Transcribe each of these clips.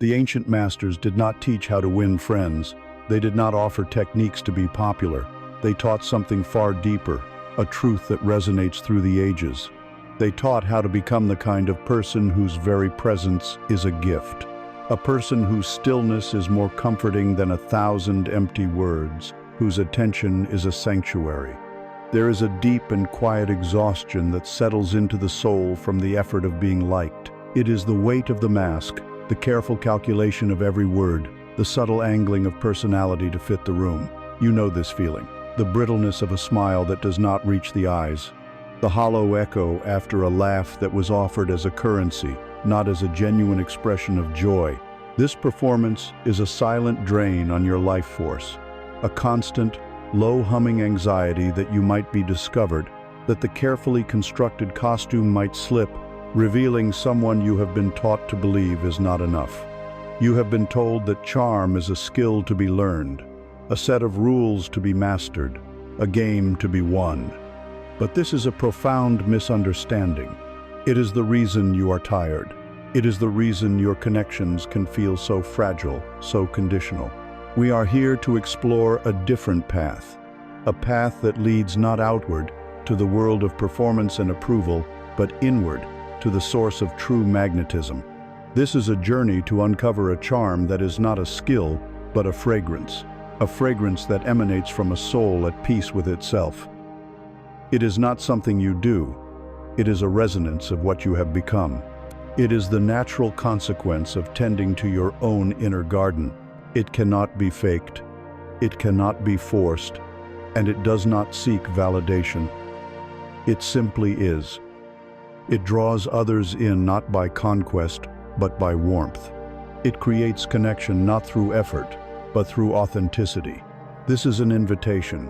The ancient masters did not teach how to win friends. They did not offer techniques to be popular. They taught something far deeper, a truth that resonates through the ages. They taught how to become the kind of person whose very presence is a gift. A person whose stillness is more comforting than 1,000 empty words, whose attention is a sanctuary. There is a deep and quiet exhaustion that settles into the soul from the effort of being liked. It is the weight of the mask, the careful calculation of every word, the subtle angling of personality to fit the room. You know this feeling. The brittleness of a smile that does not reach the eyes. The hollow echo after a laugh that was offered as a currency, not as a genuine expression of joy. This performance is a silent drain on your life force. A constant, low-humming anxiety that you might be discovered, that the carefully constructed costume might slip, revealing someone you have been taught to believe is not enough. You have been told that charm is a skill to be learned, a set of rules to be mastered, a game to be won. But this is a profound misunderstanding. It is the reason you are tired. It is the reason your connections can feel so fragile, so conditional. We are here to explore a different path, a path that leads not outward to the world of performance and approval, but inward to the source of true magnetism. This is a journey to uncover a charm that is not a skill, but a fragrance that emanates from a soul at peace with itself. It is not something you do, it is a resonance of what you have become. It is the natural consequence of tending to your own inner garden. It cannot be faked, it cannot be forced, and it does not seek validation. It simply is. It draws others in not by conquest, but by warmth. It creates connection not through effort, but through authenticity. This is an invitation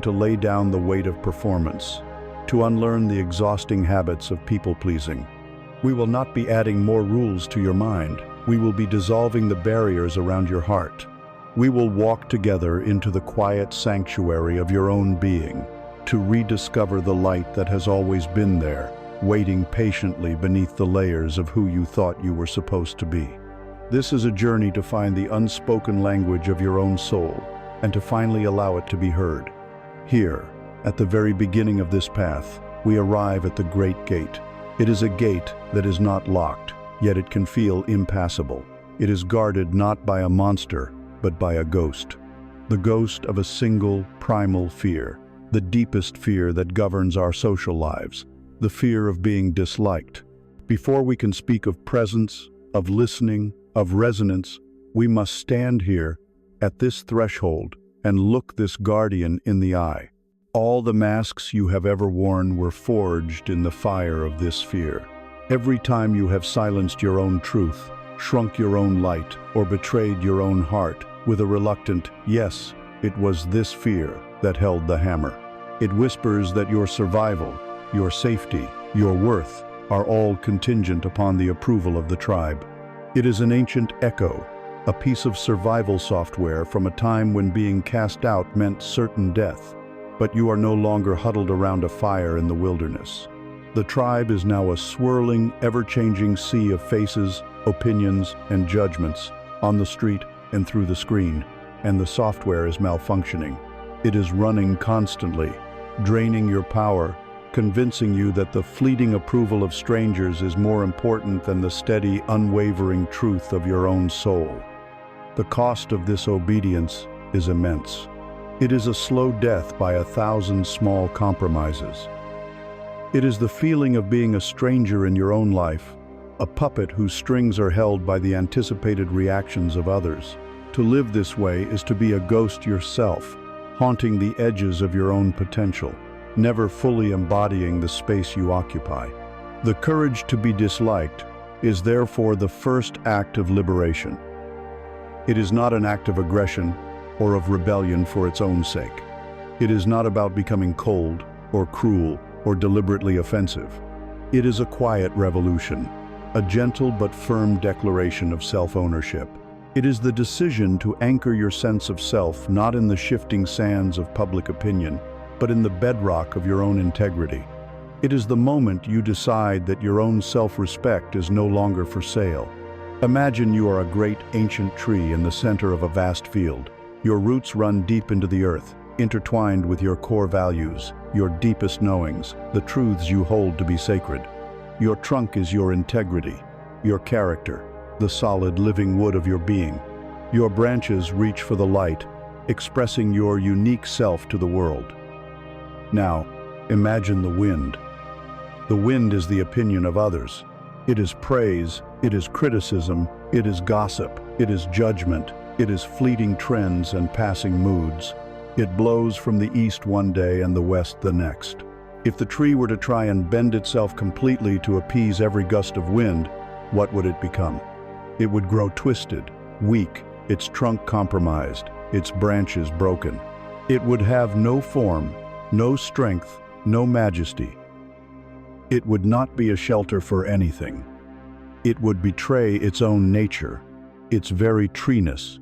to lay down the weight of performance, to unlearn the exhausting habits of people-pleasing. We will not be adding more rules to your mind. We will be dissolving the barriers around your heart. We will walk together into the quiet sanctuary of your own being, to rediscover the light that has always been there, waiting patiently beneath the layers of who you thought you were supposed to be. This is a journey to find the unspoken language of your own soul, and to finally allow it to be heard. Here, at the very beginning of this path, we arrive at the Great Gate. It is a gate that is not locked, yet it can feel impassable. It is guarded not by a monster, but by a ghost. The ghost of a single, primal fear, the deepest fear that governs our social lives, the fear of being disliked. Before we can speak of presence, of listening, of resonance, we must stand here, at this threshold, and look this guardian in the eye. All the masks you have ever worn were forged in the fire of this fear. Every time you have silenced your own truth, shrunk your own light, or betrayed your own heart with a reluctant, yes, it was this fear that held the hammer. It whispers that your survival, your safety, your worth are all contingent upon the approval of the tribe. It is an ancient echo, a piece of survival software from a time when being cast out meant certain death. But you are no longer huddled around a fire in the wilderness. The tribe is now a swirling, ever-changing sea of faces, opinions, and judgments, on the street and through the screen, and the software is malfunctioning. It is running constantly, draining your power, convincing you that the fleeting approval of strangers is more important than the steady, unwavering truth of your own soul. The cost of this obedience is immense. It is a slow death by 1,000 small compromises. It is the feeling of being a stranger in your own life, a puppet whose strings are held by the anticipated reactions of others. To live this way is to be a ghost yourself, haunting the edges of your own potential, never fully embodying the space you occupy. The courage to be disliked is therefore the first act of liberation. It is not an act of aggression or of rebellion for its own sake. It is not about becoming cold or cruel or deliberately offensive. It is a quiet revolution, a gentle but firm declaration of self-ownership. It is the decision to anchor your sense of self not in the shifting sands of public opinion, but in the bedrock of your own integrity. It is the moment you decide that your own self-respect is no longer for sale. Imagine you are a great ancient tree in the center of a vast field. Your roots run deep into the earth, intertwined with your core values, your deepest knowings, the truths you hold to be sacred. Your trunk is your integrity, your character, the solid living wood of your being. Your branches reach for the light, expressing your unique self to the world. Now, imagine the wind. The wind is the opinion of others. It is praise, it is criticism, it is gossip, it is judgment, it is fleeting trends and passing moods. It blows from the east one day and the west the next. If the tree were to try and bend itself completely to appease every gust of wind, what would it become? It would grow twisted, weak, its trunk compromised, its branches broken. It would have no form, no strength, no majesty. It would not be a shelter for anything. It would betray its own nature, its very treeness,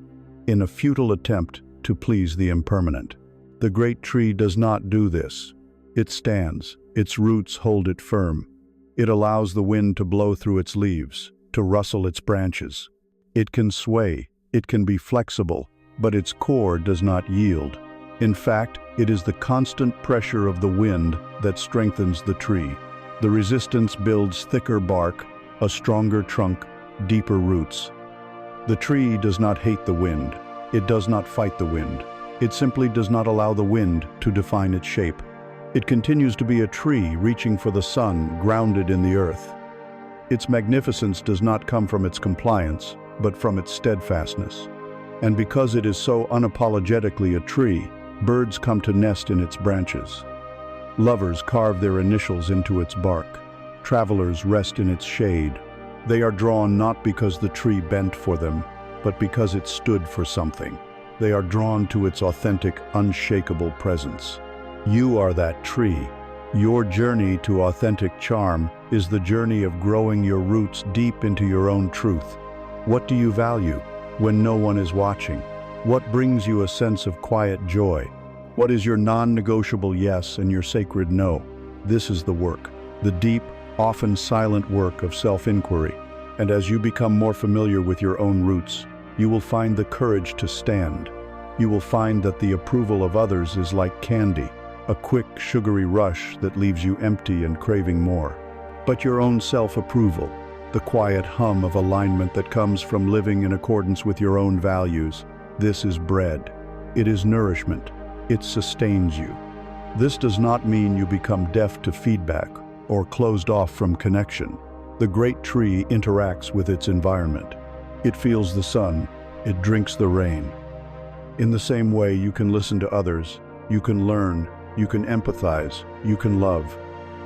in a futile attempt to please the impermanent. The great tree does not do this. It stands, its roots hold it firm. It allows the wind to blow through its leaves, to rustle its branches. It can sway, it can be flexible, but its core does not yield. In fact, it is the constant pressure of the wind that strengthens the tree. The resistance builds thicker bark, a stronger trunk, deeper roots. The tree does not hate the wind. It does not fight the wind. It simply does not allow the wind to define its shape. It continues to be a tree reaching for the sun, grounded in the earth. Its magnificence does not come from its compliance, but from its steadfastness. And because it is so unapologetically a tree, birds come to nest in its branches. Lovers carve their initials into its bark. Travelers rest in its shade. They are drawn not because the tree bent for them, but because it stood for something. They are drawn to its authentic, unshakable presence. You are that tree. Your journey to authentic charm is the journey of growing your roots deep into your own truth. What do you value when no one is watching? What brings you a sense of quiet joy? What is your non-negotiable yes and your sacred no? This is the work, the deep, often silent work of self-inquiry. And as you become more familiar with your own roots, you will find the courage to stand. You will find that the approval of others is like candy, a quick, sugary rush that leaves you empty and craving more. But your own self-approval, the quiet hum of alignment that comes from living in accordance with your own values, this is bread. It is nourishment. It sustains you. This does not mean you become deaf to feedback or closed off from connection. The great tree interacts with its environment. It feels the sun. It drinks the rain. In the same way, you can listen to others. You can learn. You can empathize. You can love.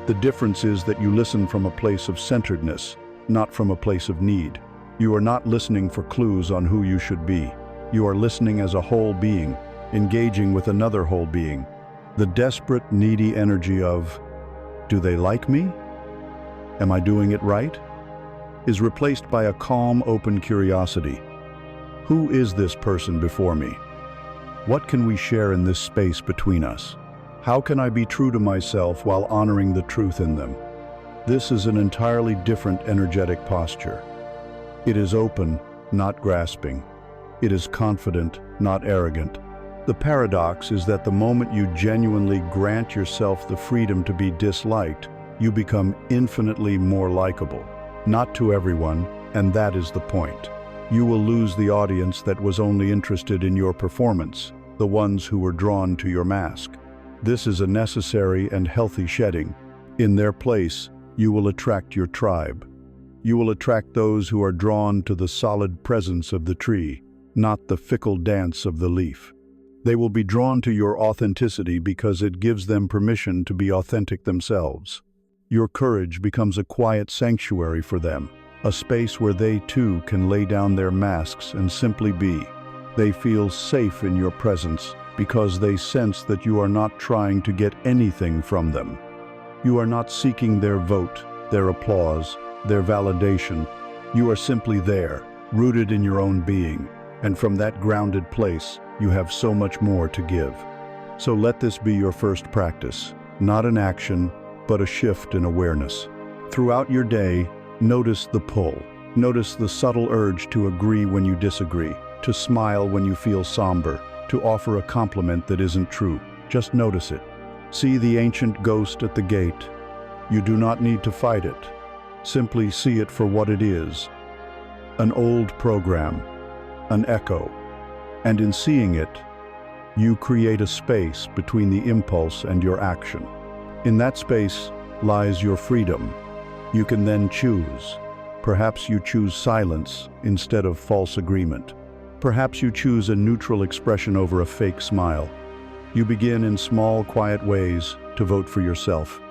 The difference is that you listen from a place of centeredness, not from a place of need. You are not listening for clues on who you should be. You are listening as a whole being, engaging with another whole being. The desperate, needy energy of, do they like me? Am I doing it right? Is replaced by a calm, open curiosity. Who is this person before me? What can we share in this space between us? How can I be true to myself while honoring the truth in them? This is an entirely different energetic posture. It is open, not grasping. It is confident, not arrogant. The paradox is that the moment you genuinely grant yourself the freedom to be disliked, you become infinitely more likable. Not to everyone, and that is the point. You will lose the audience that was only interested in your performance, the ones who were drawn to your mask. This is a necessary and healthy shedding. In their place, you will attract your tribe. You will attract those who are drawn to the solid presence of the tree, not the fickle dance of the leaf. They will be drawn to your authenticity because it gives them permission to be authentic themselves. Your courage becomes a quiet sanctuary for them, a space where they too can lay down their masks and simply be. They feel safe in your presence because they sense that you are not trying to get anything from them. You are not seeking their vote, their applause, their validation. You are simply there, rooted in your own being, and from that grounded place, you have so much more to give. So let this be your first practice, not an action, but a shift in awareness. Throughout your day, notice the pull. Notice the subtle urge to agree when you disagree, to smile when you feel somber, to offer a compliment that isn't true. Just notice it. See the ancient ghost at the gate. You do not need to fight it. Simply see it for what it is. An old program, an echo. And in seeing it, you create a space between the impulse and your action. In that space lies your freedom. You can then choose. Perhaps you choose silence instead of false agreement. Perhaps you choose a neutral expression over a fake smile. You begin in small, quiet ways to vote for yourself.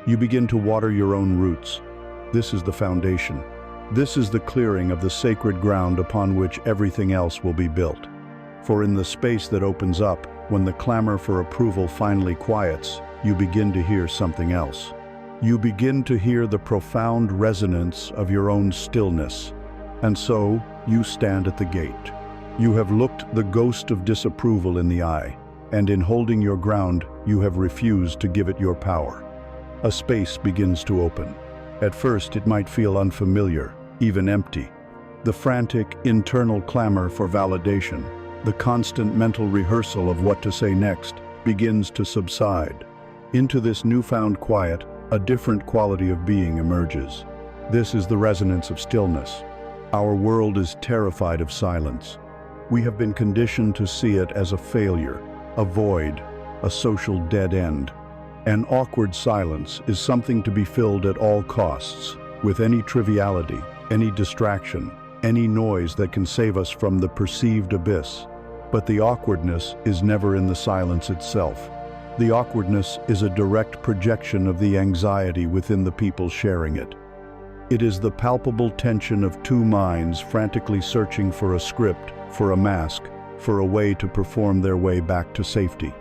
You begin to water your own roots. This is the foundation. This is the clearing of the sacred ground upon which everything else will be built. For in the space that opens up, when the clamor for approval finally quiets, you begin to hear something else. You begin to hear the profound resonance of your own stillness. And so, you stand at the gate. You have looked the ghost of disapproval in the eye, and in holding your ground, you have refused to give it your power. A space begins to open. At first, it might feel unfamiliar, even empty. The frantic, internal clamor for validation, the constant mental rehearsal of what to say next, begins to subside. Into this newfound quiet, a different quality of being emerges. This is the resonance of stillness. Our world is terrified of silence. We have been conditioned to see it as a failure, a void, a social dead end. An awkward silence is something to be filled at all costs, with any triviality, any distraction, any noise that can save us from the perceived abyss. But the awkwardness is never in the silence itself. The awkwardness is a direct projection of the anxiety within the people sharing it. It is the palpable tension of two minds frantically searching for a script, for a mask, for a way to perform their way back to safety.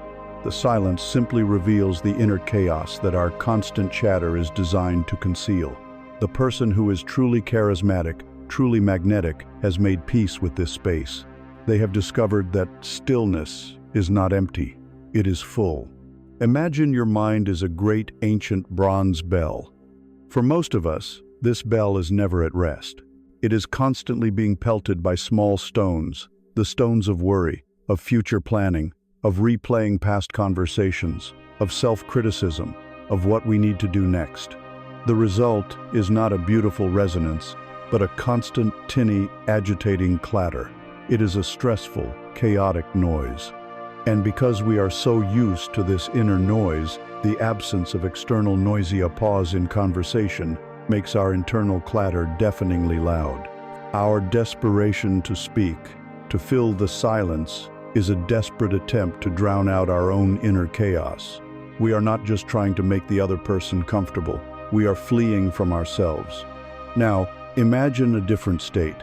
The silence simply reveals the inner chaos that our constant chatter is designed to conceal. The person who is truly charismatic, truly magnetic, has made peace with this space. They have discovered that stillness is not empty, it is full. Imagine your mind is a great ancient bronze bell. For most of us, this bell is never at rest. It is constantly being pelted by small stones, the stones of worry, of future planning, of replaying past conversations, of self-criticism, of what we need to do next. The result is not a beautiful resonance, but a constant, tinny, agitating clatter. It is a stressful, chaotic noise. And because we are so used to this inner noise, the absence of external noisy pause in conversation makes our internal clatter deafeningly loud. Our desperation to speak, to fill the silence, is a desperate attempt to drown out our own inner chaos. We are not just trying to make the other person comfortable, we are fleeing from ourselves. Now, imagine a different state.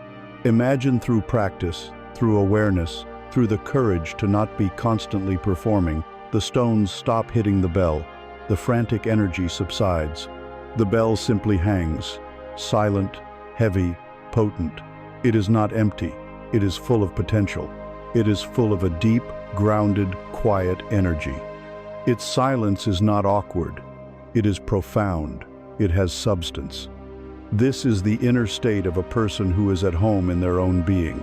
Imagine through practice, through awareness, through the courage to not be constantly performing, the stones stop hitting the bell, the frantic energy subsides. The bell simply hangs, silent, heavy, potent. It is not empty, it is full of potential. It is full of a deep, grounded, quiet energy. Its silence is not awkward, it is profound, it has substance. This is the inner state of a person who is at home in their own being.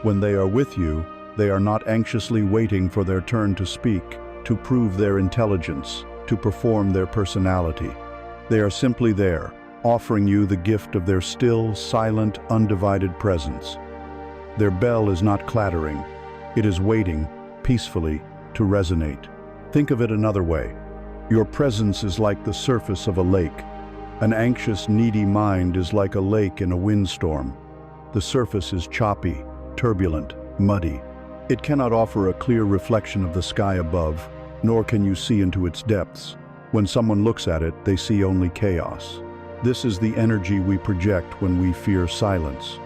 When they are with you, they are not anxiously waiting for their turn to speak, to prove their intelligence, to perform their personality. They are simply there, offering you the gift of their still, silent, undivided presence. Their bell is not clattering, it is waiting, peacefully, to resonate. Think of it another way. Your presence is like the surface of a lake. An anxious, needy mind is like a lake in a windstorm. The surface is choppy, turbulent, muddy. It cannot offer a clear reflection of the sky above, nor can you see into its depths. When someone looks at it, they see only chaos. This is the energy we project when we fear silence.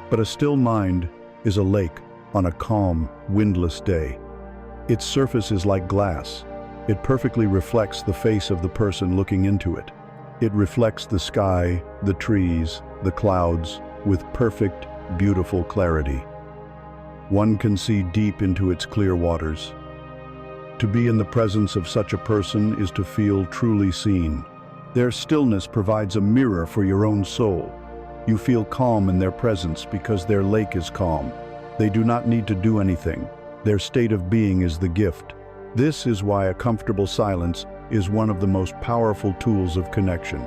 But a still mind is a lake on a calm, windless day. Its surface is like glass. It perfectly reflects the face of the person looking into it. It reflects the sky, the trees, the clouds, with perfect, beautiful clarity. One can see deep into its clear waters. To be in the presence of such a person is to feel truly seen. Their stillness provides a mirror for your own soul. You feel calm in their presence because their lake is calm. They do not need to do anything. Their state of being is the gift. This is why a comfortable silence is one of the most powerful tools of connection.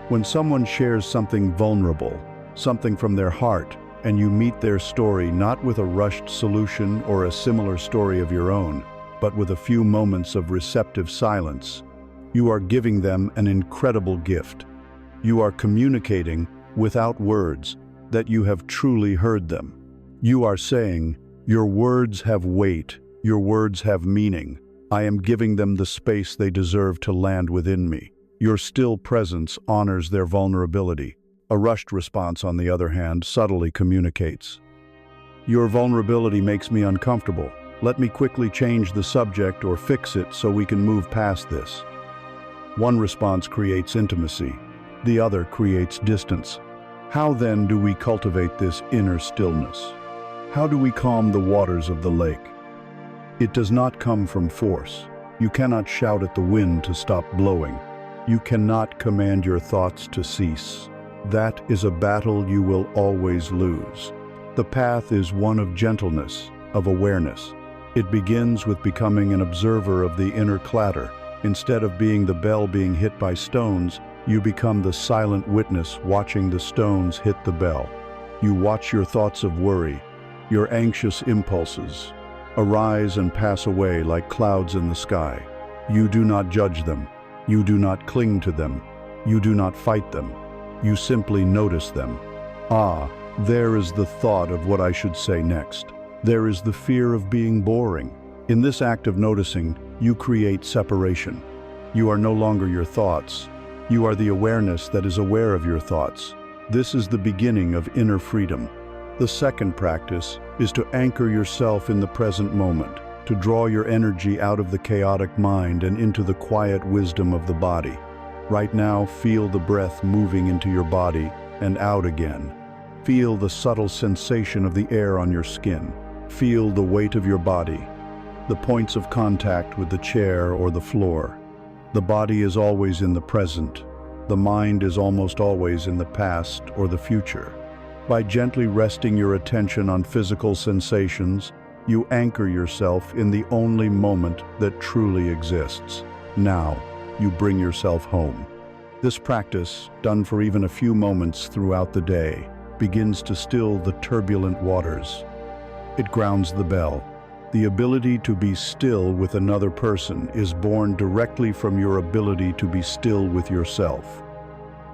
When someone shares something vulnerable, something from their heart, and you meet their story not with a rushed solution or a similar story of your own, but with a few moments of receptive silence, you are giving them an incredible gift. You are communicating, without words, that you have truly heard them. You are saying, "Your words have weight, your words have meaning. I am giving them the space they deserve to land within me." Your still presence honors their vulnerability. A rushed response, on the other hand, subtly communicates, "Your vulnerability makes me uncomfortable. Let me quickly change the subject or fix it so we can move past this." One response creates intimacy. The other creates distance. How then do we cultivate this inner stillness? How do we calm the waters of the lake? It does not come from force. You cannot shout at the wind to stop blowing. You cannot command your thoughts to cease. That is a battle you will always lose. The path is one of gentleness, of awareness. It begins with becoming an observer of the inner clatter. Instead of being the bell being hit by stones, you become the silent witness watching the stones hit the bell. You watch your thoughts of worry, your anxious impulses, arise and pass away like clouds in the sky. You do not judge them. You do not cling to them. You do not fight them. You simply notice them. Ah, there is the thought of what I should say next. There is the fear of being boring. In this act of noticing, you create separation. You are no longer your thoughts. You are the awareness that is aware of your thoughts. This is the beginning of inner freedom. The second practice is to anchor yourself in the present moment, to draw your energy out of the chaotic mind and into the quiet wisdom of the body. Right now, feel the breath moving into your body and out again. Feel the subtle sensation of the air on your skin. Feel the weight of your body, the points of contact with the chair or the floor. The body is always in the present. The mind is almost always in the past or the future. By gently resting your attention on physical sensations, you anchor yourself in the only moment that truly exists. Now, you bring yourself home. This practice, done for even a few moments throughout the day, begins to still the turbulent waters. It grounds the bell. The ability to be still with another person is born directly from your ability to be still with yourself.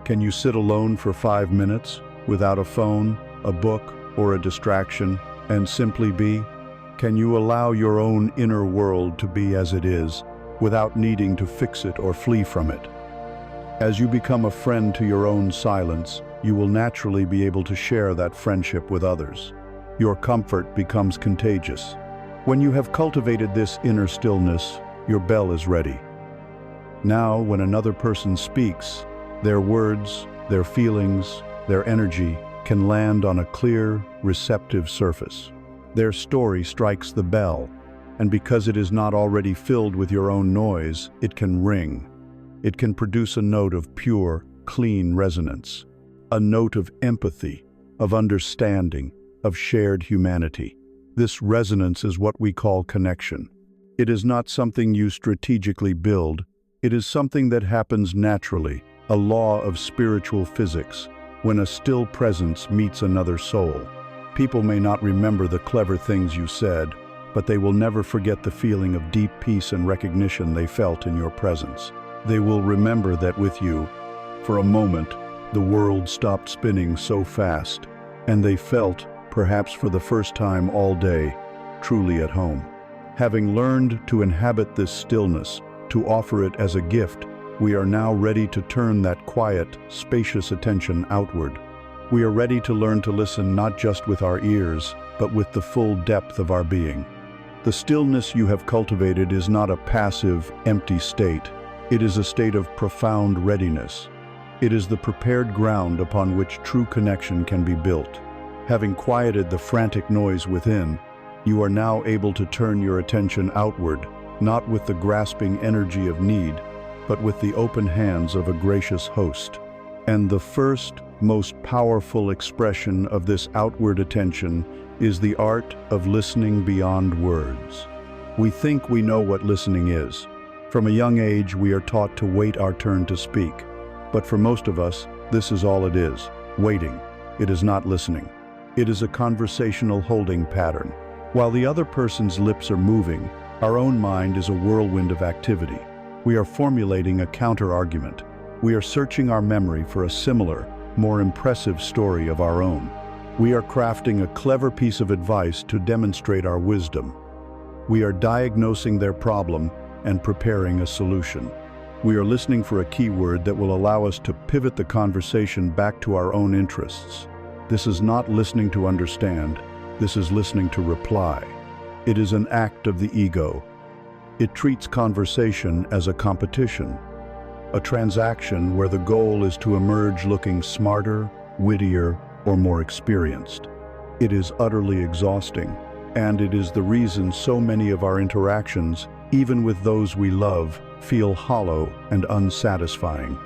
Can you sit alone for 5 minutes, without a phone, a book, or a distraction, and simply be? Can you allow your own inner world to be as it is, without needing to fix it or flee from it? As you become a friend to your own silence, you will naturally be able to share that friendship with others. Your comfort becomes contagious. When you have cultivated this inner stillness, your bell is ready. Now, when another person speaks, their words, their feelings, their energy can land on a clear, receptive surface. Their story strikes the bell, and because it is not already filled with your own noise, it can ring. It can produce a note of pure, clean resonance, a note of empathy, of understanding, of shared humanity. This resonance is what we call connection. It is not something you strategically build. It is something that happens naturally, a law of spiritual physics, when a still presence meets another soul. People may not remember the clever things you said, but they will never forget the feeling of deep peace and recognition they felt in your presence. They will remember that with you, for a moment, the world stopped spinning so fast, and they felt, perhaps for the first time all day, truly at home. Having learned to inhabit this stillness, to offer it as a gift, we are now ready to turn that quiet, spacious attention outward. We are ready to learn to listen not just with our ears, but with the full depth of our being. The stillness you have cultivated is not a passive, empty state. It is a state of profound readiness. It is the prepared ground upon which true connection can be built. Having quieted the frantic noise within, you are now able to turn your attention outward, not with the grasping energy of need, but with the open hands of a gracious host. And the first, most powerful expression of this outward attention is the art of listening beyond words. We think we know what listening is. From a young age, we are taught to wait our turn to speak. But for most of us, this is all it is, waiting. It is not listening. It is a conversational holding pattern. While the other person's lips are moving, our own mind is a whirlwind of activity. We are formulating a counter-argument. We are searching our memory for a similar, more impressive story of our own. We are crafting a clever piece of advice to demonstrate our wisdom. We are diagnosing their problem and preparing a solution. We are listening for a keyword that will allow us to pivot the conversation back to our own interests. This is not listening to understand. This is listening to reply. It is an act of the ego. It treats conversation as a competition, a transaction where the goal is to emerge looking smarter, wittier, or more experienced. It is utterly exhausting, and it is the reason so many of our interactions, even with those we love, feel hollow and unsatisfying.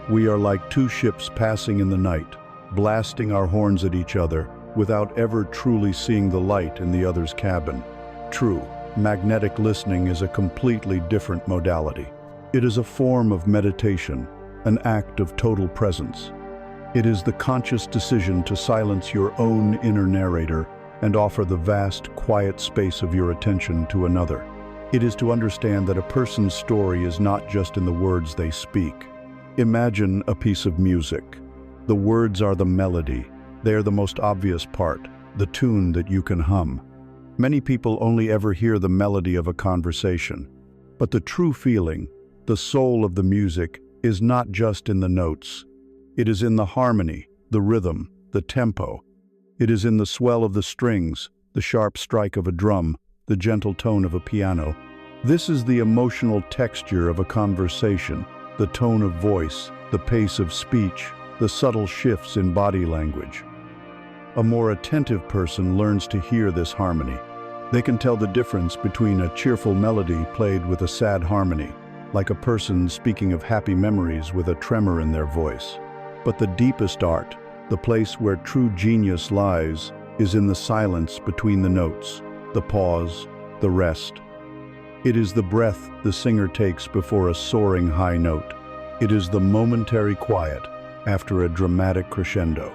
We are like two ships passing in the night, blasting our horns at each other without ever truly seeing the light in the other's cabin. True, magnetic listening is a completely different modality. It is a form of meditation, an act of total presence. It is the conscious decision to silence your own inner narrator and offer the vast, quiet space of your attention to another. It is to understand that a person's story is not just in the words they speak. Imagine a piece of music. The words are the melody. They are the most obvious part, the tune that you can hum. Many people only ever hear the melody of a conversation. But the true feeling, the soul of the music, is not just in the notes. It is in the harmony, the rhythm, the tempo. It is in the swell of the strings, the sharp strike of a drum, the gentle tone of a piano. This is the emotional texture of a conversation, the tone of voice, the pace of speech, the subtle shifts in body language. A more attentive person learns to hear this harmony. They can tell the difference between a cheerful melody played with a sad harmony, like a person speaking of happy memories with a tremor in their voice. But the deepest art, the place where true genius lies, is in the silence between the notes, the pause, the rest. It is the breath the singer takes before a soaring high note. It is the momentary quiet after a dramatic crescendo.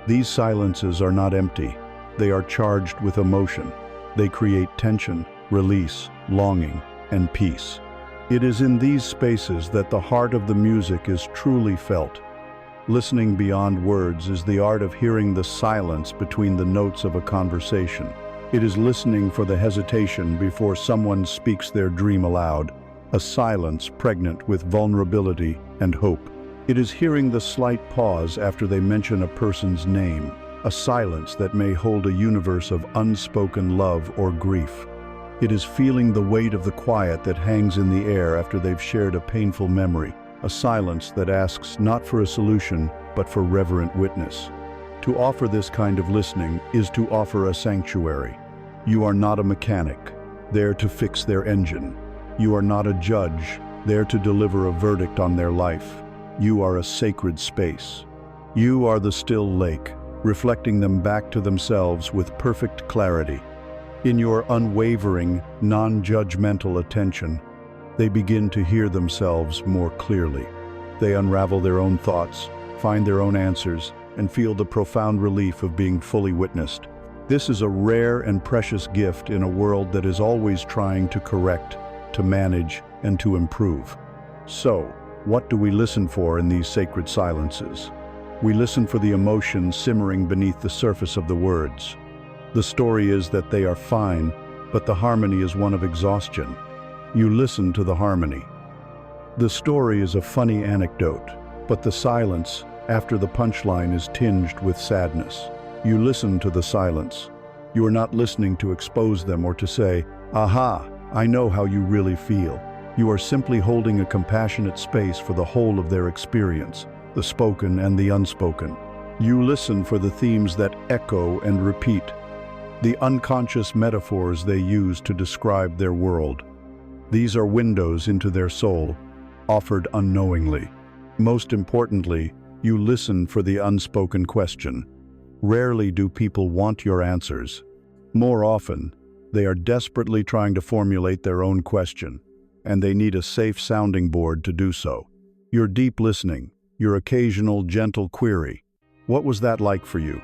These silences are not empty. They are charged with emotion. They create tension, release, longing, and peace. It is in these spaces that the heart of the music is truly felt. Listening beyond words is the art of hearing the silence between the notes of a conversation. It is listening for the hesitation before someone speaks their dream aloud, a silence pregnant with vulnerability and hope. It is hearing the slight pause after they mention a person's name, a silence that may hold a universe of unspoken love or grief. It is feeling the weight of the quiet that hangs in the air after they've shared a painful memory, a silence that asks not for a solution, but for reverent witness. To offer this kind of listening is to offer a sanctuary. You are not a mechanic, there to fix their engine. You are not a judge, there to deliver a verdict on their life. You are a sacred space. You are the still lake, reflecting them back to themselves with perfect clarity. In your unwavering, non-judgmental attention, they begin to hear themselves more clearly. They unravel their own thoughts, find their own answers, and feel the profound relief of being fully witnessed. This is a rare and precious gift in a world that is always trying to correct, to manage, and to improve. So, what do we listen for in these sacred silences? We listen for the emotion simmering beneath the surface of the words. The story is that they are fine, but the harmony is one of exhaustion. You listen to the harmony. The story is a funny anecdote, but the silence after the punchline is tinged with sadness. You listen to the silence. You are not listening to expose them or to say, "Aha, I know how you really feel." You are simply holding a compassionate space for the whole of their experience, the spoken and the unspoken. You listen for the themes that echo and repeat, the unconscious metaphors they use to describe their world. These are windows into their soul, offered unknowingly. Most importantly, You listen for the unspoken question. Rarely do people want your answers. More often, they are desperately trying to formulate their own question, and they need a safe sounding board to do so. Your deep listening, your occasional gentle query, "What was that like for you?"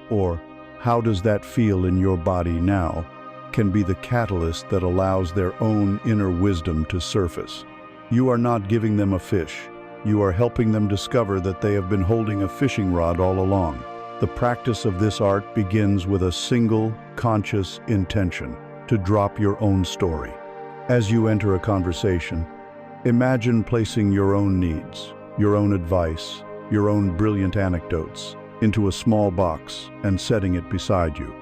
or "How does that feel in your body now?" can be the catalyst that allows their own inner wisdom to surface. You are not giving them a fish. You are helping them discover that they have been holding a fishing rod all along. The practice of this art begins with a single, conscious intention: to drop your own story. As you enter a conversation, imagine placing your own needs, your own advice, your own brilliant anecdotes into a small box and setting it beside you.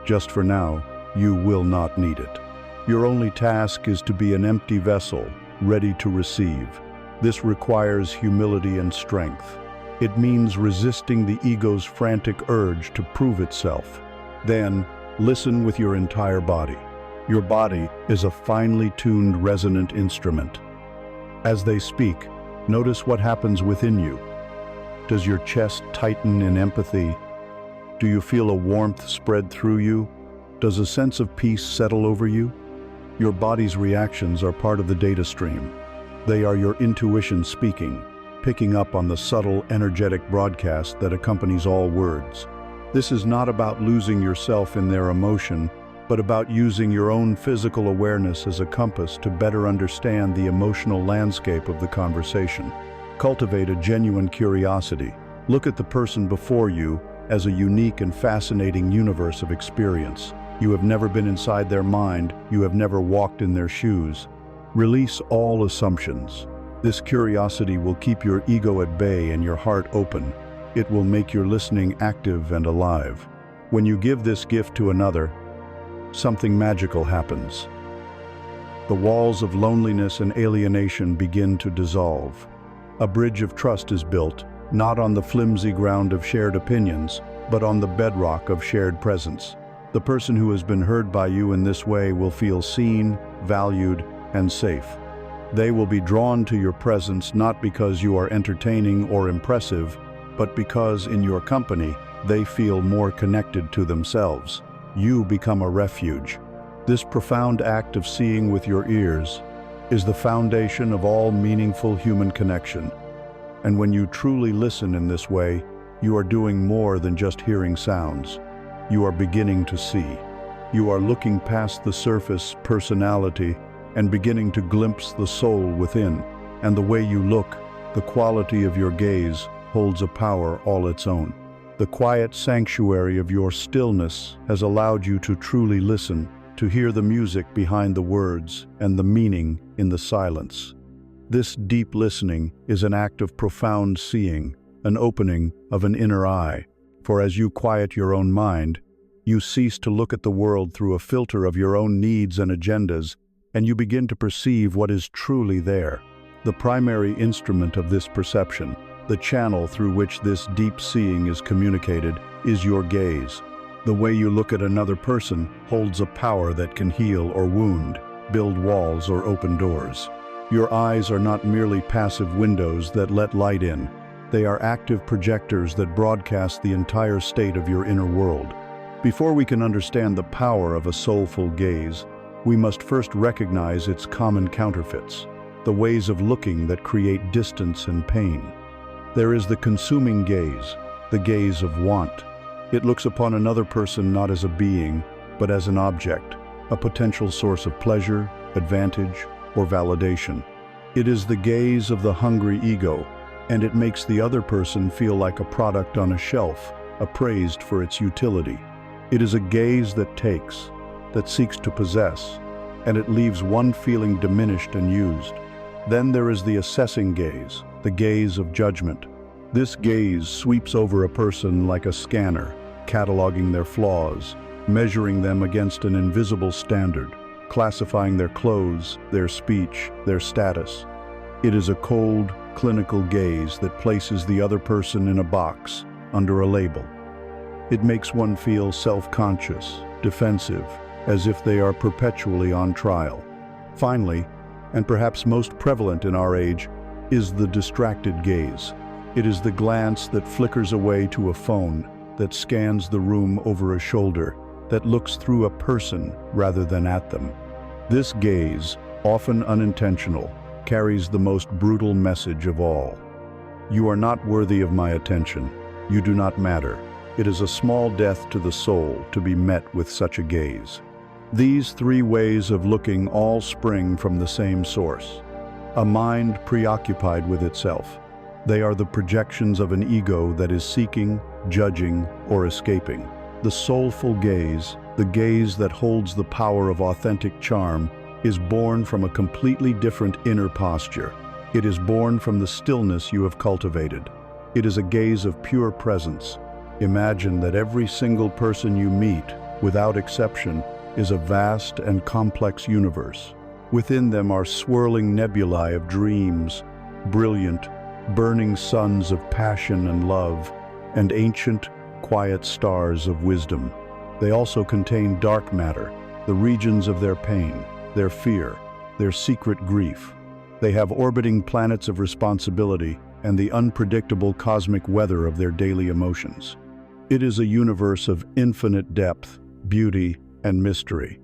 Just for now, you will not need it. Your only task is to be an empty vessel, ready to receive. This requires humility and strength. It means resisting the ego's frantic urge to prove itself. Then, listen with your entire body. Your body is a finely tuned resonant instrument. As they speak, notice what happens within you. Does your chest tighten in empathy? Do you feel a warmth spread through you? Does a sense of peace settle over you? Your body's reactions are part of the data stream. They are your intuition speaking, picking up on the subtle, energetic broadcast that accompanies all words. This is not about losing yourself in their emotion, but about using your own physical awareness as a compass to better understand the emotional landscape of the conversation. Cultivate a genuine curiosity. Look at the person before you as a unique and fascinating universe of experience. You have never been inside their mind, you have never walked in their shoes. Release all assumptions. This curiosity will keep your ego at bay and your heart open. It will make your listening active and alive. When you give this gift to another, something magical happens. The walls of loneliness and alienation begin to dissolve. A bridge of trust is built, not on the flimsy ground of shared opinions, but on the bedrock of shared presence. The person who has been heard by you in this way will feel seen, valued, and safe. They will be drawn to your presence not because you are entertaining or impressive, but because in your company, they feel more connected to themselves. You become a refuge. This profound act of seeing with your ears is the foundation of all meaningful human connection. And when you truly listen in this way, you are doing more than just hearing sounds. You are beginning to see. You are looking past the surface personality and beginning to glimpse the soul within. And the way you look, the quality of your gaze, holds a power all its own. The quiet sanctuary of your stillness has allowed you to truly listen, to hear the music behind the words and the meaning in the silence. This deep listening is an act of profound seeing, an opening of an inner eye. For as you quiet your own mind, you cease to look at the world through a filter of your own needs and agendas, and you begin to perceive what is truly there. The primary instrument of this perception, the channel through which this deep seeing is communicated, is your gaze. The way you look at another person holds a power that can heal or wound, build walls or open doors. Your eyes are not merely passive windows that let light in. They are active projectors that broadcast the entire state of your inner world. Before we can understand the power of a soulful gaze, we must first recognize its common counterfeits, the ways of looking that create distance and pain. There is the consuming gaze, the gaze of want. It looks upon another person not as a being, but as an object, a potential source of pleasure, advantage, or validation. It is the gaze of the hungry ego, and it makes the other person feel like a product on a shelf, appraised for its utility. It is a gaze that takes, that seeks to possess, and it leaves one feeling diminished and used. Then there is the assessing gaze, the gaze of judgment. This gaze sweeps over a person like a scanner, cataloging their flaws, measuring them against an invisible standard, classifying their clothes, their speech, their status. It is a cold, clinical gaze that places the other person in a box, under a label. It makes one feel self-conscious, defensive, as if they are perpetually on trial. Finally, and perhaps most prevalent in our age, is the distracted gaze. It is the glance that flickers away to a phone, that scans the room over a shoulder, that looks through a person rather than at them. This gaze, often unintentional, carries the most brutal message of all. You are not worthy of my attention. You do not matter. It is a small death to the soul to be met with such a gaze. These three ways of looking all spring from the same source: a mind preoccupied with itself. They are the projections of an ego that is seeking, judging, or escaping. The soulful gaze, the gaze that holds the power of authentic charm, is born from a completely different inner posture. It is born from the stillness you have cultivated. It is a gaze of pure presence. Imagine that every single person you meet, without exception, is a vast and complex universe. Within them are swirling nebulae of dreams, brilliant, burning suns of passion and love, and ancient, quiet stars of wisdom. They also contain dark matter, the regions of their pain, their fear, their secret grief. They have orbiting planets of responsibility and the unpredictable cosmic weather of their daily emotions. It is a universe of infinite depth, beauty, and mystery.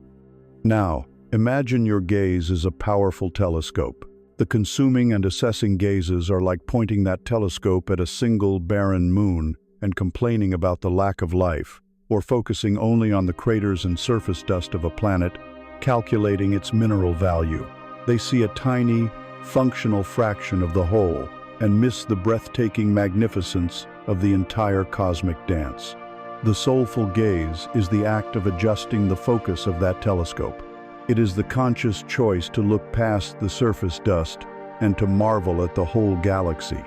Now, imagine your gaze is a powerful telescope. The consuming and assessing gazes are like pointing that telescope at a single barren moon and complaining about the lack of life, or focusing only on the craters and surface dust of a planet, calculating its mineral value. They see a tiny, functional fraction of the whole and miss the breathtaking magnificence of the entire cosmic dance. The soulful gaze is the act of adjusting the focus of that telescope. It is the conscious choice to look past the surface dust and to marvel at the whole galaxy.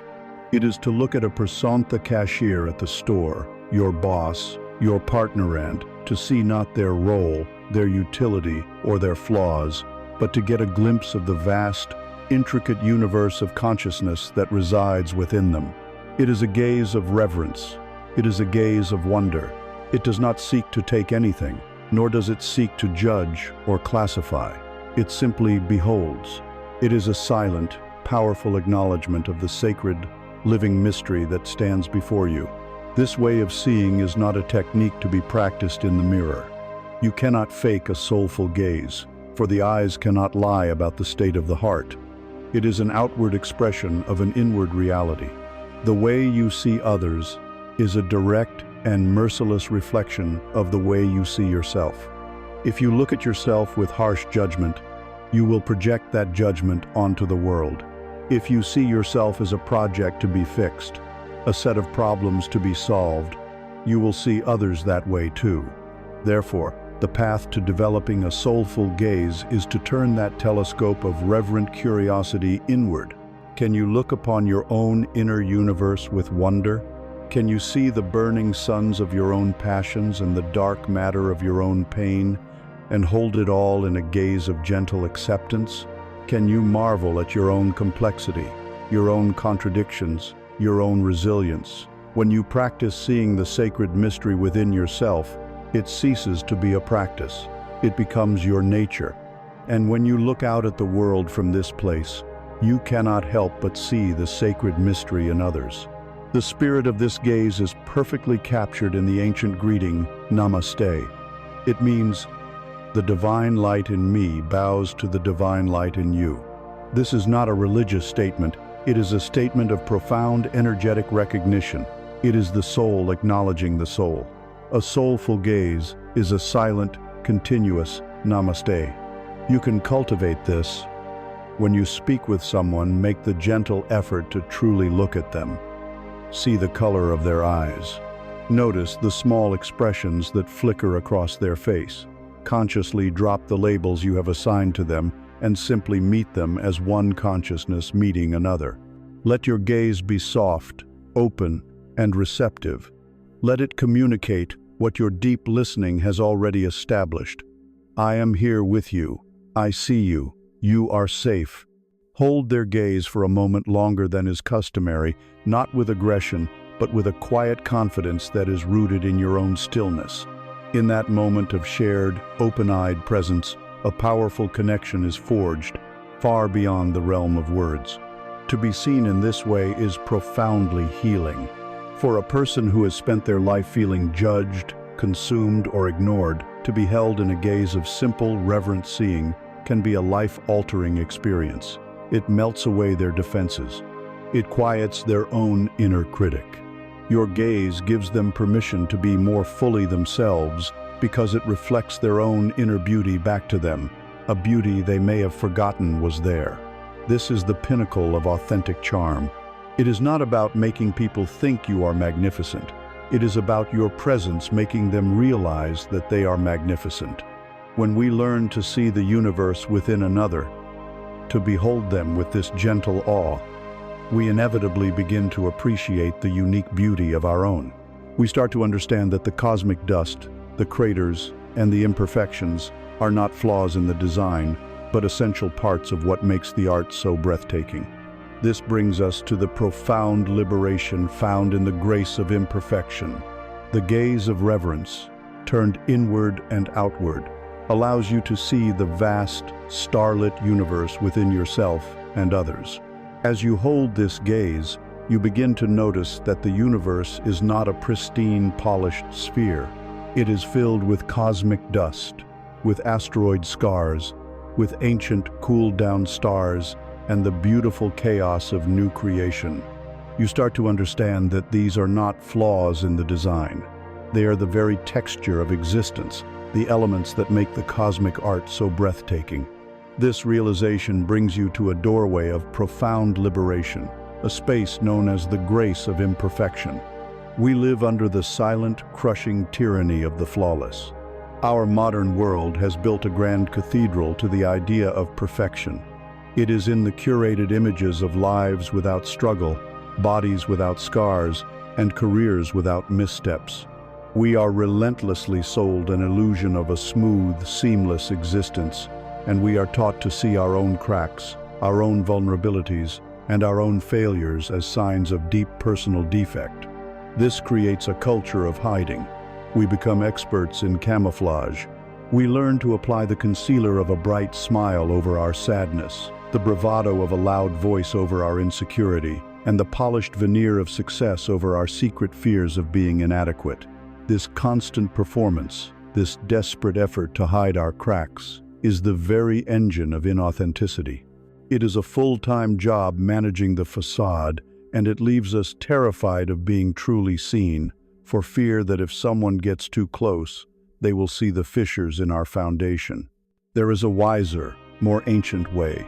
It is to look at a persona cashier at the store, your boss, your partner, and to see not their role, their utility, or their flaws, but to get a glimpse of the vast, intricate universe of consciousness that resides within them. It is a gaze of reverence. It is a gaze of wonder. It does not seek to take anything, nor does it seek to judge or classify. It simply beholds. It is a silent, powerful acknowledgement of the sacred, living mystery that stands before you. This way of seeing is not a technique to be practiced in the mirror. You cannot fake a soulful gaze, for the eyes cannot lie about the state of the heart. It is an outward expression of an inward reality. The way you see others is a direct and merciless reflection of the way you see yourself. If you look at yourself with harsh judgment, you will project that judgment onto the world. If you see yourself as a project to be fixed, a set of problems to be solved, you will see others that way too. Therefore, the path to developing a soulful gaze is to turn that telescope of reverent curiosity inward. Can you look upon your own inner universe with wonder? Can you see the burning suns of your own passions and the dark matter of your own pain, and hold it all in a gaze of gentle acceptance? Can you marvel at your own complexity, your own contradictions, your own resilience? When you practice seeing the sacred mystery within yourself, it ceases to be a practice. It becomes your nature. And when you look out at the world from this place, you cannot help but see the sacred mystery in others. The spirit of this gaze is perfectly captured in the ancient greeting, Namaste. It means, the divine light in me bows to the divine light in you. This is not a religious statement. It is a statement of profound energetic recognition. It is the soul acknowledging the soul. A soulful gaze is a silent, continuous namaste. You can cultivate this. When you speak with someone, make the gentle effort to truly look at them. See the color of their eyes. Notice the small expressions that flicker across their face. Consciously drop the labels you have assigned to them and simply meet them as one consciousness meeting another. Let your gaze be soft, open, and receptive. Let it communicate what your deep listening has already established. I am here with you. I see you. You are safe. Hold their gaze for a moment longer than is customary, not with aggression, but with a quiet confidence that is rooted in your own stillness. In that moment of shared, open-eyed presence, a powerful connection is forged, far beyond the realm of words. To be seen in this way is profoundly healing. For a person who has spent their life feeling judged, consumed, or ignored, to be held in a gaze of simple, reverent seeing can be a life-altering experience. It melts away their defenses. It quiets their own inner critic. Your gaze gives them permission to be more fully themselves because it reflects their own inner beauty back to them, a beauty they may have forgotten was there. This is the pinnacle of authentic charm. It is not about making people think you are magnificent. It is about your presence making them realize that they are magnificent. When we learn to see the universe within another, to behold them with this gentle awe, we inevitably begin to appreciate the unique beauty of our own. We start to understand that the cosmic dust, the craters, and the imperfections are not flaws in the design, but essential parts of what makes the art so breathtaking. This brings us to the profound liberation found in the grace of imperfection. The gaze of reverence, turned inward and outward, allows you to see the vast, starlit universe within yourself and others. As you hold this gaze, you begin to notice that the universe is not a pristine, polished sphere. It is filled with cosmic dust, with asteroid scars, with ancient, cooled-down stars, and the beautiful chaos of new creation. You start to understand that these are not flaws in the design. They are the very texture of existence, the elements that make the cosmic art so breathtaking. This realization brings you to a doorway of profound liberation, a space known as the grace of imperfection. We live under the silent, crushing tyranny of the flawless. Our modern world has built a grand cathedral to the idea of perfection. It is in the curated images of lives without struggle, bodies without scars, and careers without missteps. We are relentlessly sold an illusion of a smooth, seamless existence, and we are taught to see our own cracks, our own vulnerabilities, and our own failures as signs of deep personal defect. This creates a culture of hiding. We become experts in camouflage. We learn to apply the concealer of a bright smile over our sadness, the bravado of a loud voice over our insecurity, and the polished veneer of success over our secret fears of being inadequate. This constant performance, this desperate effort to hide our cracks, is the very engine of inauthenticity. It is a full-time job managing the facade, and it leaves us terrified of being truly seen, for fear that if someone gets too close, they will see the fissures in our foundation. There is a wiser, more ancient way.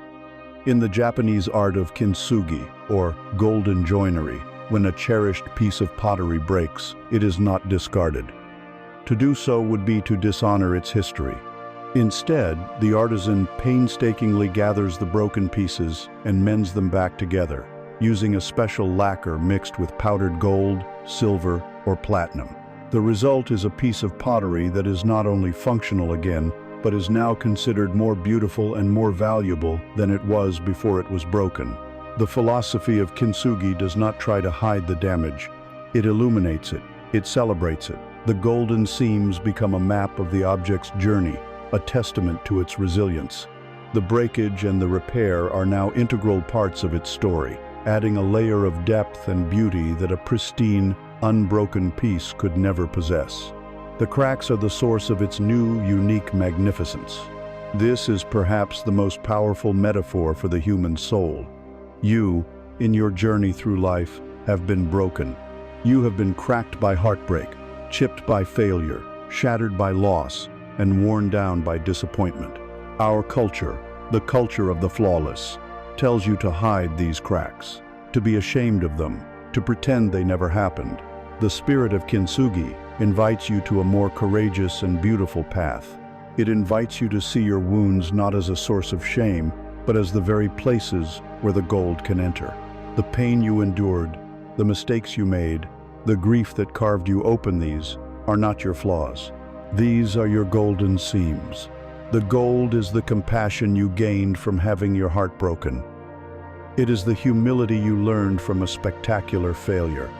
In the Japanese art of kintsugi, or golden joinery, when a cherished piece of pottery breaks, it is not discarded. To do so would be to dishonor its history. Instead, the artisan painstakingly gathers the broken pieces and mends them back together, using a special lacquer mixed with powdered gold, silver, or platinum. The result is a piece of pottery that is not only functional again, but is now considered more beautiful and more valuable than it was before it was broken. The philosophy of kintsugi does not try to hide the damage. It illuminates it. It celebrates it. The golden seams become a map of the object's journey, a testament to its resilience. The breakage and the repair are now integral parts of its story, adding a layer of depth and beauty that a pristine, unbroken piece could never possess. The cracks are the source of its new, unique magnificence. This is perhaps the most powerful metaphor for the human soul. You, in your journey through life, have been broken. You have been cracked by heartbreak, chipped by failure, shattered by loss, and worn down by disappointment. Our culture, the culture of the flawless, tells you to hide these cracks, to be ashamed of them, to pretend they never happened. The spirit of kintsugi invites you to a more courageous and beautiful path. It invites you to see your wounds not as a source of shame, but as the very places where the gold can enter. The pain you endured, the mistakes you made, the grief that carved you open, these are not your flaws. These are your golden seams. The gold is the compassion you gained from having your heart broken. It is the humility you learned from a spectacular failure.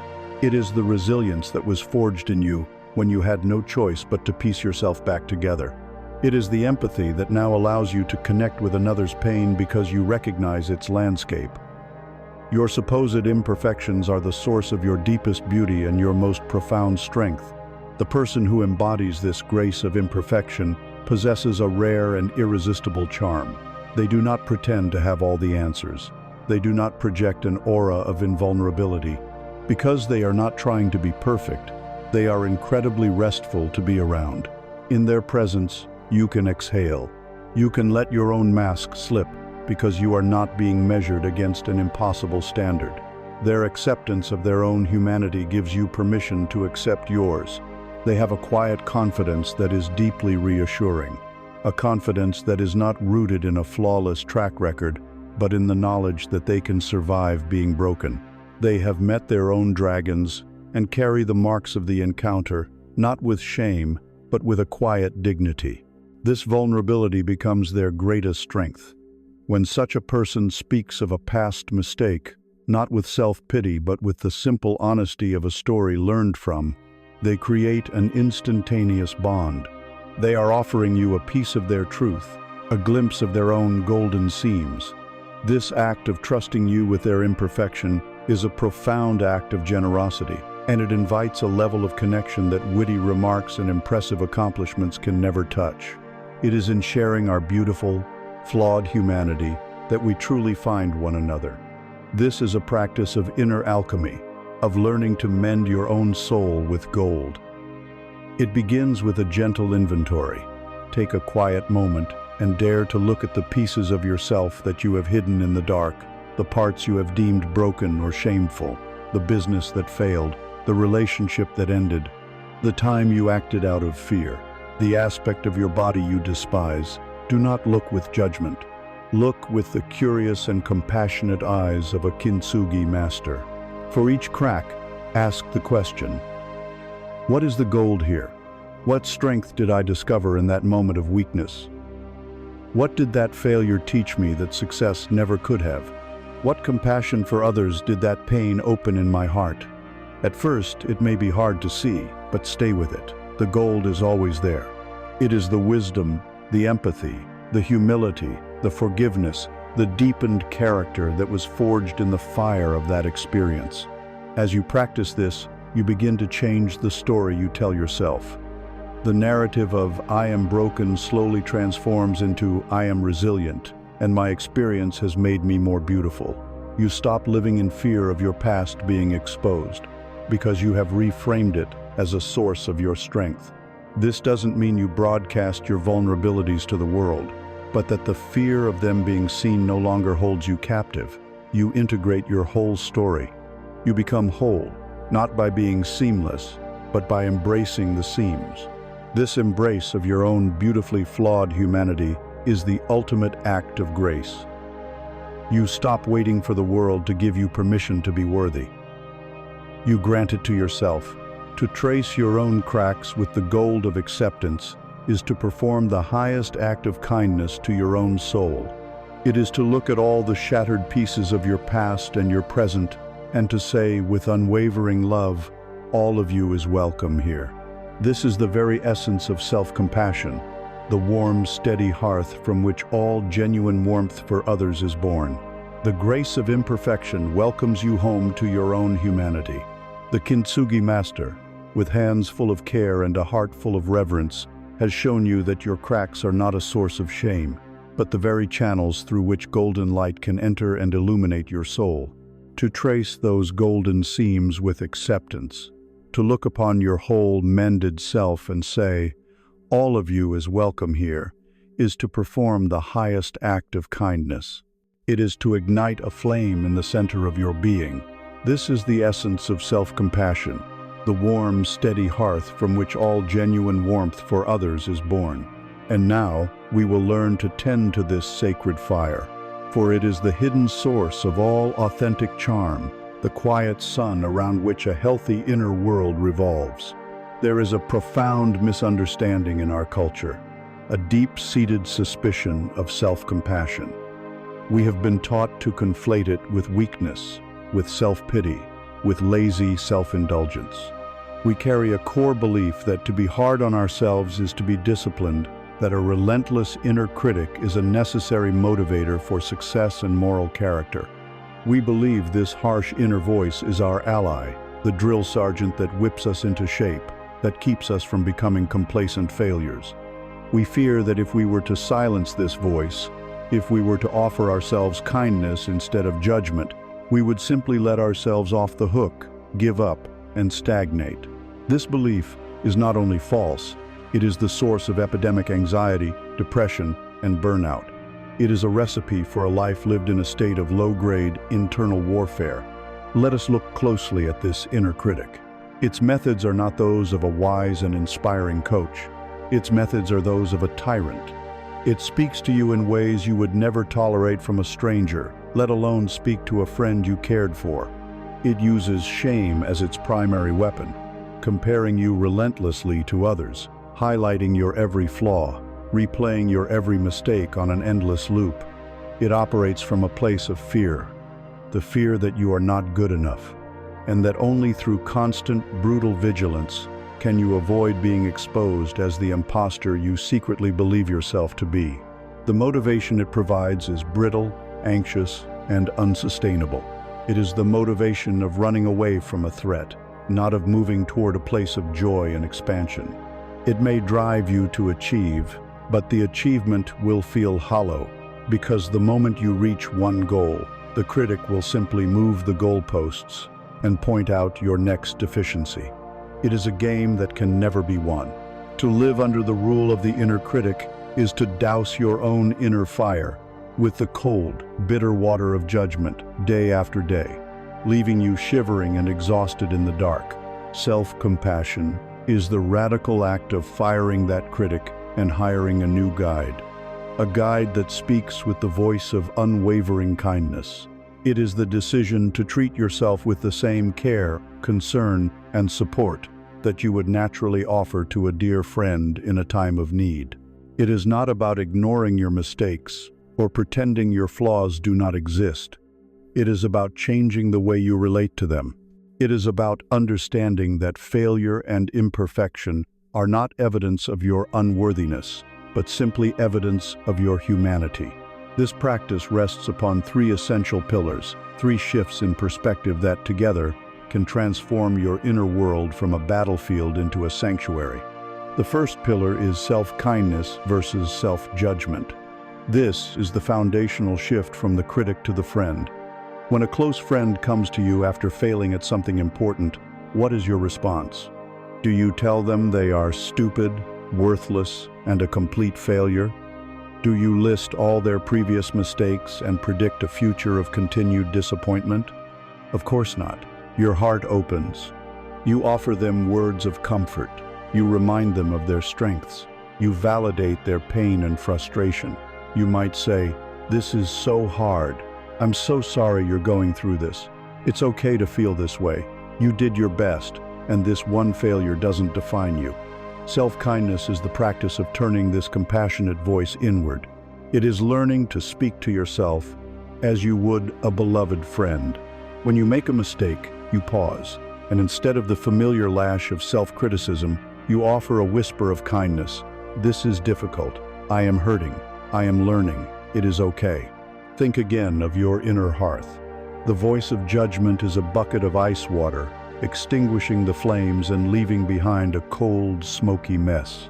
It is the resilience that was forged in you when you had no choice but to piece yourself back together. It is the empathy that now allows you to connect with another's pain because you recognize its landscape. Your supposed imperfections are the source of your deepest beauty and your most profound strength. The person who embodies this grace of imperfection possesses a rare and irresistible charm. They do not pretend to have all the answers. They do not project an aura of invulnerability. Because they are not trying to be perfect, they are incredibly restful to be around. In their presence, you can exhale. You can let your own mask slip because you are not being measured against an impossible standard. Their acceptance of their own humanity gives you permission to accept yours. They have a quiet confidence that is deeply reassuring, a confidence that is not rooted in a flawless track record, but in the knowledge that they can survive being broken. They have met their own dragons and carry the marks of the encounter, not with shame, but with a quiet dignity. This vulnerability becomes their greatest strength. When such a person speaks of a past mistake, not with self-pity but with the simple honesty of a story learned from, they create an instantaneous bond. They are offering you a piece of their truth, a glimpse of their own golden seams. This act of trusting you with their imperfection is a profound act of generosity, and it invites a level of connection that witty remarks and impressive accomplishments can never touch. It is in sharing our beautiful, flawed humanity that we truly find one another. This is a practice of inner alchemy, of learning to mend your own soul with gold. It begins with a gentle inventory. Take a quiet moment and dare to look at the pieces of yourself that you have hidden in the dark, the parts you have deemed broken or shameful, the business that failed, the relationship that ended, the time you acted out of fear, the aspect of your body you despise. Do not look with judgment. Look with the curious and compassionate eyes of a kintsugi master. For each crack, ask the question, what is the gold here? What strength did I discover in that moment of weakness? What did that failure teach me that success never could have? What compassion for others did that pain open in my heart? At first, it may be hard to see, but stay with it. The gold is always there. It is the wisdom, the empathy, the humility, the forgiveness, the deepened character that was forged in the fire of that experience. As you practice this, you begin to change the story you tell yourself. The narrative of "I am broken" slowly transforms into "I am resilient, and my experience has made me more beautiful." You stop living in fear of your past being exposed, because you have reframed it as a source of your strength. This doesn't mean you broadcast your vulnerabilities to the world, but that the fear of them being seen no longer holds you captive. You integrate your whole story. You become whole, not by being seamless, but by embracing the seams. This embrace of your own beautifully flawed humanity is the ultimate act of grace. You stop waiting for the world to give you permission to be worthy. You grant it to yourself. To trace your own cracks with the gold of acceptance is to perform the highest act of kindness to your own soul. It is to look at all the shattered pieces of your past and your present and to say with unwavering love, all of you is welcome here. This is the very essence of self-compassion, the warm, steady hearth from which all genuine warmth for others is born. The grace of imperfection welcomes you home to your own humanity. The kintsugi master, with hands full of care and a heart full of reverence, has shown you that your cracks are not a source of shame, but the very channels through which golden light can enter and illuminate your soul. To trace those golden seams with acceptance, to look upon your whole mended self and say, all of you is welcome here, is to perform the highest act of kindness. It is to ignite a flame in the center of your being. This is the essence of self-compassion, the warm, steady hearth from which all genuine warmth for others is born. And now, we will learn to tend to this sacred fire, for it is the hidden source of all authentic charm, the quiet sun around which a healthy inner world revolves. There is a profound misunderstanding in our culture, a deep-seated suspicion of self-compassion. We have been taught to conflate it with weakness, with self-pity, with lazy self-indulgence. We carry a core belief that to be hard on ourselves is to be disciplined, that a relentless inner critic is a necessary motivator for success and moral character. We believe this harsh inner voice is our ally, the drill sergeant that whips us into shape, that keeps us from becoming complacent failures. We fear that if we were to silence this voice, if we were to offer ourselves kindness instead of judgment, we would simply let ourselves off the hook, give up, and stagnate. This belief is not only false, it is the source of epidemic anxiety, depression, and burnout. It is a recipe for a life lived in a state of low-grade internal warfare. Let us look closely at this inner critic. Its methods are not those of a wise and inspiring coach. Its methods are those of a tyrant. It speaks to you in ways you would never tolerate from a stranger, let alone speak to a friend you cared for. It uses shame as its primary weapon, comparing you relentlessly to others, highlighting your every flaw, replaying your every mistake on an endless loop. It operates from a place of fear, the fear that you are not good enough, and that only through constant, brutal vigilance can you avoid being exposed as the imposter you secretly believe yourself to be. The motivation it provides is brittle, anxious, and unsustainable. It is the motivation of running away from a threat, not of moving toward a place of joy and expansion. It may drive you to achieve, but the achievement will feel hollow, because the moment you reach one goal, the critic will simply move the goalposts and point out your next deficiency. It is a game that can never be won. To live under the rule of the inner critic is to douse your own inner fire with the cold, bitter water of judgment day after day, leaving you shivering and exhausted in the dark. Self-compassion is the radical act of firing that critic and hiring a new guide, a guide that speaks with the voice of unwavering kindness. It is the decision to treat yourself with the same care, concern, and support that you would naturally offer to a dear friend in a time of need. It is not about ignoring your mistakes or pretending your flaws do not exist. It is about changing the way you relate to them. It is about understanding that failure and imperfection are not evidence of your unworthiness, but simply evidence of your humanity. This practice rests upon three essential pillars, three shifts in perspective that together can transform your inner world from a battlefield into a sanctuary. The first pillar is self-kindness versus self-judgment. This is the foundational shift from the critic to the friend. When a close friend comes to you after failing at something important, what is your response? Do you tell them they are stupid, worthless, and a complete failure? Do you list all their previous mistakes and predict a future of continued disappointment? Of course not. Your heart opens. You offer them words of comfort. You remind them of their strengths. You validate their pain and frustration. You might say, "This is so hard. I'm so sorry you're going through this. It's okay to feel this way. You did your best, and this one failure doesn't define you." Self-kindness is the practice of turning this compassionate voice inward. It is learning to speak to yourself as you would a beloved friend. When you make a mistake, you pause, and instead of the familiar lash of self-criticism, you offer a whisper of kindness. "This is difficult. I am hurting. I am learning. It is okay." Think again of your inner hearth. The voice of judgment is a bucket of ice water, extinguishing the flames and leaving behind a cold, smoky mess.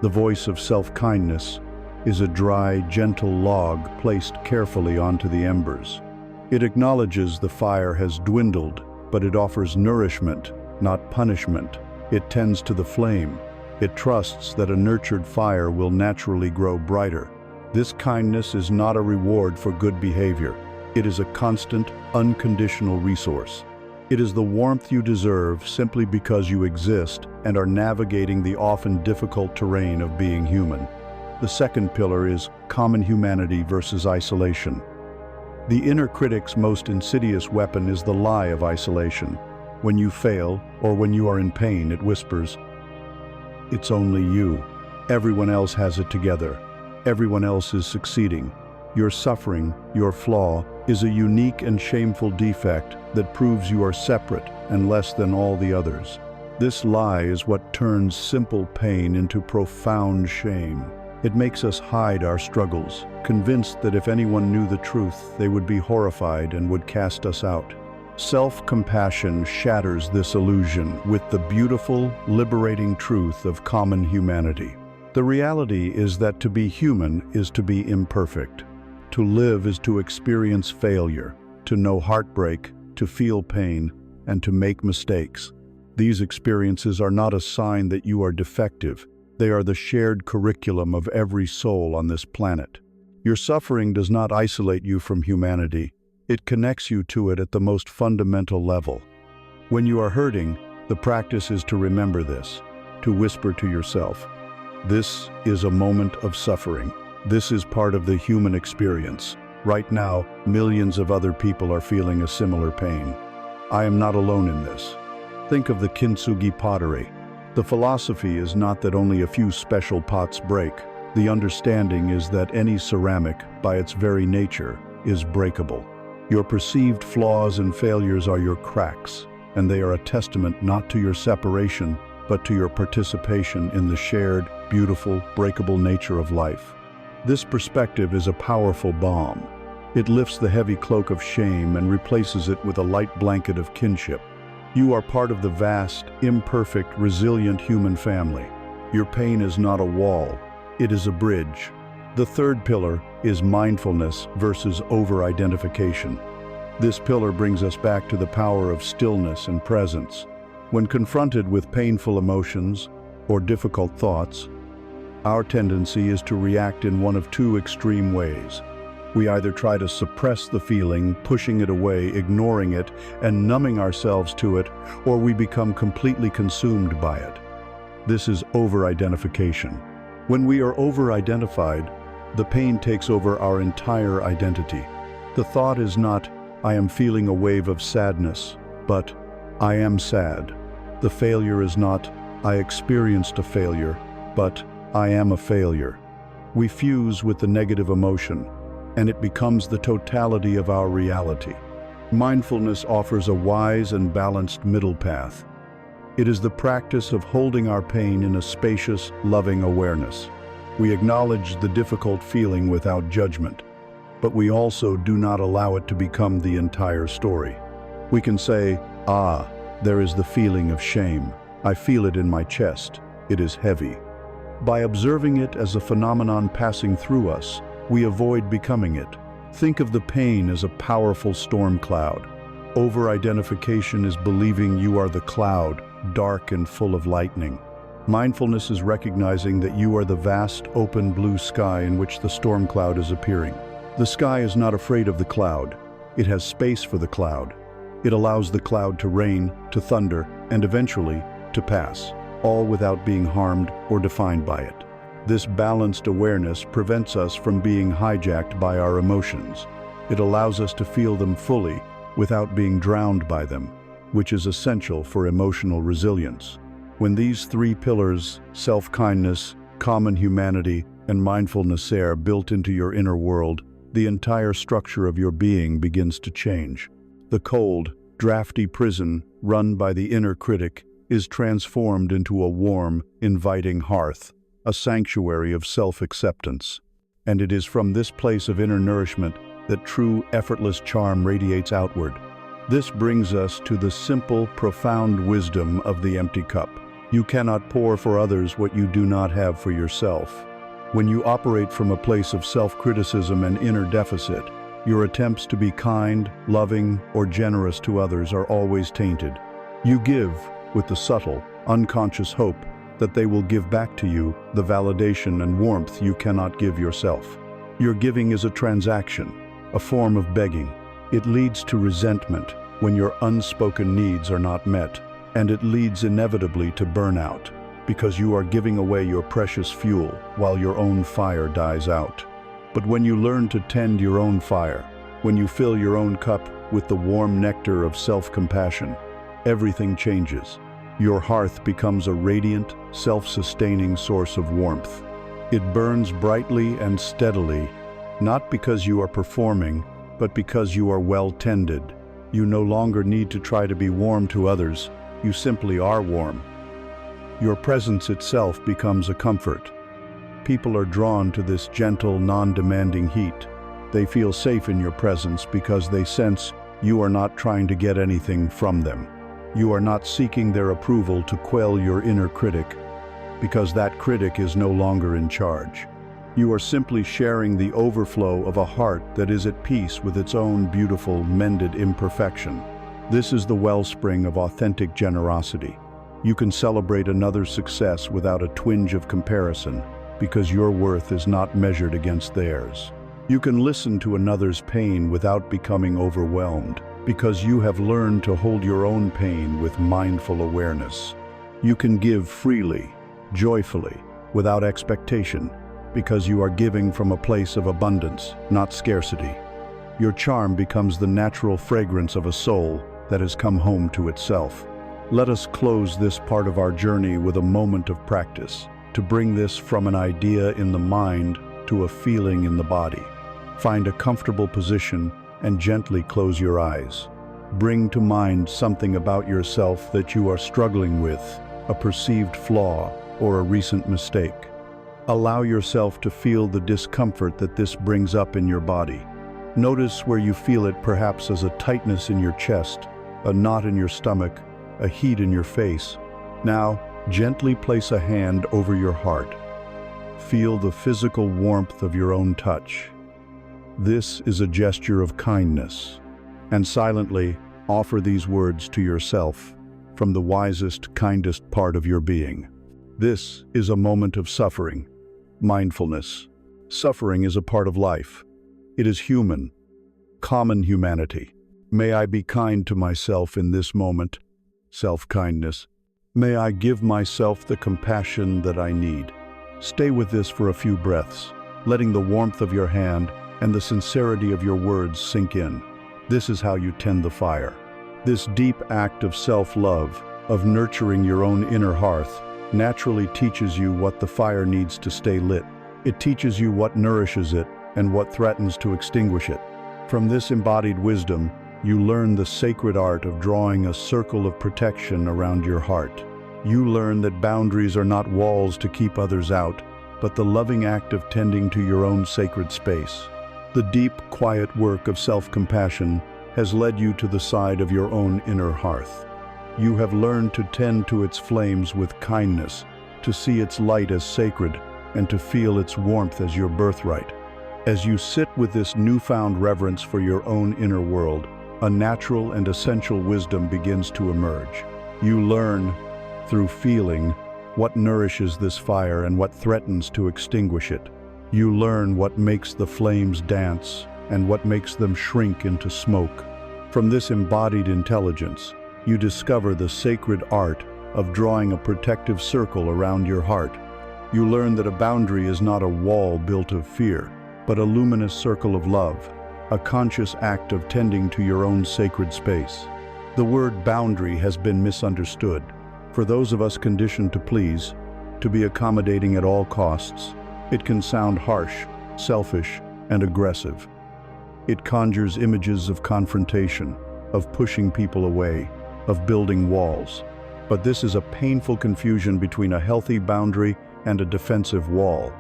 The voice of self-kindness is a dry, gentle log placed carefully onto the embers. It acknowledges the fire has dwindled, but it offers nourishment, not punishment. It tends to the flame. It trusts that a nurtured fire will naturally grow brighter. This kindness is not a reward for good behavior. It is a constant, unconditional resource. It is the warmth you deserve simply because you exist and are navigating the often difficult terrain of being human. The second pillar is common humanity versus isolation. The inner critic's most insidious weapon is the lie of isolation. When you fail, or when you are in pain, it whispers, "It's only you. Everyone else has it together. Everyone else is succeeding. Your suffering, your flaw, is a unique and shameful defect that proves you are separate and less than all the others." This lie is what turns simple pain into profound shame. It makes us hide our struggles, convinced that if anyone knew the truth, they would be horrified and would cast us out. Self-compassion shatters this illusion with the beautiful, liberating truth of common humanity. The reality is that to be human is to be imperfect. To live is to experience failure, to know heartbreak, to feel pain, and to make mistakes. These experiences are not a sign that you are defective. They are the shared curriculum of every soul on this planet. Your suffering does not isolate you from humanity. It connects you to it at the most fundamental level. When you are hurting, the practice is to remember this, to whisper to yourself, "This is a moment of suffering. This is part of the human experience. Right now, millions of other people are feeling a similar pain. I am not alone in this." Think of the kintsugi pottery. The philosophy is not that only a few special pots break. The understanding is that any ceramic, by its very nature, is breakable. Your perceived flaws and failures are your cracks, and they are a testament not to your separation, but to your participation in the shared, beautiful, breakable nature of life. This perspective is a powerful balm. It lifts the heavy cloak of shame and replaces it with a light blanket of kinship. You are part of the vast, imperfect, resilient human family. Your pain is not a wall, it is a bridge. The third pillar is mindfulness versus over-identification. This pillar brings us back to the power of stillness and presence. When confronted with painful emotions or difficult thoughts, our tendency is to react in one of two extreme ways. We either try to suppress the feeling, pushing it away, ignoring it, and numbing ourselves to it, or we become completely consumed by it. This is over-identification. When we are over-identified, the pain takes over our entire identity. The thought is not, "I am feeling a wave of sadness," but "I am sad." The failure is not, "I experienced a failure," but "I am a failure." We fuse with the negative emotion, and it becomes the totality of our reality. Mindfulness offers a wise and balanced middle path. It is the practice of holding our pain in a spacious, loving awareness. We acknowledge the difficult feeling without judgment, but we also do not allow it to become the entire story. We can say, "Ah, there is the feeling of shame. I feel it in my chest. It is heavy." By observing it as a phenomenon passing through us, we avoid becoming it. Think of the pain as a powerful storm cloud. Over-identification is believing you are the cloud, dark and full of lightning. Mindfulness is recognizing that you are the vast, open blue sky in which the storm cloud is appearing. The sky is not afraid of the cloud. It has space for the cloud. It allows the cloud to rain, to thunder, and eventually to pass, all without being harmed or defined by it. This balanced awareness prevents us from being hijacked by our emotions. It allows us to feel them fully without being drowned by them, which is essential for emotional resilience. When these three pillars, self-kindness, common humanity, and mindfulness are built into your inner world, the entire structure of your being begins to change. The cold, drafty prison run by the inner critic is transformed into a warm, inviting hearth, a sanctuary of self-acceptance. And it is from this place of inner nourishment that true, effortless charm radiates outward. This brings us to the simple, profound wisdom of the empty cup. You cannot pour for others what you do not have for yourself. When you operate from a place of self-criticism and inner deficit, your attempts to be kind, loving, or generous to others are always tainted. You give with the subtle, unconscious hope that they will give back to you the validation and warmth you cannot give yourself. Your giving is a transaction, a form of begging. It leads to resentment when your unspoken needs are not met, and it leads inevitably to burnout, because you are giving away your precious fuel while your own fire dies out. But when you learn to tend your own fire, when you fill your own cup with the warm nectar of self-compassion, everything changes. Your hearth becomes a radiant, self-sustaining source of warmth. It burns brightly and steadily, not because you are performing, but because you are well tended. You no longer need to try to be warm to others. You simply are warm. Your presence itself becomes a comfort. People are drawn to this gentle, non-demanding heat. They feel safe in your presence because they sense you are not trying to get anything from them. You are not seeking their approval to quell your inner critic, because that critic is no longer in charge. You are simply sharing the overflow of a heart that is at peace with its own beautiful, mended imperfection. This is the wellspring of authentic generosity. You can celebrate another's success without a twinge of comparison, because your worth is not measured against theirs. You can listen to another's pain without becoming overwhelmed, because you have learned to hold your own pain with mindful awareness. You can give freely, joyfully, without expectation, because you are giving from a place of abundance, not scarcity. Your charm becomes the natural fragrance of a soul that has come home to itself. Let us close this part of our journey with a moment of practice, to bring this from an idea in the mind to a feeling in the body. Find a comfortable position and gently close your eyes. Bring to mind something about yourself that you are struggling with, a perceived flaw or a recent mistake. Allow yourself to feel the discomfort that this brings up in your body. Notice where you feel it, perhaps as a tightness in your chest, a knot in your stomach, a heat in your face. Now, gently place a hand over your heart. Feel the physical warmth of your own touch. This is a gesture of kindness. And silently offer these words to yourself from the wisest, kindest part of your being. This is a moment of suffering. Mindfulness. Suffering is a part of life. It is human, common humanity. May I be kind to myself in this moment. Self-kindness. May I give myself the compassion that I need. Stay with this for a few breaths, letting the warmth of your hand and the sincerity of your words sink in. This is how you tend the fire. This deep act of self-love, of nurturing your own inner hearth, naturally teaches you what the fire needs to stay lit. It teaches you what nourishes it and what threatens to extinguish it. From this embodied wisdom, you learn the sacred art of drawing a circle of protection around your heart. You learn that boundaries are not walls to keep others out, but the loving act of tending to your own sacred space. The deep, quiet work of self-compassion has led you to the side of your own inner hearth. You have learned to tend to its flames with kindness, to see its light as sacred, and to feel its warmth as your birthright. As you sit with this newfound reverence for your own inner world, a natural and essential wisdom begins to emerge. You learn, through feeling, what nourishes this fire and what threatens to extinguish it. You learn what makes the flames dance and what makes them shrink into smoke. From this embodied intelligence, you discover the sacred art of drawing a protective circle around your heart. You learn that a boundary is not a wall built of fear, but a luminous circle of love, a conscious act of tending to your own sacred space. The word boundary has been misunderstood. For those of us conditioned to please, to be accommodating at all costs, it can sound harsh, selfish, and aggressive. It conjures images of confrontation, of pushing people away, of building walls. But this is a painful confusion between a healthy boundary and a defensive wall.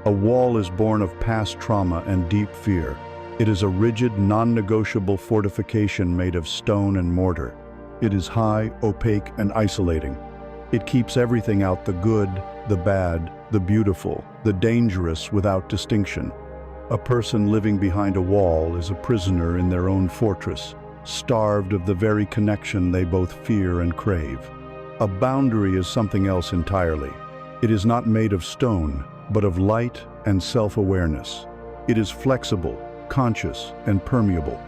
A wall is born of past trauma and deep fear. It is a rigid, non-negotiable fortification made of stone and mortar. It is high, opaque, and isolating. It keeps everything out: the good, the bad, the beautiful, the dangerous, without distinction. A person living behind a wall is a prisoner in their own fortress, starved of the very connection they both fear and crave. A boundary is something else entirely. It is not made of stone, but of light and self-awareness. It is flexible, conscious, and permeable.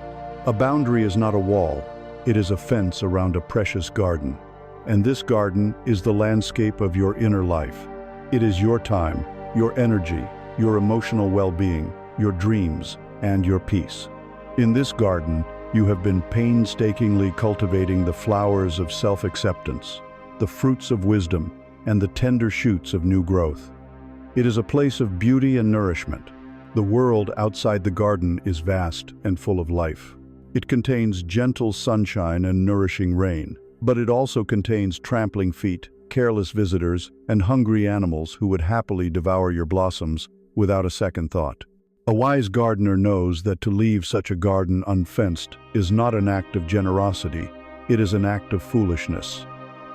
A boundary is not a wall. It is a fence around a precious garden. And this garden is the landscape of your inner life. It is your time, your energy, your emotional well-being, your dreams, and your peace. In this garden, you have been painstakingly cultivating the flowers of self-acceptance, the fruits of wisdom, and the tender shoots of new growth. It is a place of beauty and nourishment. The world outside the garden is vast and full of life. It contains gentle sunshine and nourishing rain, but it also contains trampling feet, careless visitors, and hungry animals who would happily devour your blossoms without a second thought. A wise gardener knows that to leave such a garden unfenced is not an act of generosity, it is an act of foolishness.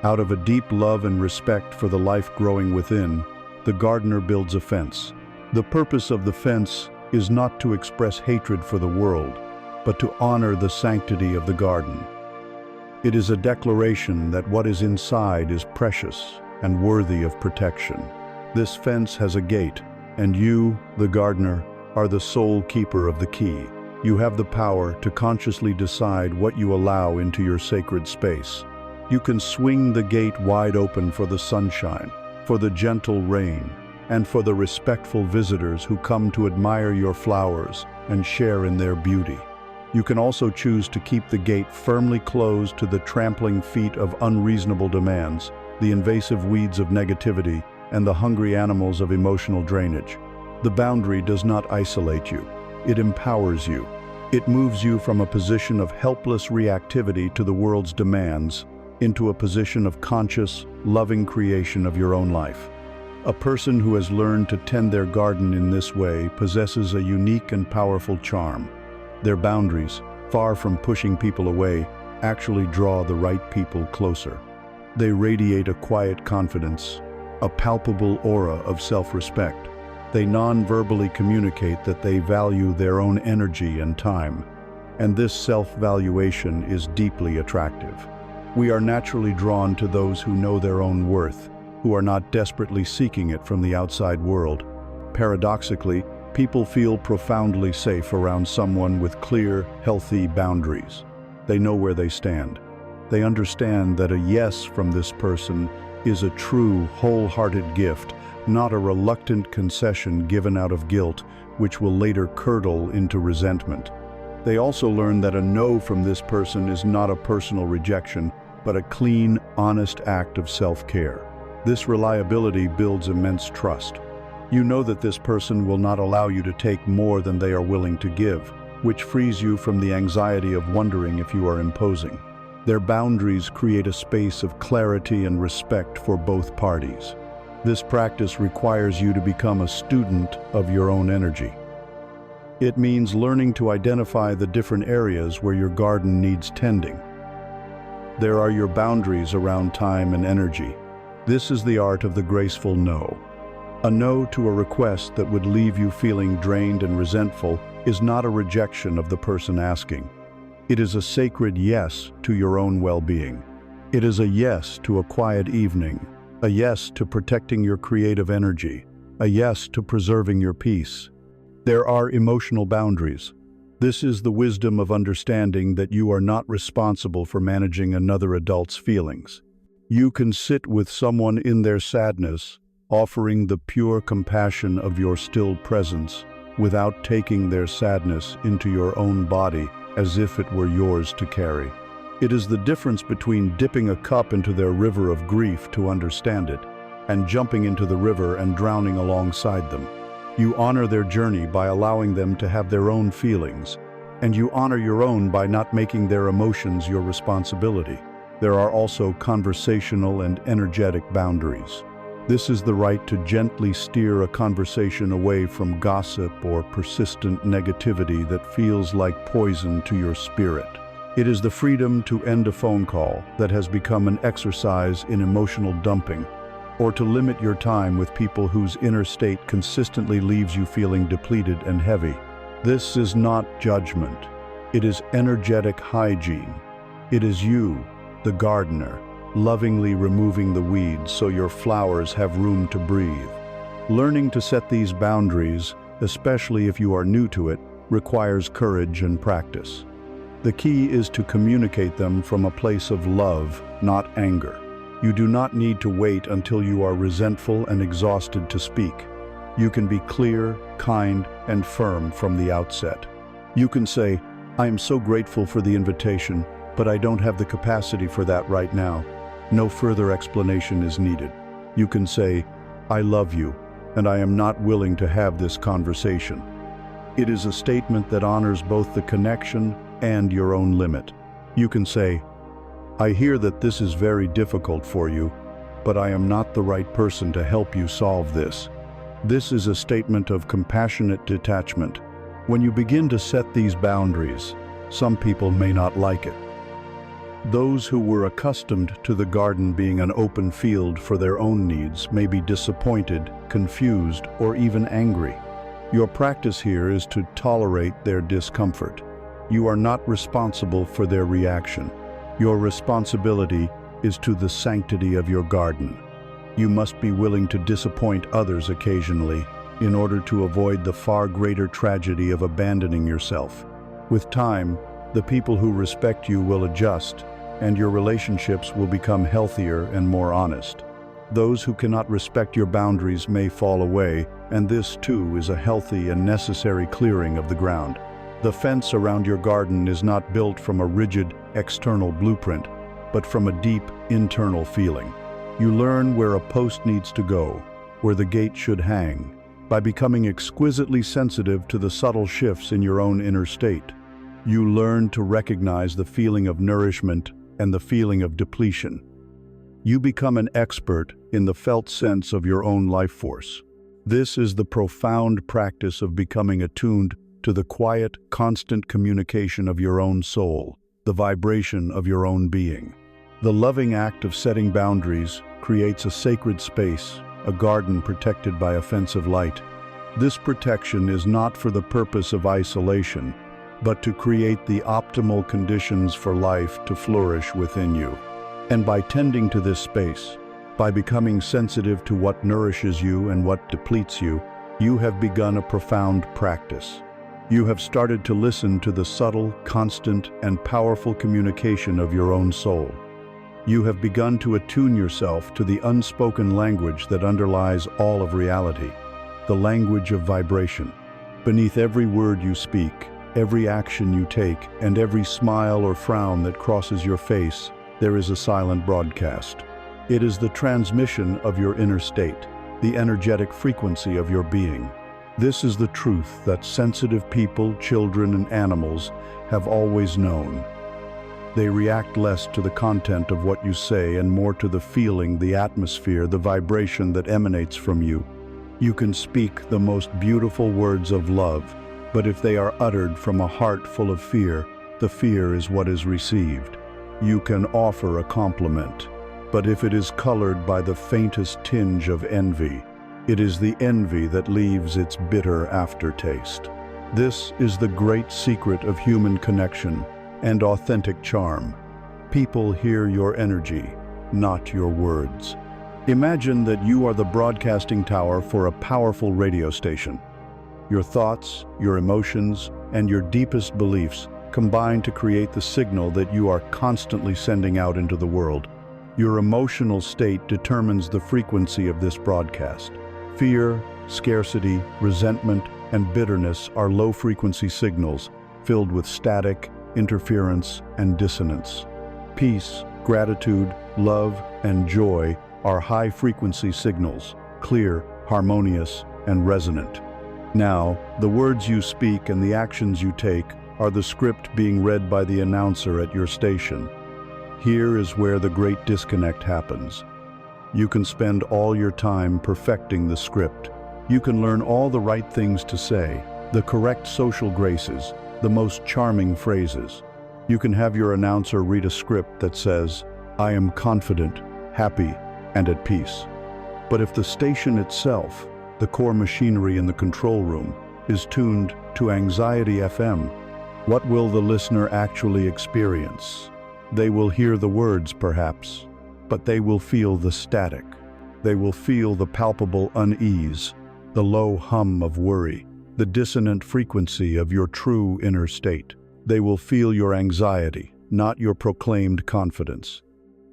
Out of a deep love and respect for the life growing within, the gardener builds a fence. The purpose of the fence is not to express hatred for the world, but to honor the sanctity of the garden. It is a declaration that what is inside is precious and worthy of protection. This fence has a gate, and you, the gardener, are the sole keeper of the key. You have the power to consciously decide what you allow into your sacred space. You can swing the gate wide open for the sunshine, for the gentle rain, and for the respectful visitors who come to admire your flowers and share in their beauty. You can also choose to keep the gate firmly closed to the trampling feet of unreasonable demands, the invasive weeds of negativity, and the hungry animals of emotional drainage. The boundary does not isolate you. It empowers you. It moves you from a position of helpless reactivity to the world's demands into a position of conscious, loving creation of your own life. A person who has learned to tend their garden in this way possesses a unique and powerful charm. Their boundaries, far from pushing people away, actually draw the right people closer. They radiate a quiet confidence, a palpable aura of self-respect. They non-verbally communicate that they value their own energy and time, and this self-valuation is deeply attractive. We are naturally drawn to those who know their own worth, who are not desperately seeking it from the outside world. Paradoxically, people feel profoundly safe around someone with clear, healthy boundaries. They know where they stand. They understand that a yes from this person is a true, wholehearted gift, not a reluctant concession given out of guilt, which will later curdle into resentment. They also learn that a no from this person is not a personal rejection, but a clean, honest act of self-care. This reliability builds immense trust. You know that this person will not allow you to take more than they are willing to give, which frees you from the anxiety of wondering if you are imposing. Their boundaries create a space of clarity and respect for both parties. This practice requires you to become a student of your own energy. It means learning to identify the different areas where your garden needs tending. There are your boundaries around time and energy. This is the art of the graceful no. A no to a request that would leave you feeling drained and resentful is not a rejection of the person asking. It is a sacred yes to your own well-being. It is a yes to a quiet evening, a yes to protecting your creative energy, a yes to preserving your peace. There are emotional boundaries. This is the wisdom of understanding that you are not responsible for managing another adult's feelings. You can sit with someone in their sadness, offering the pure compassion of your still presence, without taking their sadness into your own body as if it were yours to carry. It is the difference between dipping a cup into their river of grief to understand it, and jumping into the river and drowning alongside them. You honor their journey by allowing them to have their own feelings, and you honor your own by not making their emotions your responsibility. There are also conversational and energetic boundaries. This is the right to gently steer a conversation away from gossip or persistent negativity that feels like poison to your spirit. It is the freedom to end a phone call that has become an exercise in emotional dumping, or to limit your time with people whose inner state consistently leaves you feeling depleted and heavy. This is not judgment. It is energetic hygiene. It is you, the gardener, lovingly removing the weeds so your flowers have room to breathe. Learning to set these boundaries, especially if you are new to it, requires courage and practice. The key is to communicate them from a place of love, not anger. You do not need to wait until you are resentful and exhausted to speak. You can be clear, kind, and firm from the outset. You can say, "I am so grateful for the invitation, but I don't have the capacity for that right now." No further explanation is needed. You can say, "I love you, and I am not willing to have this conversation." It is a statement that honors both the connection and your own limit. You can say, "I hear that this is very difficult for you, but I am not the right person to help you solve this. This is a statement of compassionate detachment. When you begin to set these boundaries, some people may not like it. Those who were accustomed to the garden being an open field for their own needs may be disappointed, confused, or even angry. Your practice here is to tolerate their discomfort. You are not responsible for their reaction. Your responsibility is to the sanctity of your garden. You must be willing to disappoint others occasionally in order to avoid the far greater tragedy of abandoning yourself. With time, the people who respect you will adjust, and your relationships will become healthier and more honest. Those who cannot respect your boundaries may fall away, and this too is a healthy and necessary clearing of the ground. The fence around your garden is not built from a rigid external blueprint, but from a deep internal feeling. You learn where a post needs to go, where the gate should hang, by becoming exquisitely sensitive to the subtle shifts in your own inner state. You learn to recognize the feeling of nourishment and the feeling of depletion. You become an expert in the felt sense of your own life force. This is the profound practice of becoming attuned to the quiet, constant communication of your own soul, the vibration of your own being. The loving act of setting boundaries creates a sacred space, a garden protected by a fence of light. This protection is not for the purpose of isolation, but to create the optimal conditions for life to flourish within you. And by tending to this space, by becoming sensitive to what nourishes you and what depletes you, you have begun a profound practice. You have started to listen to the subtle, constant, and powerful communication of your own soul. You have begun to attune yourself to the unspoken language that underlies all of reality, the language of vibration. Beneath every word you speak, every action you take, and every smile or frown that crosses your face, there is a silent broadcast. It is the transmission of your inner state, the energetic frequency of your being. This is the truth that sensitive people, children, and animals have always known. They react less to the content of what you say and more to the feeling, the atmosphere, the vibration that emanates from you. You can speak the most beautiful words of love, but if they are uttered from a heart full of fear, the fear is what is received. You can offer a compliment, but if it is colored by the faintest tinge of envy, it is the envy that leaves its bitter aftertaste. This is the great secret of human connection and authentic charm. People hear your energy, not your words. Imagine that you are the broadcasting tower for a powerful radio station. Your thoughts, your emotions, and your deepest beliefs combine to create the signal that you are constantly sending out into the world. Your emotional state determines the frequency of this broadcast. Fear, scarcity, resentment, and bitterness are low-frequency signals filled with static, interference, and dissonance. Peace, gratitude, love, and joy are high-frequency signals, clear, harmonious, and resonant. Now, the words you speak and the actions you take are the script being read by the announcer at your station. Here is where the great disconnect happens. You can spend all your time perfecting the script. You can learn all the right things to say, the correct social graces, the most charming phrases. You can have your announcer read a script that says, "I am confident, happy, and at peace." But if the station itself, the core machinery in the control room, is tuned to Anxiety FM, what will the listener actually experience? They will hear the words, perhaps, but they will feel the static. They will feel the palpable unease, the low hum of worry, the dissonant frequency of your true inner state. They will feel your anxiety, not your proclaimed confidence.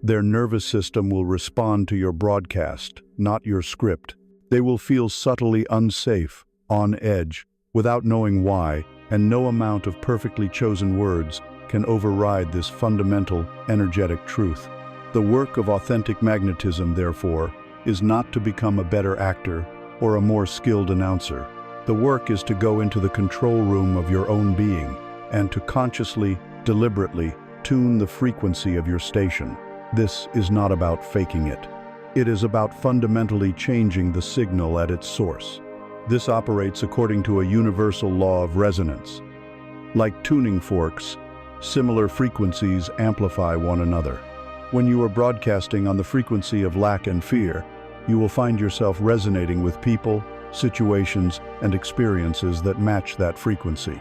Their nervous system will respond to your broadcast, not your script. They will feel subtly unsafe, on edge, without knowing why, and no amount of perfectly chosen words can override this fundamental, energetic truth. The work of authentic magnetism, therefore, is not to become a better actor or a more skilled announcer. The work is to go into the control room of your own being and to consciously, deliberately, tune the frequency of your station. This is not about faking it. It is about fundamentally changing the signal at its source. This operates according to a universal law of resonance. Like tuning forks, similar frequencies amplify one another. When you are broadcasting on the frequency of lack and fear, you will find yourself resonating with people, situations, and experiences that match that frequency.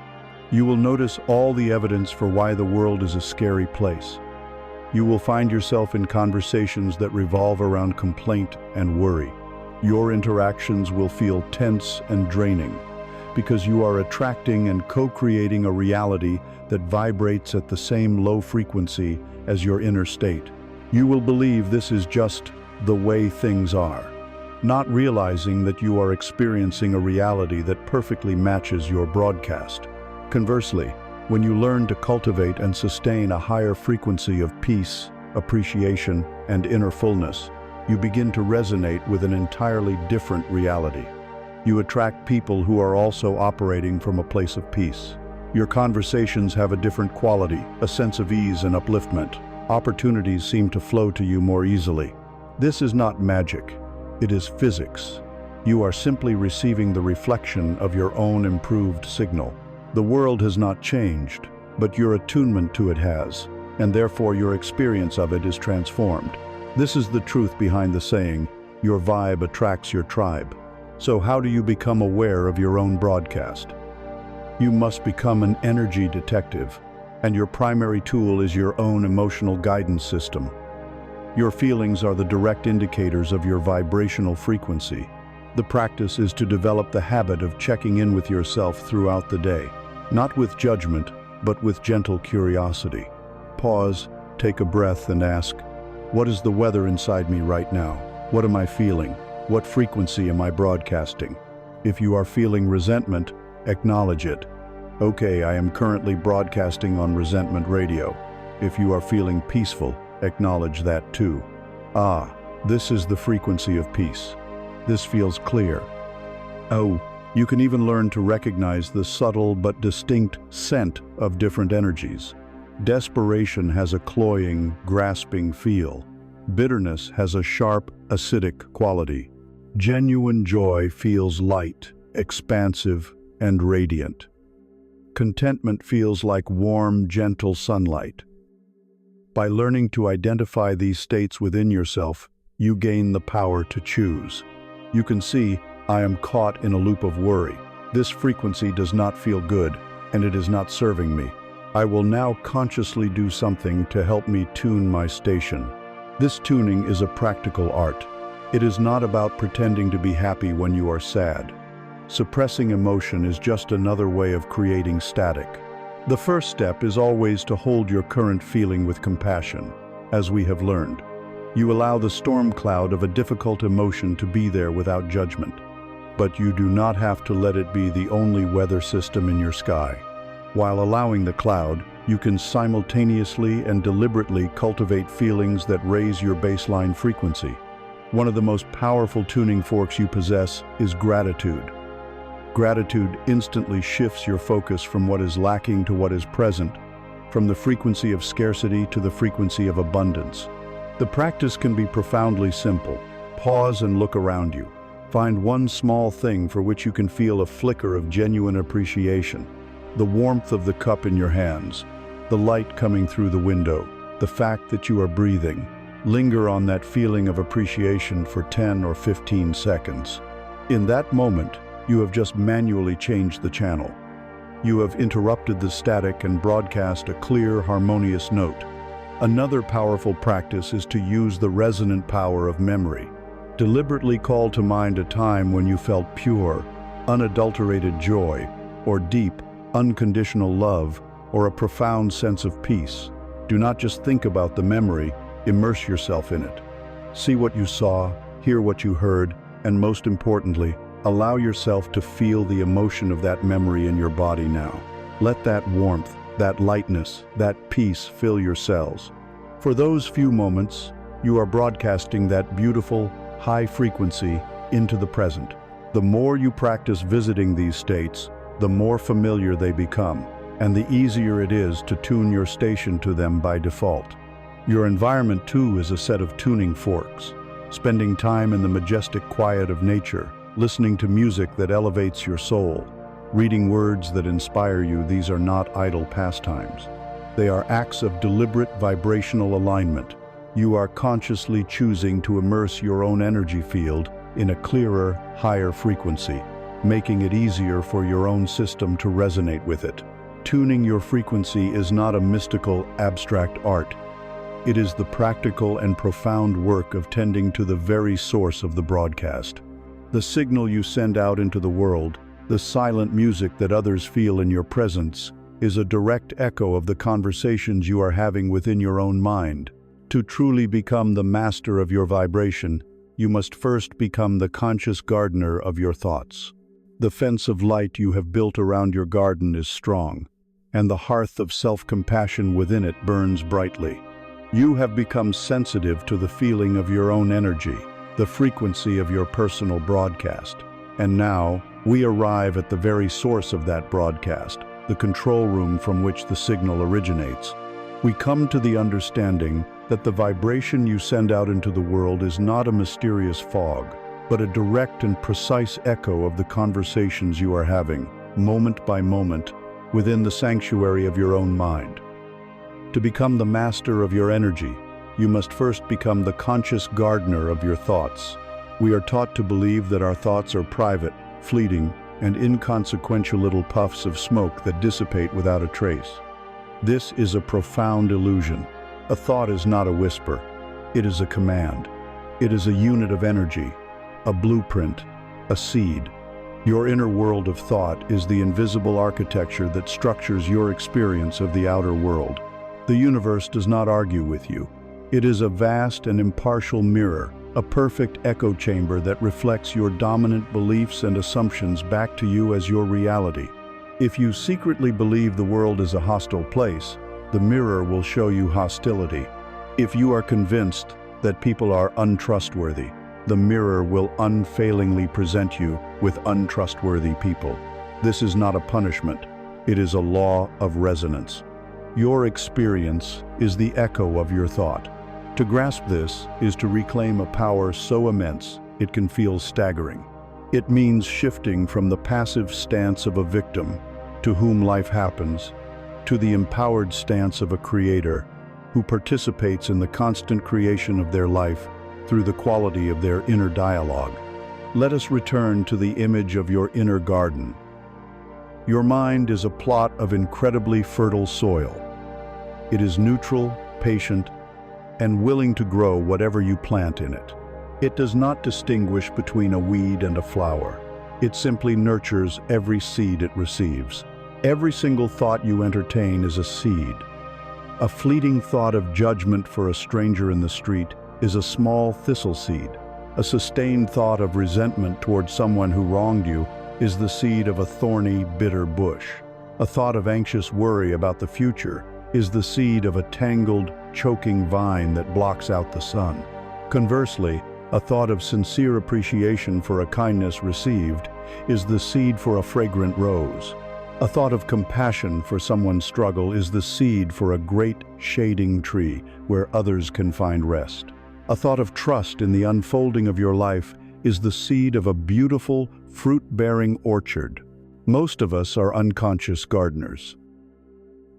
You will notice all the evidence for why the world is a scary place. You will find yourself in conversations that revolve around complaint and worry. Your interactions will feel tense and draining because you are attracting and co-creating a reality that vibrates at the same low frequency as your inner state. You will believe this is just the way things are, not realizing that you are experiencing a reality that perfectly matches your broadcast. Conversely, when you learn to cultivate and sustain a higher frequency of peace, appreciation, and inner fullness, you begin to resonate with an entirely different reality. You attract people who are also operating from a place of peace. Your conversations have a different quality, a sense of ease and upliftment. Opportunities seem to flow to you more easily. This is not magic, it is physics. You are simply receiving the reflection of your own improved signal. The world has not changed, but your attunement to it has, and therefore your experience of it is transformed. This is the truth behind the saying, your vibe attracts your tribe. So how do you become aware of your own broadcast? You must become an energy detective, and your primary tool is your own emotional guidance system. Your feelings are the direct indicators of your vibrational frequency. The practice is to develop the habit of checking in with yourself throughout the day, not with judgment, but with gentle curiosity. Pause, take a breath, and ask, what is the weather inside me right now? What am I feeling? What frequency am I broadcasting? If you are feeling resentment, acknowledge it. Okay, I am currently broadcasting on resentment radio. If you are feeling peaceful, acknowledge that too. Ah, this is the frequency of peace. This feels clear. Oh, you can even learn to recognize the subtle but distinct scent of different energies. Desperation has a cloying, grasping feel. Bitterness has a sharp, acidic quality. Genuine joy feels light, expansive, and radiant. Contentment feels like warm, gentle sunlight. By learning to identify these states within yourself, you gain the power to choose. You can see, I am caught in a loop of worry. This frequency does not feel good, and it is not serving me. I will now consciously do something to help me tune my station. This tuning is a practical art. It is not about pretending to be happy when you are sad. Suppressing emotion is just another way of creating static. The first step is always to hold your current feeling with compassion. As we have learned, you allow the storm cloud of a difficult emotion to be there without judgment. But you do not have to let it be the only weather system in your sky. While allowing the cloud, you can simultaneously and deliberately cultivate feelings that raise your baseline frequency. One of the most powerful tuning forks you possess is gratitude. Gratitude instantly shifts your focus from what is lacking to what is present, from the frequency of scarcity to the frequency of abundance. The practice can be profoundly simple. Pause and look around you. Find one small thing for which you can feel a flicker of genuine appreciation. The warmth of the cup in your hands, the light coming through the window, the fact that you are breathing. Linger on that feeling of appreciation for 10 or 15 seconds. In that moment, you have just manually changed the channel. You have interrupted the static and broadcast a clear, harmonious note. Another powerful practice is to use the resonant power of memory. Deliberately call to mind a time when you felt pure, unadulterated joy, or deep, unconditional love, or a profound sense of peace. Do not just think about the memory, immerse yourself in it. See what you saw, hear what you heard, and most importantly, allow yourself to feel the emotion of that memory in your body now. Let that warmth, that lightness, that peace fill your cells. For those few moments, you are broadcasting that beautiful, high frequency into the present. The more you practice visiting these states, the more familiar they become, and the easier it is to tune your station to them by default. Your environment too is a set of tuning forks. spending time in the majestic quiet of nature, listening to music that elevates your soul, reading words that inspire you. These are not idle pastimes. They are acts of deliberate vibrational alignment. You are consciously choosing to immerse your own energy field in a clearer, higher frequency, making it easier for your own system to resonate with it. Tuning your frequency is not a mystical, abstract art. It is the practical and profound work of tending to the very source of the broadcast. The signal you send out into the world, the silent music that others feel in your presence, is a direct echo of the conversations you are having within your own mind. To truly become the master of your vibration, you must first become the conscious gardener of your thoughts. The fence of light you have built around your garden is strong, and the hearth of self-compassion within it burns brightly. You have become sensitive to the feeling of your own energy, the frequency of your personal broadcast. And now, we arrive at the very source of that broadcast, the control room from which the signal originates. We come to the understanding that the vibration you send out into the world is not a mysterious fog, but a direct and precise echo of the conversations you are having, moment by moment, within the sanctuary of your own mind. To become the master of your energy, you must first become the conscious gardener of your thoughts. We are taught to believe that our thoughts are private, fleeting, and inconsequential little puffs of smoke that dissipate without a trace. This is a profound illusion. A thought is not a whisper. It is a command. It is a unit of energy, a blueprint, a seed. Your inner world of thought is the invisible architecture that structures your experience of the outer world. The universe does not argue with you. It is a vast and impartial mirror, a perfect echo chamber that reflects your dominant beliefs and assumptions back to you as your reality. If you secretly believe the world is a hostile place, the mirror will show you hostility. If you are convinced that people are untrustworthy, the mirror will unfailingly present you with untrustworthy people. This is not a punishment. It is a law of resonance. Your experience is the echo of your thought. To grasp this is to reclaim a power so immense it can feel staggering. It means shifting from the passive stance of a victim to whom life happens, to the empowered stance of a creator who participates in the constant creation of their life through the quality of their inner dialogue. Let us return to the image of your inner garden. Your mind is a plot of incredibly fertile soil. It is neutral, patient, and willing to grow whatever you plant in it. It does not distinguish between a weed and a flower. It simply nurtures every seed it receives. Every single thought you entertain is a seed. A fleeting thought of judgment for a stranger in the street is a small thistle seed. A sustained thought of resentment towards someone who wronged you is the seed of a thorny, bitter bush. A thought of anxious worry about the future is the seed of a tangled, choking vine that blocks out the sun. Conversely, a thought of sincere appreciation for a kindness received is the seed for a fragrant rose. A thought of compassion for someone's struggle is the seed for a great shading tree where others can find rest. A thought of trust in the unfolding of your life is the seed of a beautiful, fruit-bearing orchard. Most of us are unconscious gardeners.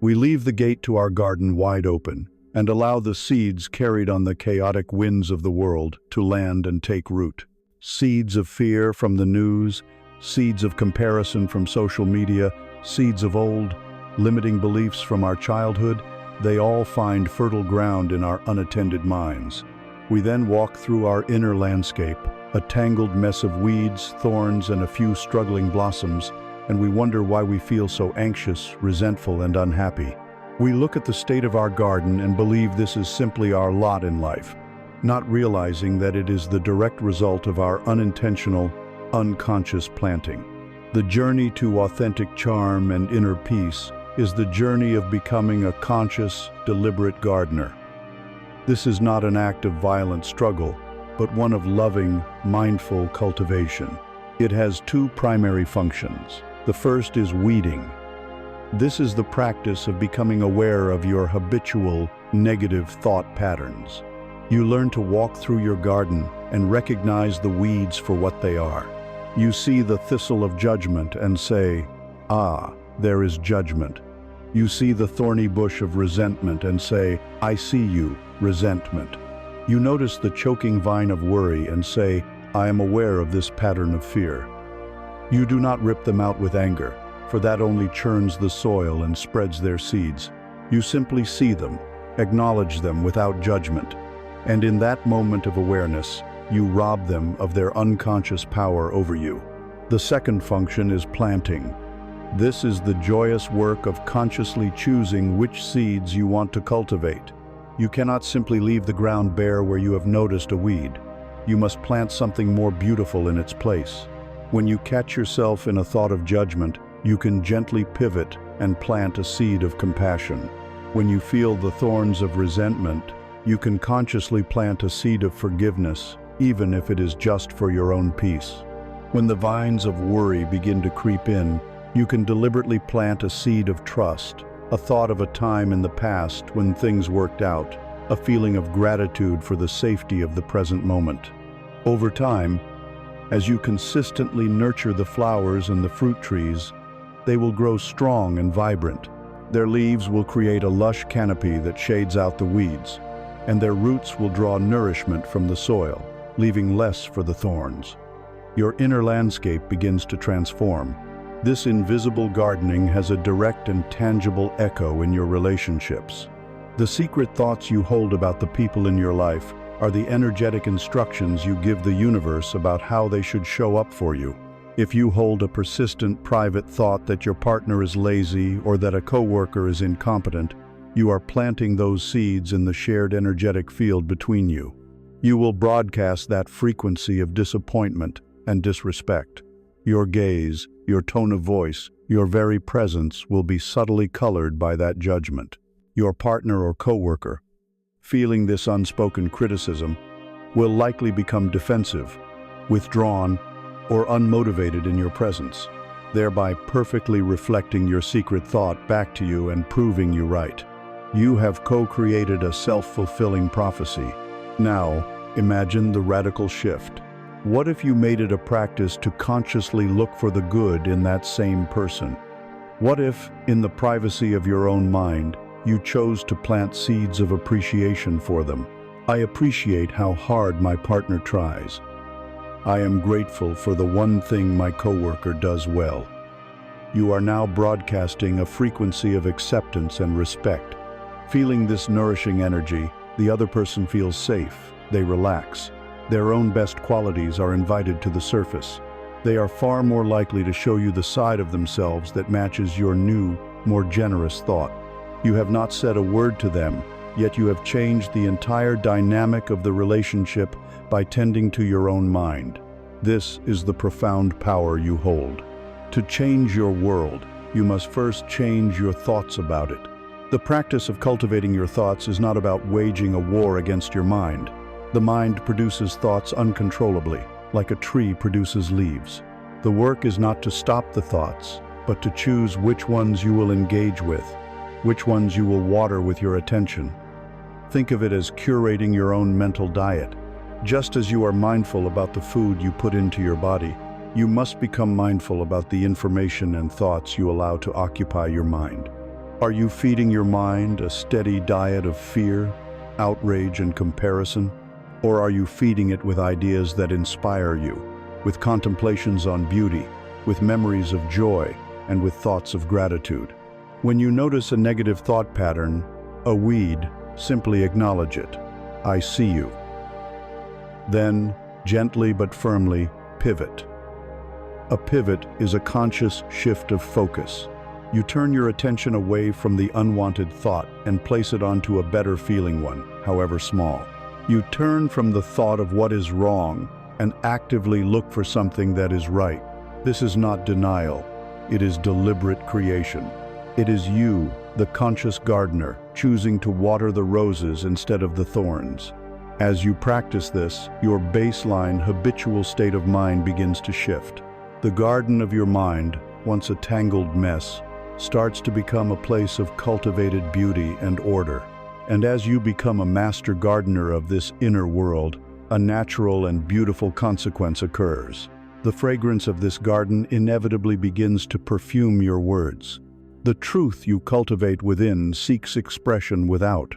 We leave the gate to our garden wide open and allow the seeds carried on the chaotic winds of the world to land and take root. Seeds of fear from the news, seeds of comparison from social media, seeds of old, limiting beliefs from our childhood, they all find fertile ground in our unattended minds. We then walk through our inner landscape, a tangled mess of weeds, thorns, and a few struggling blossoms, and we wonder why we feel so anxious, resentful, and unhappy. We look at the state of our garden and believe this is simply our lot in life, not realizing that it is the direct result of our unintentional, unconscious planting. The journey to authentic charm and inner peace is the journey of becoming a conscious, deliberate gardener. This is not an act of violent struggle, but one of loving, mindful cultivation. It has two primary functions. The first is weeding. This is the practice of becoming aware of your habitual, negative thought patterns. You learn to walk through your garden and recognize the weeds for what they are. You see the thistle of judgment and say, "Ah, there is judgment." You see the thorny bush of resentment and say, "I see you, resentment." You notice the choking vine of worry and say, "I am aware of this pattern of fear." You do not rip them out with anger, for that only churns the soil and spreads their seeds. You simply see them, acknowledge them without judgment, and in that moment of awareness, you rob them of their unconscious power over you. The second function is planting. This is the joyous work of consciously choosing which seeds you want to cultivate. You cannot simply leave the ground bare where you have noticed a weed. You must plant something more beautiful in its place. When you catch yourself in a thought of judgment, you can gently pivot and plant a seed of compassion. When you feel the thorns of resentment, you can consciously plant a seed of forgiveness, even if it is just for your own peace. When the vines of worry begin to creep in, you can deliberately plant a seed of trust, a thought of a time in the past when things worked out, a feeling of gratitude for the safety of the present moment. Over time, as you consistently nurture the flowers and the fruit trees, they will grow strong and vibrant. Their leaves will create a lush canopy that shades out the weeds, and their roots will draw nourishment from the soil, leaving less for the thorns. Your inner landscape begins to transform. This invisible gardening has a direct and tangible echo in your relationships. The secret thoughts you hold about the people in your life are the energetic instructions you give the universe about how they should show up for you. If you hold a persistent private thought that your partner is lazy or that a coworker is incompetent, you are planting those seeds in the shared energetic field between you. You will broadcast that frequency of disappointment and disrespect. Your gaze, your tone of voice, your very presence will be subtly colored by that judgment. Your partner or coworker, feeling this unspoken criticism, will likely become defensive, withdrawn, or unmotivated in your presence, thereby perfectly reflecting your secret thought back to you and proving you right. You have co-created a self-fulfilling prophecy. Now, imagine the radical shift. What if you made it a practice to consciously look for the good in that same person? What if, in the privacy of your own mind, you chose to plant seeds of appreciation for them? I appreciate how hard my partner tries. I am grateful for the one thing my coworker does well. You are now broadcasting a frequency of acceptance and respect. Feeling this nourishing energy, the other person feels safe, they relax. Their own best qualities are invited to the surface. They are far more likely to show you the side of themselves that matches your new, more generous thought. You have not said a word to them, yet you have changed the entire dynamic of the relationship by tending to your own mind. This is the profound power you hold. To change your world, you must first change your thoughts about it. The practice of cultivating your thoughts is not about waging a war against your mind. The mind produces thoughts uncontrollably, like a tree produces leaves. The work is not to stop the thoughts, but to choose which ones you will engage with, which ones you will water with your attention. Think of it as curating your own mental diet. Just as you are mindful about the food you put into your body, you must become mindful about the information and thoughts you allow to occupy your mind. Are you feeding your mind a steady diet of fear, outrage, and comparison? Or are you feeding it with ideas that inspire you, with contemplations on beauty, with memories of joy, and with thoughts of gratitude? When you notice a negative thought pattern, a weed, simply acknowledge it. I see you. Then, gently but firmly, pivot. A pivot is a conscious shift of focus. You turn your attention away from the unwanted thought and place it onto a better feeling one, however small. You turn from the thought of what is wrong and actively look for something that is right. This is not denial. It is deliberate creation. It is you, the conscious gardener, choosing to water the roses instead of the thorns. As you practice this, your baseline habitual state of mind begins to shift. The garden of your mind, once a tangled mess, starts to become a place of cultivated beauty and order. And as you become a master gardener of this inner world, a natural and beautiful consequence occurs. The fragrance of this garden inevitably begins to perfume your words. The truth you cultivate within seeks expression without.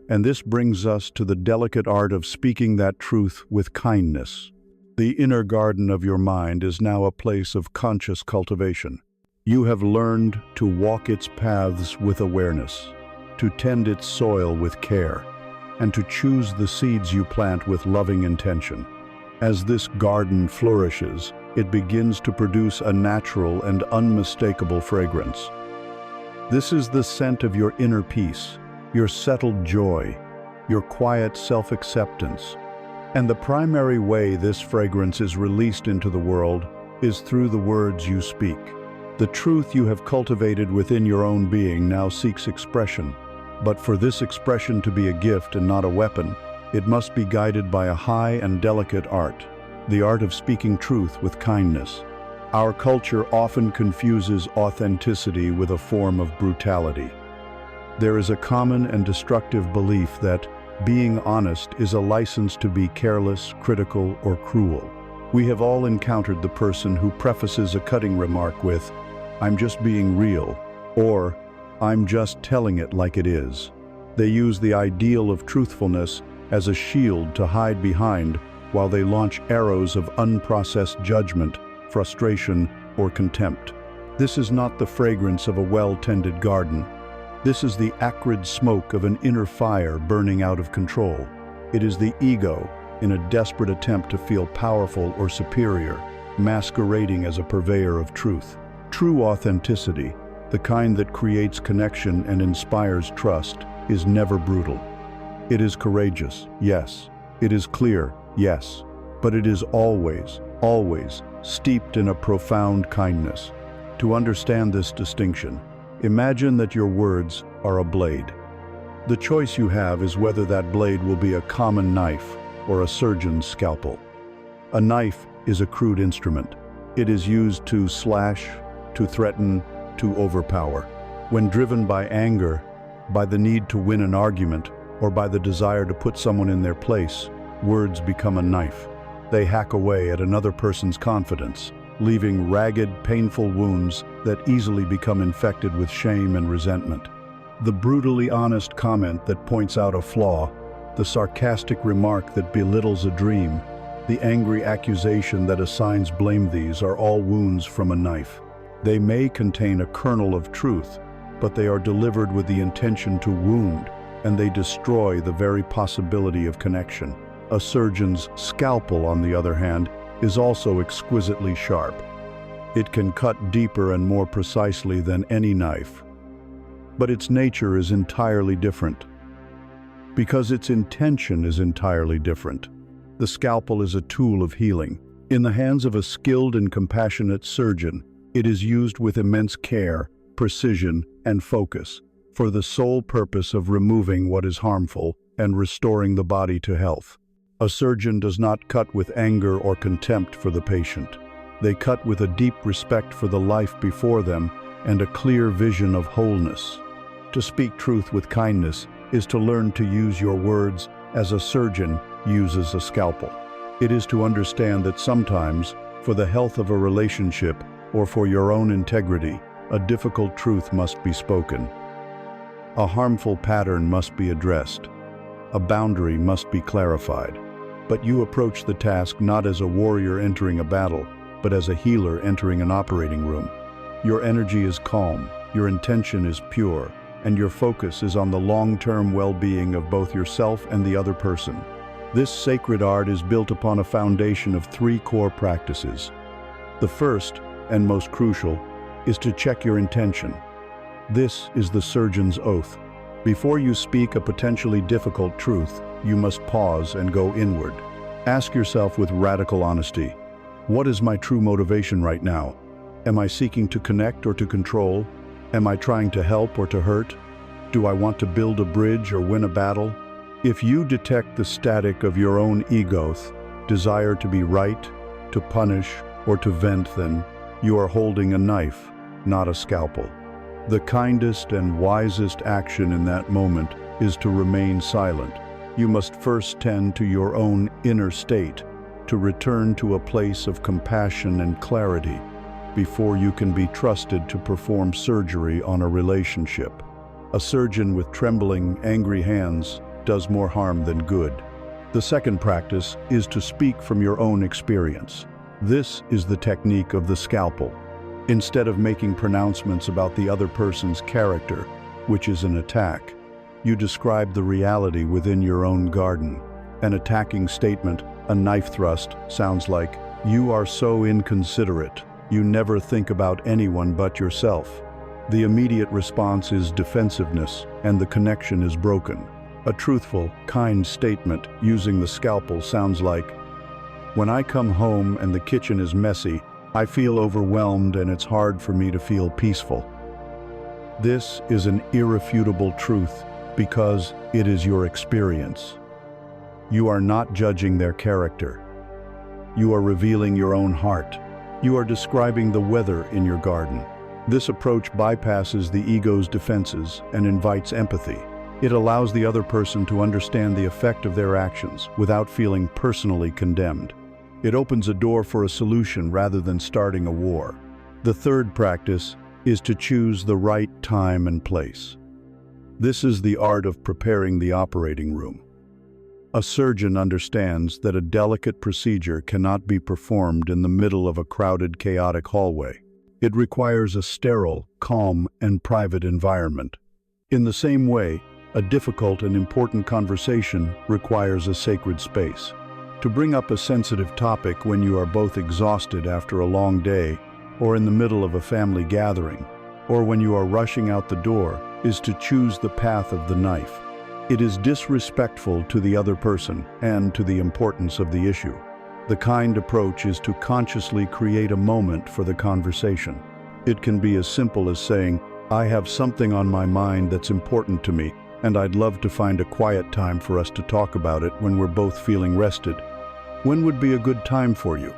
And this brings us to the delicate art of speaking that truth with kindness. The inner garden of your mind is now a place of conscious cultivation. You have learned to walk its paths with awareness, to tend its soil with care, and to choose the seeds you plant with loving intention. As this garden flourishes, it begins to produce a natural and unmistakable fragrance. This is the scent of your inner peace, your settled joy, your quiet self-acceptance. And the primary way this fragrance is released into the world is through the words you speak. The truth you have cultivated within your own being now seeks expression. But for this expression to be a gift and not a weapon, it must be guided by a high and delicate art, the art of speaking truth with kindness. Our culture often confuses authenticity with a form of brutality. There is a common and destructive belief that being honest is a license to be careless, critical, or cruel. We have all encountered the person who prefaces a cutting remark with, "I'm just being real," or "I'm just telling it like it is." They use the ideal of truthfulness as a shield to hide behind while they launch arrows of unprocessed judgment, frustration, or contempt. This is not the fragrance of a well-tended garden. This is the acrid smoke of an inner fire burning out of control. It is the ego, in a desperate attempt to feel powerful or superior, masquerading as a purveyor of truth. True authenticity, the kind that creates connection and inspires trust, is never brutal. It is courageous, yes. It is clear, yes. But it is always, always steeped in a profound kindness. To understand this distinction, imagine that your words are a blade. The choice you have is whether that blade will be a common knife or a surgeon's scalpel. A knife is a crude instrument. It is used to slash, to threaten, to overpower. When driven by anger, by the need to win an argument, or by the desire to put someone in their place, words become a knife. They hack away at another person's confidence, leaving ragged, painful wounds that easily become infected with shame and resentment. The brutally honest comment that points out a flaw, the sarcastic remark that belittles a dream, the angry accusation that assigns blame, these are all wounds from a knife. They may contain a kernel of truth, but they are delivered with the intention to wound, and they destroy the very possibility of connection. A surgeon's scalpel, on the other hand, is also exquisitely sharp. It can cut deeper and more precisely than any knife. But its nature is entirely different, because its intention is entirely different. The scalpel is a tool of healing. In the hands of a skilled and compassionate surgeon, it is used with immense care, precision, and focus, for the sole purpose of removing what is harmful and restoring the body to health. A surgeon does not cut with anger or contempt for the patient. They cut with a deep respect for the life before them and a clear vision of wholeness. To speak truth with kindness is to learn to use your words as a surgeon uses a scalpel. It is to understand that sometimes, for the health of a relationship or for your own integrity, a difficult truth must be spoken. A harmful pattern must be addressed. A boundary must be clarified. But you approach the task not as a warrior entering a battle, but as a healer entering an operating room. Your energy is calm, your intention is pure, and your focus is on the long-term well-being of both yourself and the other person. This sacred art is built upon a foundation of 3 core practices. The first, and most crucial, is to check your intention. This is the surgeon's oath. Before you speak a potentially difficult truth, you must pause and go inward. Ask yourself with radical honesty, what is my true motivation right now? Am I seeking to connect or to control? Am I trying to help or to hurt? Do I want to build a bridge or win a battle? If you detect the static of your own ego, desire to be right, to punish, or to vent, then you are holding a knife, not a scalpel. The kindest and wisest action in that moment is to remain silent. You must first tend to your own inner state, to return to a place of compassion and clarity before you can be trusted to perform surgery on a relationship. A surgeon with trembling, angry hands does more harm than good. The second practice is to speak from your own experience. This is the technique of the scalpel. Instead of making pronouncements about the other person's character, which is an attack, you describe the reality within your own garden. An attacking statement, a knife thrust, sounds like, "You are so inconsiderate. You never think about anyone but yourself." The immediate response is defensiveness, and the connection is broken. A truthful, kind statement using the scalpel sounds like, "When I come home and the kitchen is messy, I feel overwhelmed and it's hard for me to feel peaceful." This is an irrefutable truth because it is your experience. You are not judging their character. You are revealing your own heart. You are describing the weather in your garden. This approach bypasses the ego's defenses and invites empathy. It allows the other person to understand the effect of their actions without feeling personally condemned. It opens a door for a solution rather than starting a war. The third practice is to choose the right time and place. This is the art of preparing the operating room. A surgeon understands that a delicate procedure cannot be performed in the middle of a crowded, chaotic hallway. It requires a sterile, calm, and private environment. In the same way, a difficult and important conversation requires a sacred space. To bring up a sensitive topic when you are both exhausted after a long day, or in the middle of a family gathering, or when you are rushing out the door, is to choose the path of the knife. It is disrespectful to the other person and to the importance of the issue. The kind approach is to consciously create a moment for the conversation. It can be as simple as saying, "I have something on my mind that's important to me, and I'd love to find a quiet time for us to talk about it when we're both feeling rested. When would be a good time for you?"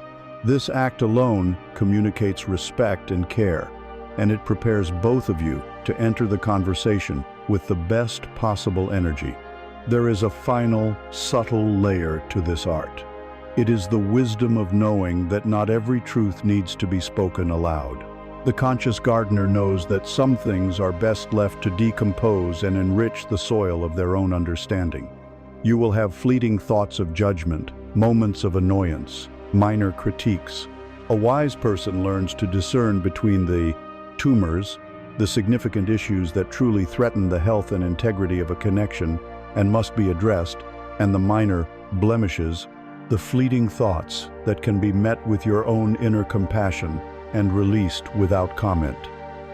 This act alone communicates respect and care, and it prepares both of you to enter the conversation with the best possible energy. There is a final, subtle layer to this art. It is the wisdom of knowing that not every truth needs to be spoken aloud. The conscious gardener knows that some things are best left to decompose and enrich the soil of their own understanding. You will have fleeting thoughts of judgment, moments of annoyance, minor critiques. A wise person learns to discern between the tumors, the significant issues that truly threaten the health and integrity of a connection and must be addressed, and the minor blemishes, the fleeting thoughts that can be met with your own inner compassion and released without comment.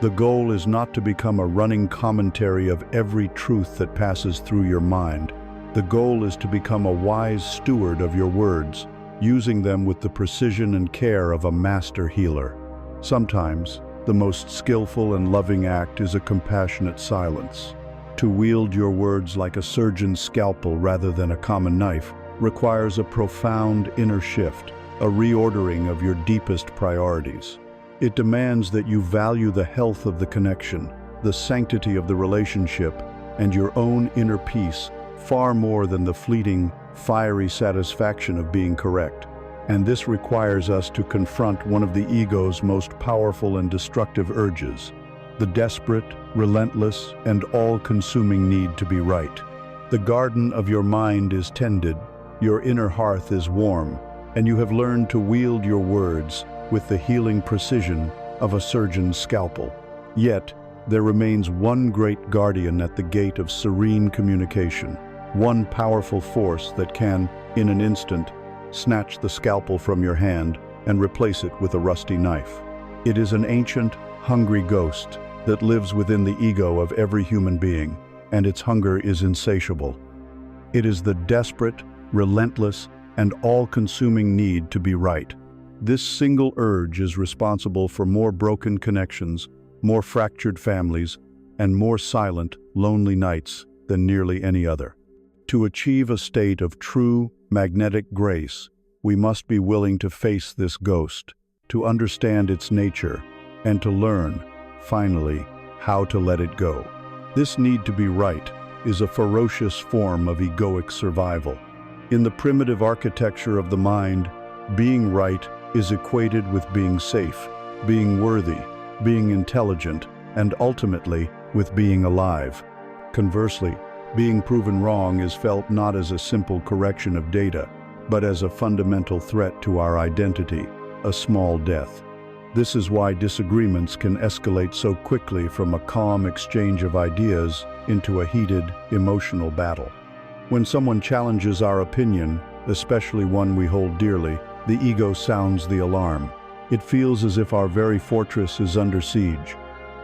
The goal is not to become a running commentary of every truth that passes through your mind. The goal is to become a wise steward of your words, using them with the precision and care of a master healer. Sometimes, the most skillful and loving act is a compassionate silence. To wield your words like a surgeon's scalpel rather than a common knife requires a profound inner shift, a reordering of your deepest priorities. It demands that you value the health of the connection, the sanctity of the relationship, and your own inner peace far more than the fleeting, fiery satisfaction of being correct. And this requires us to confront one of the ego's most powerful and destructive urges, the desperate, relentless, and all-consuming need to be right. The garden of your mind is tended, your inner hearth is warm, and you have learned to wield your words with the healing precision of a surgeon's scalpel. Yet, there remains one great guardian at the gate of serene communication, one powerful force that can, in an instant, snatch the scalpel from your hand and replace it with a rusty knife. It is an ancient, hungry ghost that lives within the ego of every human being, and its hunger is insatiable. It is the desperate, relentless, and all-consuming need to be right. This single urge is responsible for more broken connections, more fractured families, and more silent, lonely nights than nearly any other. To achieve a state of true, magnetic grace, we must be willing to face this ghost, to understand its nature, and to learn, finally, how to let it go. This need to be right is a ferocious form of egoic survival. In the primitive architecture of the mind, being right is equated with being safe, being worthy, being intelligent, and ultimately with being alive. Conversely, being proven wrong is felt not as a simple correction of data, but as a fundamental threat to our identity, a small death. This is why disagreements can escalate so quickly from a calm exchange of ideas into a heated, emotional battle. When someone challenges our opinion, especially one we hold dearly, the ego sounds the alarm. It feels as if our very fortress is under siege.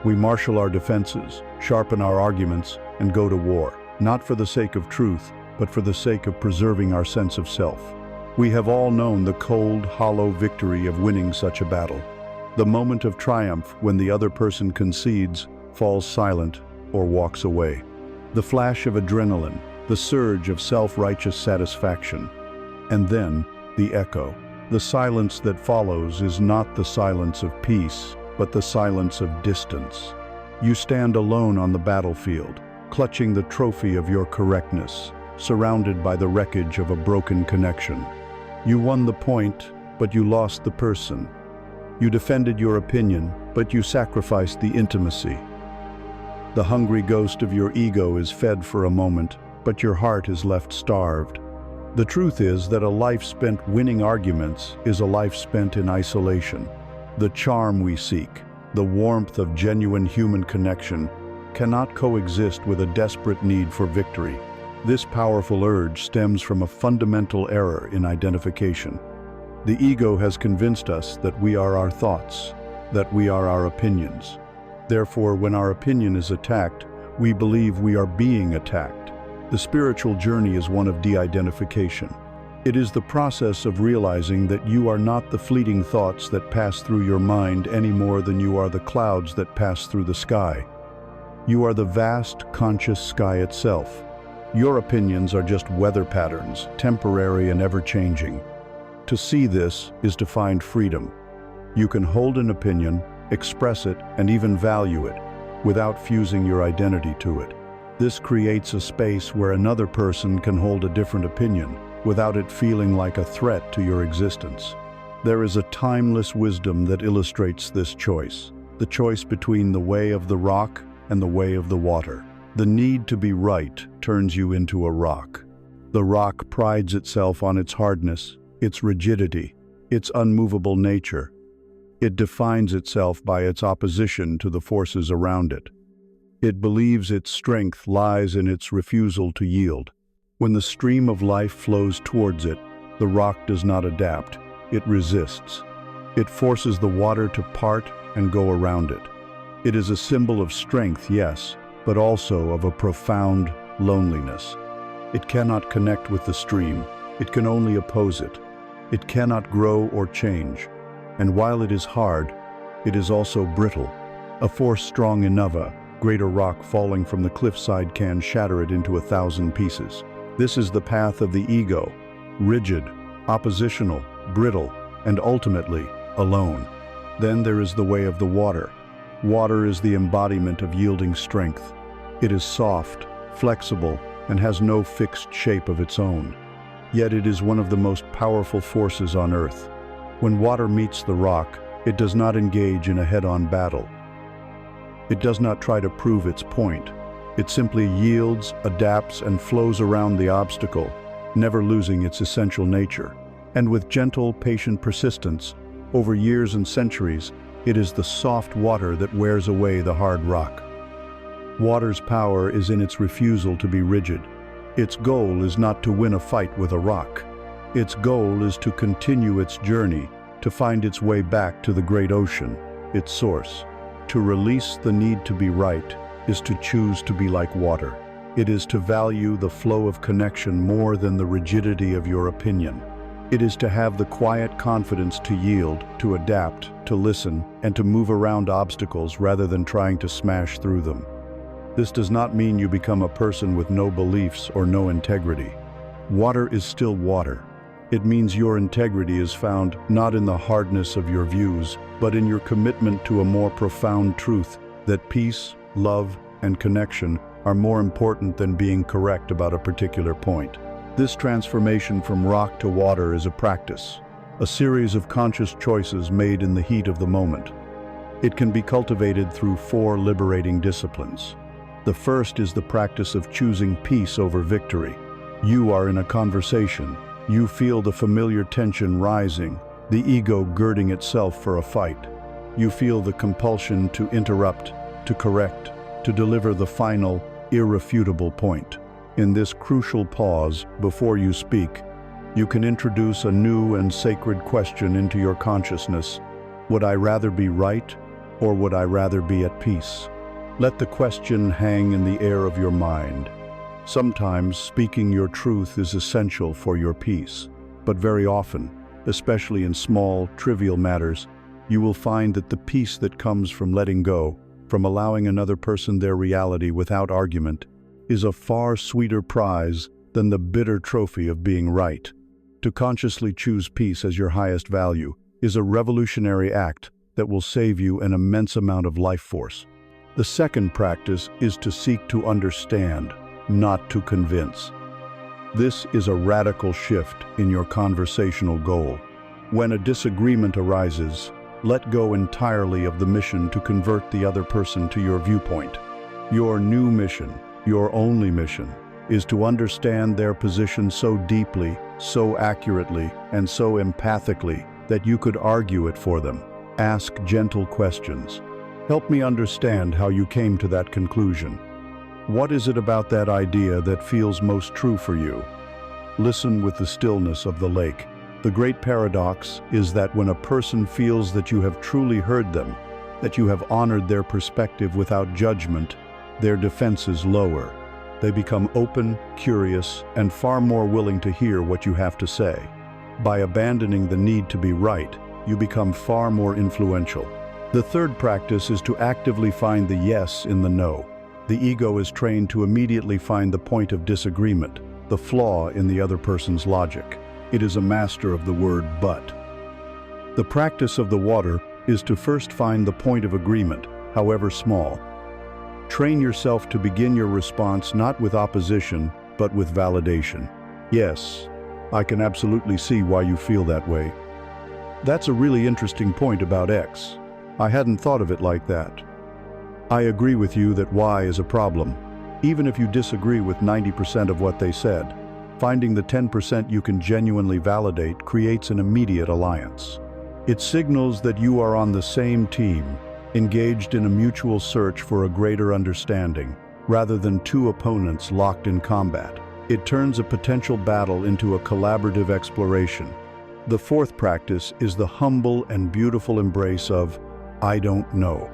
We marshal our defenses, sharpen our arguments, and go to war, not for the sake of truth, but for the sake of preserving our sense of self. We have all known the cold, hollow victory of winning such a battle. The moment of triumph when the other person concedes, falls silent, or walks away. The flash of adrenaline, the surge of self-righteous satisfaction. And then, the echo. The silence that follows is not the silence of peace, but the silence of distance. You stand alone on the battlefield, clutching the trophy of your correctness, surrounded by the wreckage of a broken connection. You won the point, but you lost the person. You defended your opinion, but you sacrificed the intimacy. The hungry ghost of your ego is fed for a moment, but your heart is left starved. The truth is that a life spent winning arguments is a life spent in isolation. The charm we seek, the warmth of genuine human connection, cannot coexist with a desperate need for victory. This powerful urge stems from a fundamental error in identification. The ego has convinced us that we are our thoughts, that we are our opinions. Therefore, when our opinion is attacked, we believe we are being attacked. The spiritual journey is one of de-identification. It is the process of realizing that you are not the fleeting thoughts that pass through your mind any more than you are the clouds that pass through the sky. You are the vast, conscious sky itself. Your opinions are just weather patterns, temporary and ever-changing. To see this is to find freedom. You can hold an opinion, express it, and even value it, without fusing your identity to it. This creates a space where another person can hold a different opinion, without it feeling like a threat to your existence. There is a timeless wisdom that illustrates this choice, the choice between the way of the rock and the way of the water. The need to be right turns you into a rock. The rock prides itself on its hardness, its rigidity, its unmovable nature. It defines itself by its opposition to the forces around it. It believes its strength lies in its refusal to yield. When the stream of life flows towards it, the rock does not adapt, it resists. It forces the water to part and go around it. It is a symbol of strength, yes, but also of a profound loneliness. It cannot connect with the stream, it can only oppose it. It cannot grow or change. And while it is hard, it is also brittle. A force strong enough, a greater rock falling from the cliffside can shatter it into 1,000 pieces. This is the path of the ego, rigid, oppositional, brittle, and ultimately alone. Then there is the way of the water. Water is the embodiment of yielding strength. It is soft, flexible, and has no fixed shape of its own. Yet it is one of the most powerful forces on earth. When water meets the rock, it does not engage in a head-on battle. It does not try to prove its point. It simply yields, adapts, and flows around the obstacle, never losing its essential nature. And with gentle, patient persistence, over years and centuries, it is the soft water that wears away the hard rock. Water's power is in its refusal to be rigid. Its goal is not to win a fight with a rock. Its goal is to continue its journey, to find its way back to the great ocean, its source. To release the need to be right is to choose to be like water. It is to value the flow of connection more than the rigidity of your opinion. It is to have the quiet confidence to yield, to adapt, to listen, and to move around obstacles rather than trying to smash through them. This does not mean you become a person with no beliefs or no integrity. Water is still water. It means your integrity is found not in the hardness of your views, but in your commitment to a more profound truth, that peace, love, and connection are more important than being correct about a particular point. This transformation from rock to water is a practice, a series of conscious choices made in the heat of the moment. It can be cultivated through 4 liberating disciplines. The first is the practice of choosing peace over victory. You are in a conversation. You feel the familiar tension rising, the ego girding itself for a fight. You feel the compulsion to interrupt, to correct, to deliver the final, irrefutable point. In this crucial pause, before you speak, you can introduce a new and sacred question into your consciousness. Would I rather be right, or would I rather be at peace? Let the question hang in the air of your mind. Sometimes speaking your truth is essential for your peace, but very often, especially in small, trivial matters, you will find that the peace that comes from letting go, from allowing another person their reality without argument, is a far sweeter prize than the bitter trophy of being right. To consciously choose peace as your highest value is a revolutionary act that will save you an immense amount of life force. The second practice is to seek to understand, not to convince. This is a radical shift in your conversational goal. When a disagreement arises, let go entirely of the mission to convert the other person to your viewpoint. Your new mission, your only mission, is to understand their position so deeply, so accurately, and so empathically that you could argue it for them. Ask gentle questions. Help me understand how you came to that conclusion. What is it about that idea that feels most true for you? Listen with the stillness of the lake. The great paradox is that when a person feels that you have truly heard them, that you have honored their perspective without judgment, their defenses lower. They become open, curious, and far more willing to hear what you have to say. By abandoning the need to be right, you become far more influential. The third practice is to actively find the yes in the no. The ego is trained to immediately find the point of disagreement, the flaw in the other person's logic. It is a master of the word but. The practice of the water is to first find the point of agreement, however small. Train yourself to begin your response not with opposition, but with validation. Yes, I can absolutely see why you feel that way. That's a really interesting point about X. I hadn't thought of it like that. I agree with you that Y is a problem. Even if you disagree with 90% of what they said, finding the 10% you can genuinely validate creates an immediate alliance. It signals that you are on the same team, engaged in a mutual search for a greater understanding, rather than 2 opponents locked in combat. It turns a potential battle into a collaborative exploration. The fourth practice is the humble and beautiful embrace of, I don't know.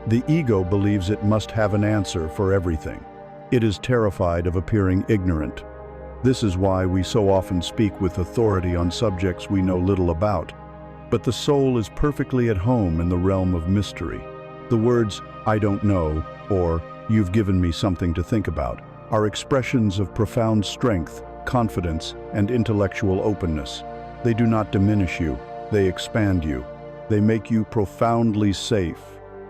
The ego believes it must have an answer for everything. It is terrified of appearing ignorant. This is why we so often speak with authority on subjects we know little about. But the soul is perfectly at home in the realm of mystery. The words, I don't know, or you've given me something to think about, are expressions of profound strength, confidence, and intellectual openness. They do not diminish you, they expand you. They make you profoundly safe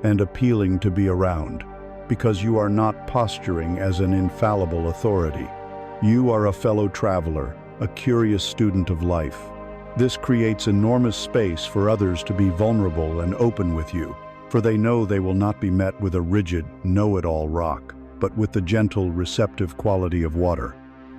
and appealing to be around, because you are not posturing as an infallible authority. You are a fellow traveler, a curious student of life. This creates enormous space for others to be vulnerable and open with you, for they know they will not be met with a rigid, know-it-all rock, but with the gentle, receptive quality of water.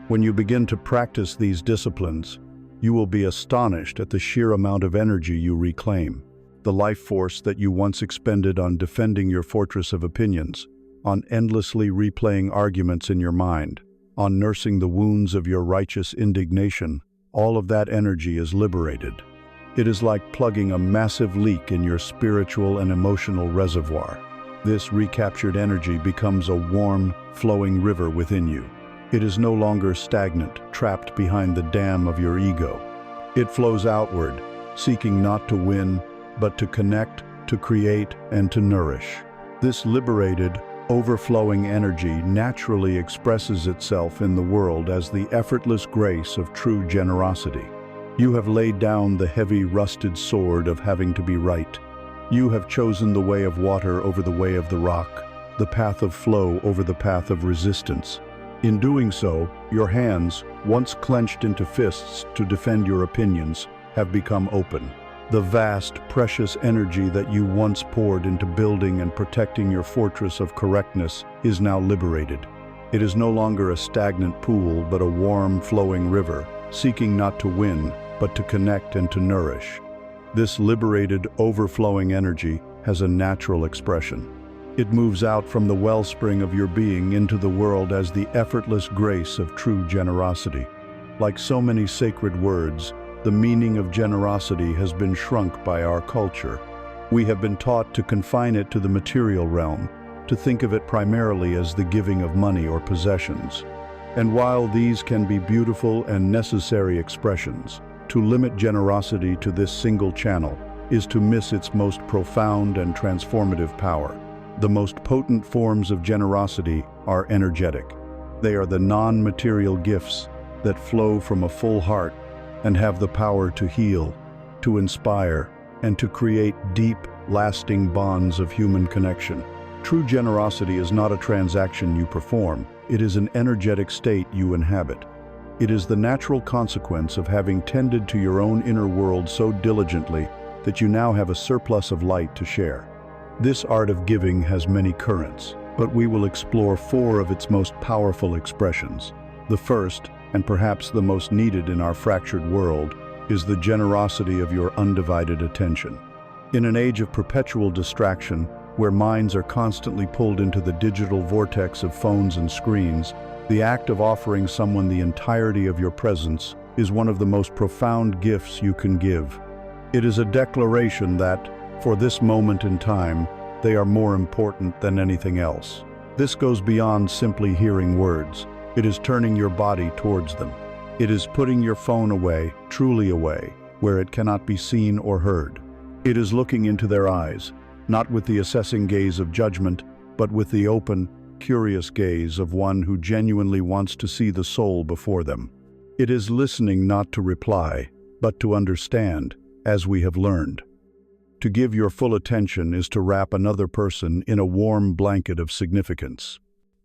When you begin to practice these disciplines, you will be astonished at the sheer amount of energy you reclaim, the life force that you once expended on defending your fortress of opinions, on endlessly replaying arguments in your mind, on nursing the wounds of your righteous indignation. All of that energy is liberated. It is like plugging a massive leak in your spiritual and emotional reservoir. This recaptured energy becomes a warm, flowing river within you. It is no longer stagnant, trapped behind the dam of your ego. It flows outward, seeking not to win, but to connect, to create, and to nourish. This liberated, overflowing energy naturally expresses itself in the world as the effortless grace of true generosity. You have laid down the heavy, rusted sword of having to be right. You have chosen the way of water over the way of the rock, the path of flow over the path of resistance. In doing so, your hands, once clenched into fists to defend your opinions, have become open. The vast, precious energy that you once poured into building and protecting your fortress of correctness is now liberated. It is no longer a stagnant pool, but a warm, flowing river, seeking not to win, but to connect and to nourish. This liberated, overflowing energy has a natural expression. It moves out from the wellspring of your being into the world as the effortless grace of true generosity. Like so many sacred words, the meaning of generosity has been shrunk by our culture. We have been taught to confine it to the material realm, to think of it primarily as the giving of money or possessions. And while these can be beautiful and necessary expressions, to limit generosity to this single channel is to miss its most profound and transformative power. The most potent forms of generosity are energetic. They are the non-material gifts that flow from a full heart and have the power to heal, to inspire, and to create deep, lasting bonds of human connection. True generosity is not a transaction you perform, it is an energetic state you inhabit. It is the natural consequence of having tended to your own inner world so diligently that you now have a surplus of light to share. This art of giving has many currents, but we will explore 4 of its most powerful expressions. The first, and perhaps the most needed in our fractured world, is the generosity of your undivided attention. In an age of perpetual distraction, where minds are constantly pulled into the digital vortex of phones and screens, the act of offering someone the entirety of your presence is one of the most profound gifts you can give. It is a declaration that, for this moment in time, they are more important than anything else. This goes beyond simply hearing words. It is turning your body towards them. It is putting your phone away, truly away, where it cannot be seen or heard. It is looking into their eyes, not with the assessing gaze of judgment, but with the open, curious gaze of one who genuinely wants to see the soul before them. It is listening not to reply, but to understand, as we have learned. To give your full attention is to wrap another person in a warm blanket of significance.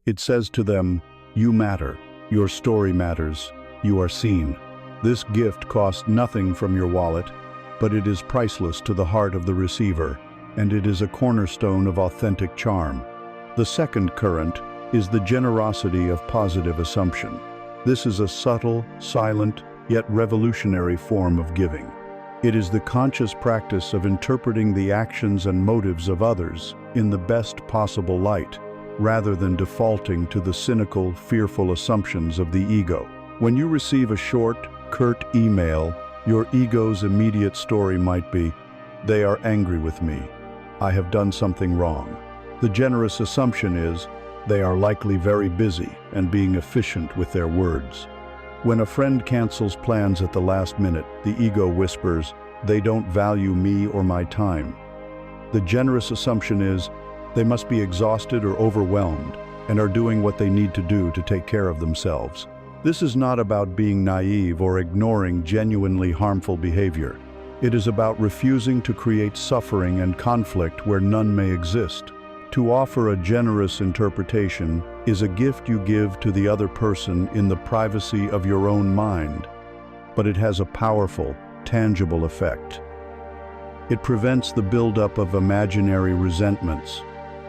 It says to them, "You matter, your story matters, you are seen." This gift costs nothing from your wallet, but it is priceless to the heart of the receiver, and it is a cornerstone of authentic charm. The second current is the generosity of positive assumption. This is a subtle, silent, yet revolutionary form of giving. It is the conscious practice of interpreting the actions and motives of others in the best possible light, rather than defaulting to the cynical, fearful assumptions of the ego. When you receive a short, curt email, your ego's immediate story might be, "They are angry with me. I have done something wrong." The generous assumption is, they are likely very busy and being efficient with their words. When a friend cancels plans at the last minute, the ego whispers, "They don't value me or my time." The generous assumption is, they must be exhausted or overwhelmed and are doing what they need to do to take care of themselves. This is not about being naive or ignoring genuinely harmful behavior. It is about refusing to create suffering and conflict where none may exist. To offer a generous interpretation is a gift you give to the other person in the privacy of your own mind, but it has a powerful, tangible effect. It prevents the buildup of imaginary resentments.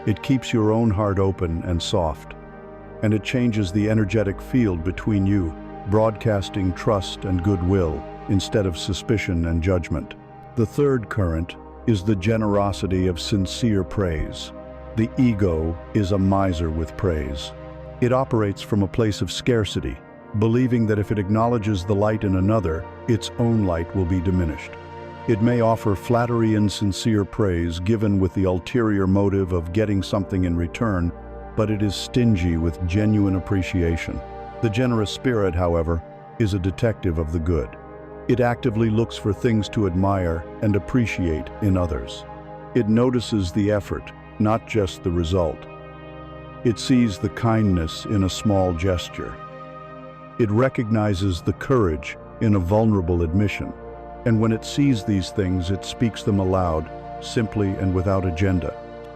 It keeps your own heart open and soft, and it changes the energetic field between you, broadcasting trust and goodwill instead of suspicion and judgment. The third current is the generosity of sincere praise. The ego is a miser with praise. It operates from a place of scarcity, believing that if it acknowledges the light in another, its own light will be diminished. It may offer flattery and sincere praise given with the ulterior motive of getting something in return, but it is stingy with genuine appreciation. The generous spirit, however, is a detective of the good. It actively looks for things to admire and appreciate in others. It notices the effort, not just the result. It sees the kindness in a small gesture. It recognizes the courage in a vulnerable admission. And when it sees these things, it speaks them aloud, simply and without agenda.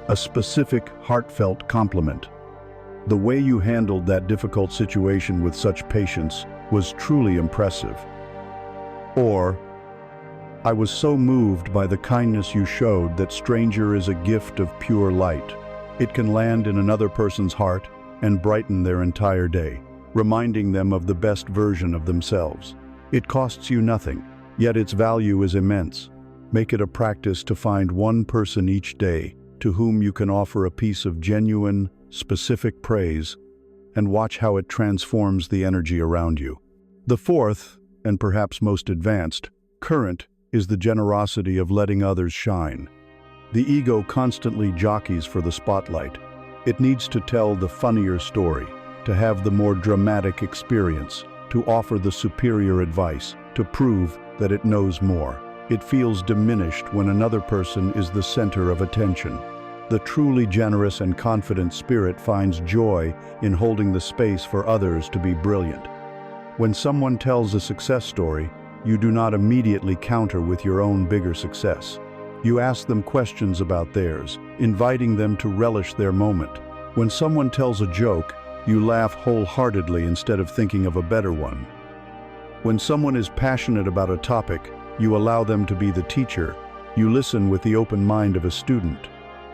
a specific, heartfelt compliment. The way you handled that difficult situation with such patience was truly impressive. Or, I was so moved by the kindness you showed that stranger is a gift of pure light. It can land in another person's heart and brighten their entire day, reminding them of the best version of themselves. It costs you nothing, yet its value is immense. Make it a practice to find one person each day to whom you can offer a piece of genuine, specific praise, and watch how it transforms the energy around you. The fourth, and perhaps most advanced, current is the generosity of letting others shine. The ego constantly jockeys for the spotlight. It needs to tell the funnier story, to have the more dramatic experience, to offer the superior advice, to prove that it knows more. It feels diminished when another person is the center of attention. The truly generous and confident spirit finds joy in holding the space for others to be brilliant. When someone tells a success story, you do not immediately counter with your own bigger success. You ask them questions about theirs, inviting them to relish their moment. When someone tells a joke, you laugh wholeheartedly instead of thinking of a better one. When someone is passionate about a topic, you allow them to be the teacher. You listen with the open mind of a student.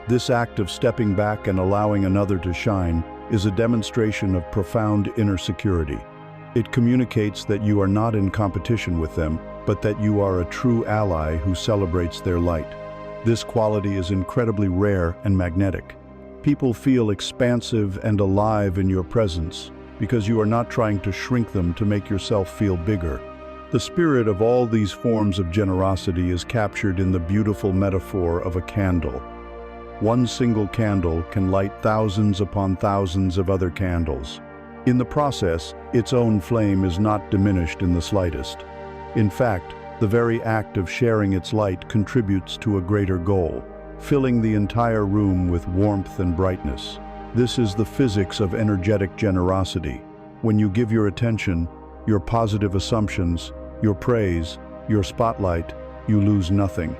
This act of stepping back and allowing another to shine is a demonstration of profound inner security. It communicates that you are not in competition with them, but that you are a true ally who celebrates their light. This quality is incredibly rare and magnetic. People feel expansive and alive in your presence because you are not trying to shrink them to make yourself feel bigger. The spirit of all these forms of generosity is captured in the beautiful metaphor of a candle. One single candle can light thousands upon thousands of other candles. In the process, its own flame is not diminished in the slightest. In fact, the very act of sharing its light contributes to a greater goal, filling the entire room with warmth and brightness. This is the physics of energetic generosity. When you give your attention, your positive assumptions, your praise, your spotlight, you lose nothing.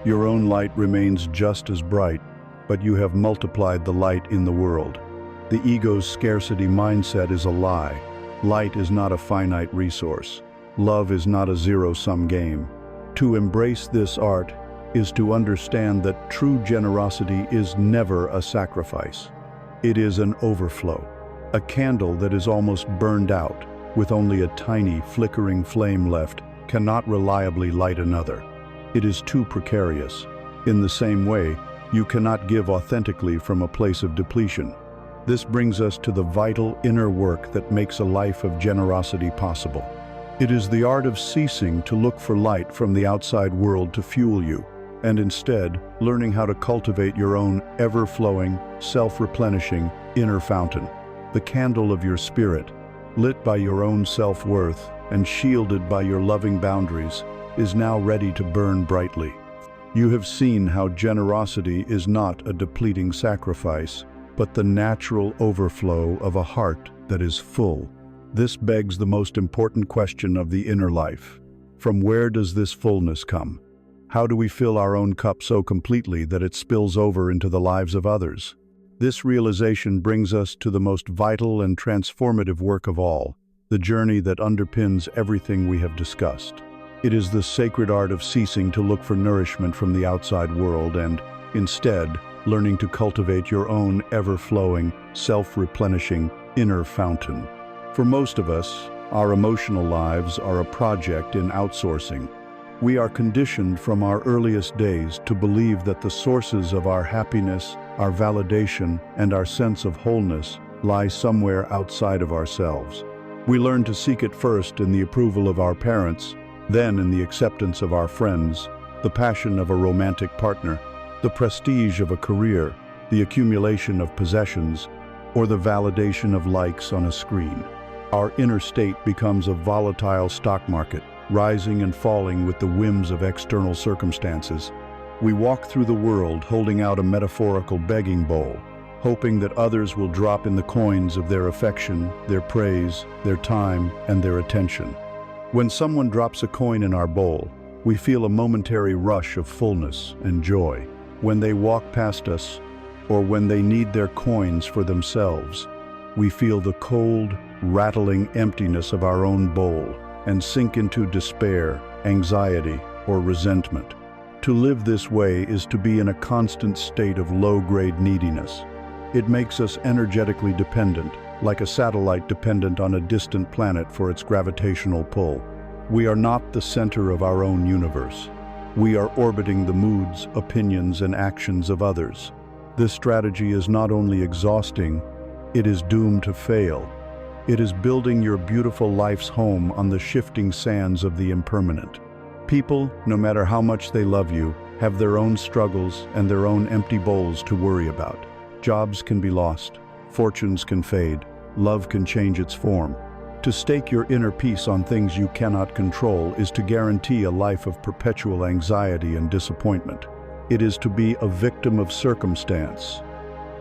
Your own light remains just as bright, but you have multiplied the light in the world. The ego's scarcity mindset is a lie. Light is not a finite resource. Love is not a zero-sum game. To embrace this art is to understand that true generosity is never a sacrifice. It is an overflow, a candle that is almost burned out, with only a tiny flickering flame left, cannot reliably light another. It is too precarious. In the same way, you cannot give authentically from a place of depletion. This brings us to the vital inner work that makes a life of generosity possible. It is the art of ceasing to look for light from the outside world to fuel you, and instead learning how to cultivate your own ever-flowing, self-replenishing inner fountain. The candle of your spirit, lit by your own self-worth and shielded by your loving boundaries, is now ready to burn brightly. You have seen how generosity is not a depleting sacrifice, but the natural overflow of a heart that is full. This begs the most important question of the inner life. From where does this fullness come? How do we fill our own cup so completely that it spills over into the lives of others? This realization brings us to the most vital and transformative work of all, the journey that underpins everything we have discussed. It is the sacred art of ceasing to look for nourishment from the outside world and, instead, learning to cultivate your own ever-flowing, self-replenishing inner fountain. For most of us, our emotional lives are a project in outsourcing. We are conditioned from our earliest days to believe that the sources of our happiness, our validation, and our sense of wholeness lie somewhere outside of ourselves. We learn to seek it first in the approval of our parents, then in the acceptance of our friends, the passion of a romantic partner, the prestige of a career, the accumulation of possessions, or the validation of likes on a screen. Our inner state becomes a volatile stock market, rising and falling with the whims of external circumstances. We walk through the world holding out a metaphorical begging bowl, hoping that others will drop in the coins of their affection, their praise, their time, and their attention. When someone drops a coin in our bowl, we feel a momentary rush of fullness and joy. When they walk past us, or when they need their coins for themselves. We feel the cold, rattling emptiness of our own bowl and sink into despair, anxiety, or resentment. To live this way is to be in a constant state of low-grade neediness. It makes us energetically dependent, like a satellite dependent on a distant planet for its gravitational pull. We are not the center of our own universe. We are orbiting the moods, opinions, and actions of others. This strategy is not only exhausting, it is doomed to fail. It is building your beautiful life's home on the shifting sands of the impermanent. People, no matter how much they love you, have their own struggles and their own empty bowls to worry about. Jobs can be lost, fortunes can fade, love can change its form. To stake your inner peace on things you cannot control is to guarantee a life of perpetual anxiety and disappointment. It is to be a victim of circumstance,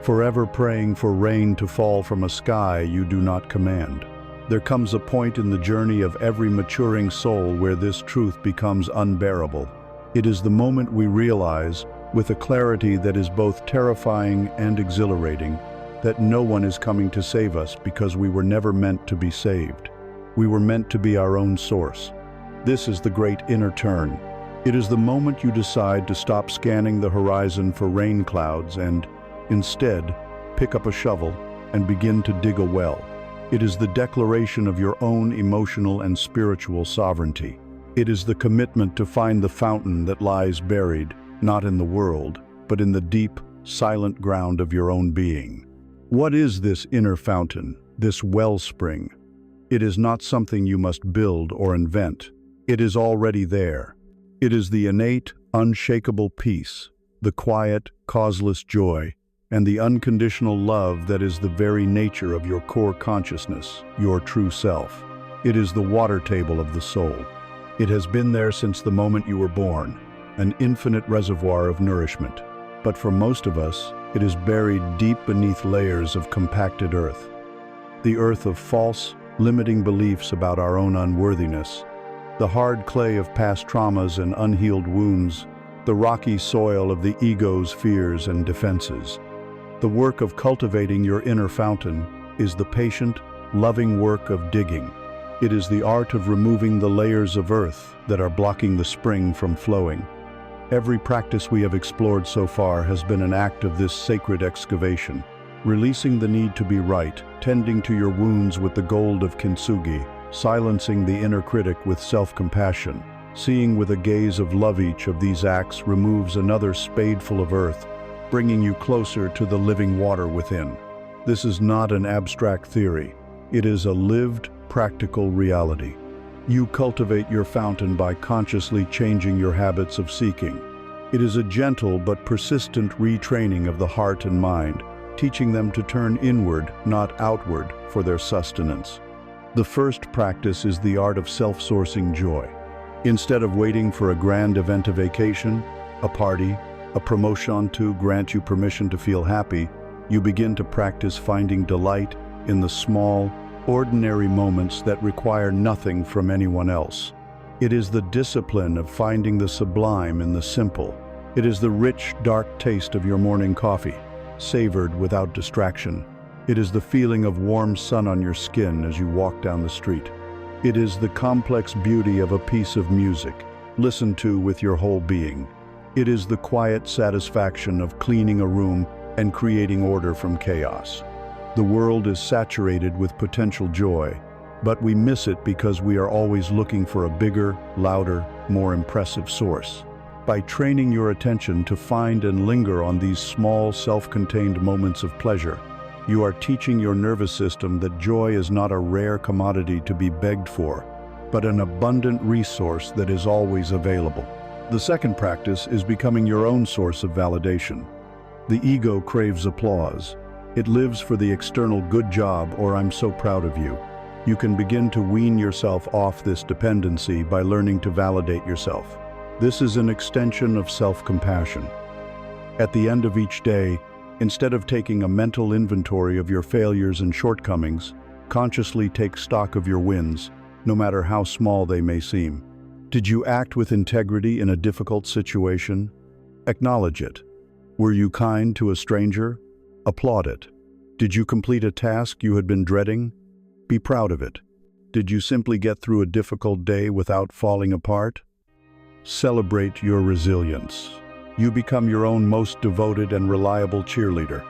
forever praying for rain to fall from a sky you do not command. There comes a point in the journey of every maturing soul where this truth becomes unbearable. It is the moment we realize, with a clarity that is both terrifying and exhilarating, that no one is coming to save us because we were never meant to be saved. We were meant to be our own source. This is the great inner turn. It is the moment you decide to stop scanning the horizon for rain clouds and, instead, pick up a shovel and begin to dig a well. It is the declaration of your own emotional and spiritual sovereignty. It is the commitment to find the fountain that lies buried, not in the world, but in the deep, silent ground of your own being. What is this inner fountain, this wellspring? It is not something you must build or invent. It is already there. It is the innate, unshakable peace, the quiet, causeless joy, and the unconditional love that is the very nature of your core consciousness, your true self. It is the water table of the soul. It has been there since the moment you were born, an infinite reservoir of nourishment. But for most of us, it is buried deep beneath layers of compacted earth. The earth of false, limiting beliefs about our own unworthiness, the hard clay of past traumas and unhealed wounds, the rocky soil of the ego's fears and defenses. The work of cultivating your inner fountain is the patient, loving work of digging. It is the art of removing the layers of earth that are blocking the spring from flowing. Every practice we have explored so far has been an act of this sacred excavation, releasing the need to be right, tending to your wounds with the gold of kintsugi, silencing the inner critic with self-compassion. Seeing with a gaze of love, each of these acts removes another spadeful of earth, bringing you closer to the living water within. This is not an abstract theory. It is a lived, practical reality. You cultivate your fountain by consciously changing your habits of seeking. It is a gentle but persistent retraining of the heart and mind, teaching them to turn inward, not outward, for their sustenance. The first practice is the art of self-sourcing joy. Instead of waiting for a grand event, a vacation, a party, a promotion to grant you permission to feel happy, you begin to practice finding delight in the small, ordinary moments that require nothing from anyone else. It is the discipline of finding the sublime in the simple. It is the rich, dark taste of your morning coffee, savored without distraction. It is the feeling of warm sun on your skin as you walk down the street. It is the complex beauty of a piece of music, listened to with your whole being. It is the quiet satisfaction of cleaning a room and creating order from chaos. The world is saturated with potential joy, but we miss it because we are always looking for a bigger, louder, more impressive source. By training your attention to find and linger on these small, self-contained moments of pleasure, you are teaching your nervous system that joy is not a rare commodity to be begged for, but an abundant resource that is always available. The second practice is becoming your own source of validation. The ego craves applause. It lives for the external "good job" or "I'm so proud of you." You can begin to wean yourself off this dependency by learning to validate yourself. This is an extension of self-compassion. At the end of each day, instead of taking a mental inventory of your failures and shortcomings, consciously take stock of your wins, no matter how small they may seem. Did you act with integrity in a difficult situation? Acknowledge it. Were you kind to a stranger? Applaud it. Did you complete a task you had been dreading? Be proud of it. Did you simply get through a difficult day without falling apart? Celebrate your resilience. You become your own most devoted and reliable cheerleader.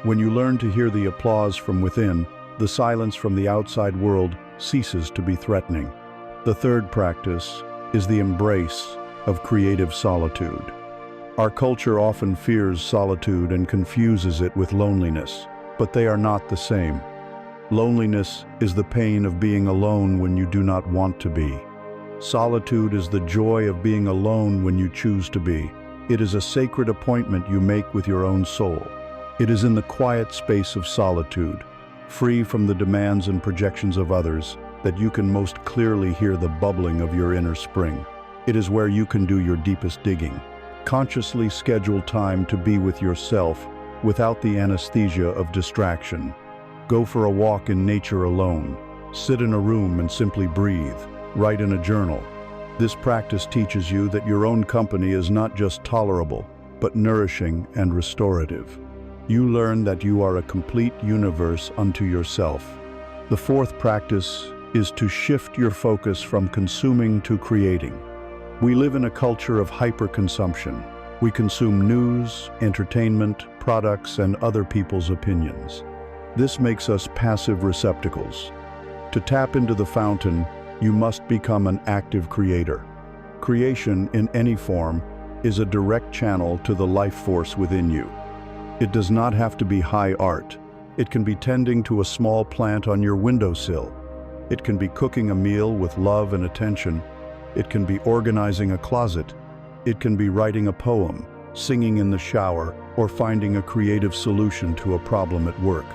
When you learn to hear the applause from within, the silence from the outside world ceases to be threatening. The third practice is the embrace of creative solitude. Our culture often fears solitude and confuses it with loneliness, but they are not the same. Loneliness is the pain of being alone when you do not want to be. Solitude is the joy of being alone when you choose to be. It is a sacred appointment you make with your own soul. It is in the quiet space of solitude, free from the demands and projections of others, that you can most clearly hear the bubbling of your inner spring. It is where you can do your deepest digging. Consciously schedule time to be with yourself without the anesthesia of distraction. Go for a walk in nature alone. Sit in a room and simply breathe. Write in a journal. This practice teaches you that your own company is not just tolerable, but nourishing and restorative. You learn that you are a complete universe unto yourself. The fourth practice is to shift your focus from consuming to creating. We live in a culture of hyperconsumption. We consume news, entertainment, products, and other people's opinions. This makes us passive receptacles. To tap into the fountain, you must become an active creator. Creation, in any form, is a direct channel to the life force within you. It does not have to be high art. It can be tending to a small plant on your windowsill. It can be cooking a meal with love and attention. It can be organizing a closet. It can be writing a poem, singing in the shower, or finding a creative solution to a problem at work.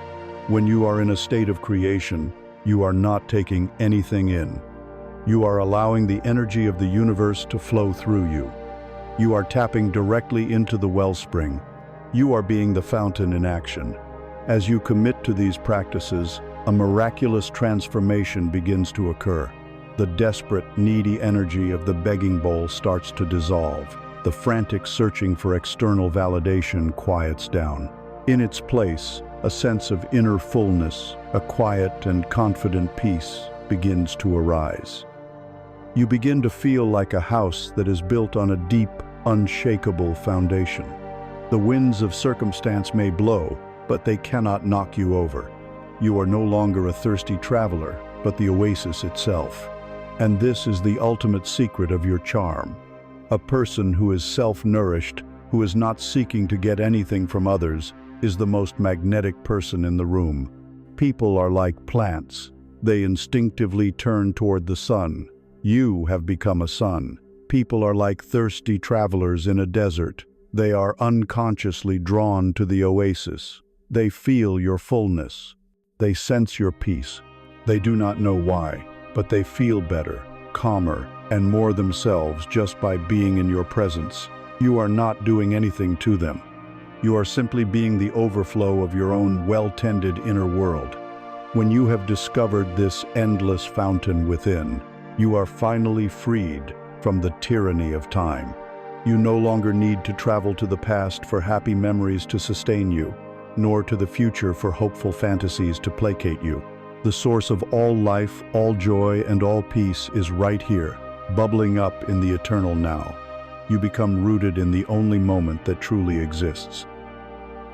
When you are in a state of creation, you are not taking anything in. You are allowing the energy of the universe to flow through you. You are tapping directly into the wellspring. You are being the fountain in action. As you commit to these practices, a miraculous transformation begins to occur. The desperate, needy energy of the begging bowl starts to dissolve. The frantic searching for external validation quiets down. In its place, a sense of inner fullness, a quiet and confident peace begins to arise. You begin to feel like a house that is built on a deep, unshakable foundation. The winds of circumstance may blow, but they cannot knock you over. You are no longer a thirsty traveler, but the oasis itself. And this is the ultimate secret of your charm. A person who is self-nourished, who is not seeking to get anything from others, is the most magnetic person in the room. People are like plants. They instinctively turn toward the sun. You have become a sun. People are like thirsty travelers in a desert. They are unconsciously drawn to the oasis. They feel your fullness. They sense your peace. They do not know why, but they feel better, calmer, and more themselves just by being in your presence. You are not doing anything to them. You are simply being the overflow of your own well-tended inner world. When you have discovered this endless fountain within, you are finally freed from the tyranny of time. You no longer need to travel to the past for happy memories to sustain you, nor to the future for hopeful fantasies to placate you. The source of all life, all joy, and all peace is right here, bubbling up in the eternal now. You become rooted in the only moment that truly exists.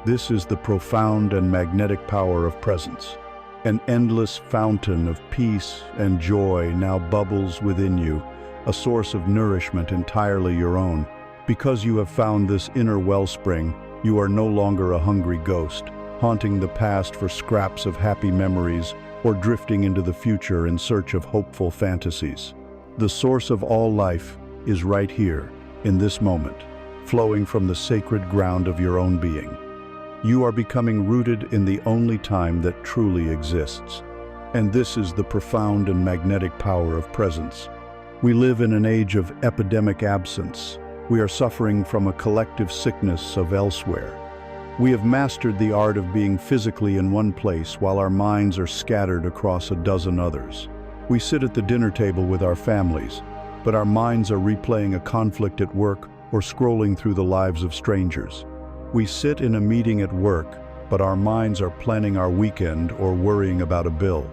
This is the profound and magnetic power of presence. An endless fountain of peace and joy now bubbles within you, a source of nourishment entirely your own. Because you have found this inner wellspring, you are no longer a hungry ghost, haunting the past for scraps of happy memories or drifting into the future in search of hopeful fantasies. The source of all life is right here, in this moment, flowing from the sacred ground of your own being. You are becoming rooted in the only time that truly exists. And this is the profound and magnetic power of presence. We live in an age of epidemic absence. We are suffering from a collective sickness of elsewhere. We have mastered the art of being physically in one place while our minds are scattered across a dozen others. We sit at the dinner table with our families, but our minds are replaying a conflict at work or scrolling through the lives of strangers. We sit in a meeting at work, but our minds are planning our weekend or worrying about a bill.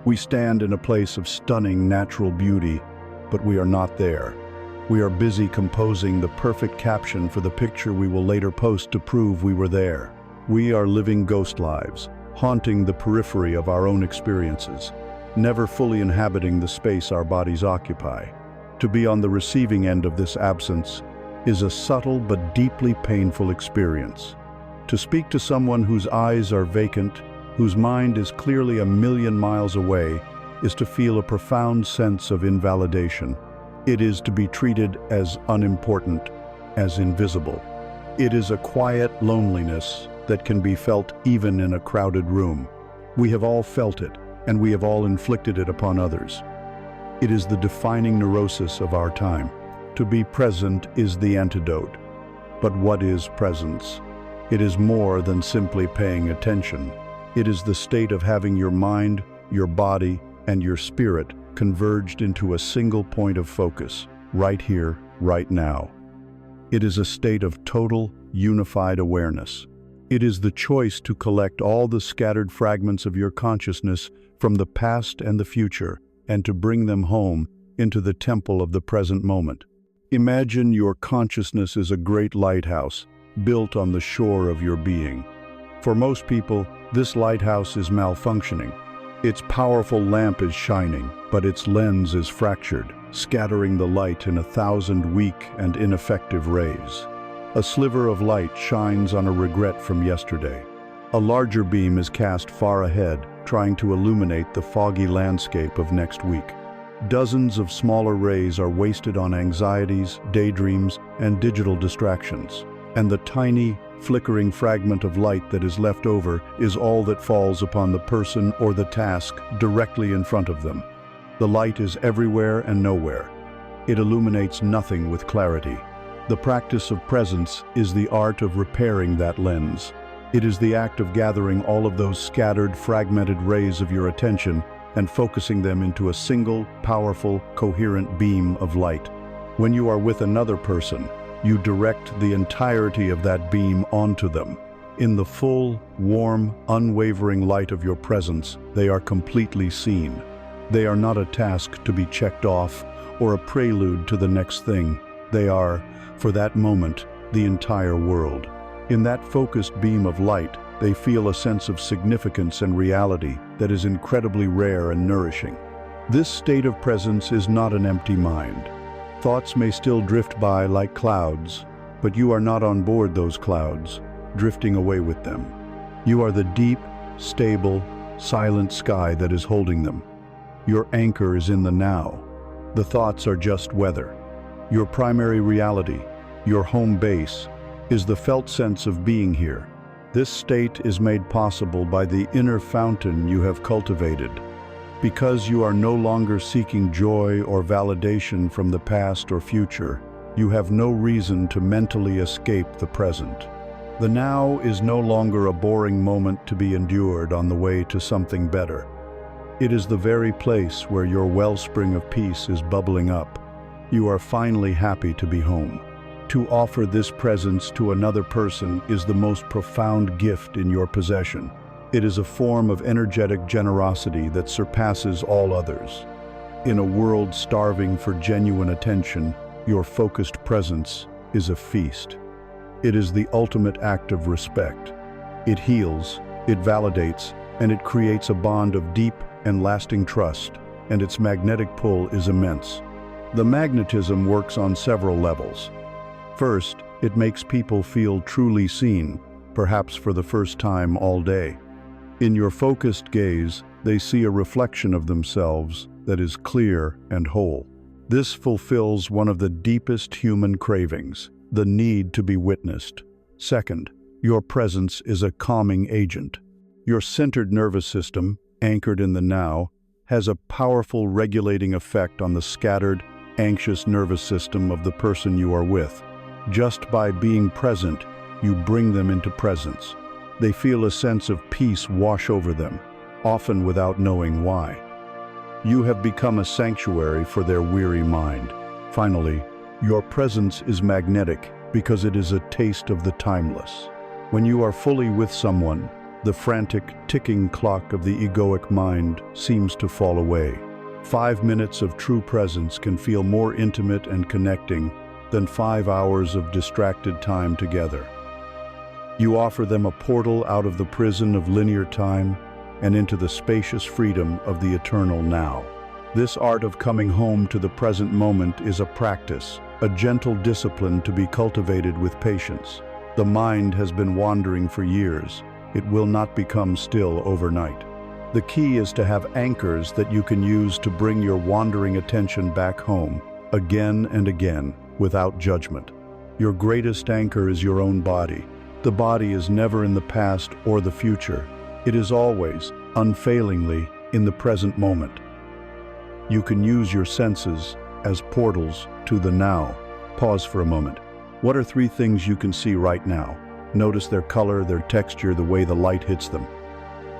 We stand in a place of stunning natural beauty, but we are not there. We are busy composing the perfect caption for the picture we will later post to prove we were there. We are living ghost lives, haunting the periphery of our own experiences, never fully inhabiting the space our bodies occupy. To be on the receiving end of this absence is a subtle but deeply painful experience. To speak to someone whose eyes are vacant, whose mind is clearly a million miles away, is to feel a profound sense of invalidation. It is to be treated as unimportant, as invisible. It is a quiet loneliness that can be felt even in a crowded room. We have all felt it, and we have all inflicted it upon others. It is the defining neurosis of our time. To be present is the antidote. But what is presence? It is more than simply paying attention. It is the state of having your mind, your body, and your spirit converged into a single point of focus, right here, right now. It is a state of total, unified awareness. It is the choice to collect all the scattered fragments of your consciousness from the past and the future, and to bring them home into the temple of the present moment. Imagine your consciousness is a great lighthouse, built on the shore of your being. For most people, this lighthouse is malfunctioning. Its powerful lamp is shining, but its lens is fractured, scattering the light in 1,000 weak and ineffective rays. A sliver of light shines on a regret from yesterday. A larger beam is cast far ahead, trying to illuminate the foggy landscape of next week. Dozens of smaller rays are wasted on anxieties, daydreams, and digital distractions. And the tiny, flickering fragment of light that is left over is all that falls upon the person or the task directly in front of them. The light is everywhere and nowhere. It illuminates nothing with clarity. The practice of presence is the art of repairing that lens. It is the act of gathering all of those scattered, fragmented rays of your attention and focusing them into a single, powerful, coherent beam of light. When you are with another person, you direct the entirety of that beam onto them. In the full, warm, unwavering light of your presence, they are completely seen. They are not a task to be checked off or a prelude to the next thing. They are, for that moment, the entire world. In that focused beam of light, they feel a sense of significance and reality that is incredibly rare and nourishing. This state of presence is not an empty mind. Thoughts may still drift by like clouds, but you are not on board those clouds, drifting away with them. You are the deep, stable, silent sky that is holding them. Your anchor is in the now. The thoughts are just weather. Your primary reality, your home base, is the felt sense of being here. This state is made possible by the inner fountain you have cultivated. Because you are no longer seeking joy or validation from the past or future, you have no reason to mentally escape the present. The now is no longer a boring moment to be endured on the way to something better. It is the very place where your wellspring of peace is bubbling up. You are finally happy to be home. To offer this presence to another person is the most profound gift in your possession. It is a form of energetic generosity that surpasses all others. In a world starving for genuine attention, your focused presence is a feast. It is the ultimate act of respect. It heals, it validates, and it creates a bond of deep and lasting trust, and its magnetic pull is immense. The magnetism works on several levels. First, it makes people feel truly seen, perhaps for the first time all day. In your focused gaze, they see a reflection of themselves that is clear and whole. This fulfills one of the deepest human cravings, the need to be witnessed. Second, your presence is a calming agent. Your centered nervous system, anchored in the now, has a powerful regulating effect on the scattered, anxious nervous system of the person you are with. Just by being present, you bring them into presence. They feel a sense of peace wash over them, often without knowing why. You have become a sanctuary for their weary mind. Finally, your presence is magnetic because it is a taste of the timeless. When you are fully with someone, the frantic ticking clock of the egoic mind seems to fall away. 5 minutes of true presence can feel more intimate and connecting than 5 hours of distracted time together. You offer them a portal out of the prison of linear time and into the spacious freedom of the eternal now. This art of coming home to the present moment is a practice, a gentle discipline to be cultivated with patience. The mind has been wandering for years. It will not become still overnight. The key is to have anchors that you can use to bring your wandering attention back home, again and again, without judgment. Your greatest anchor is your own body. The body is never in the past or the future. It is always, unfailingly, in the present moment. You can use your senses as portals to the now. Pause for a moment. What are 3 things you can see right now? Notice their color, their texture, the way the light hits them.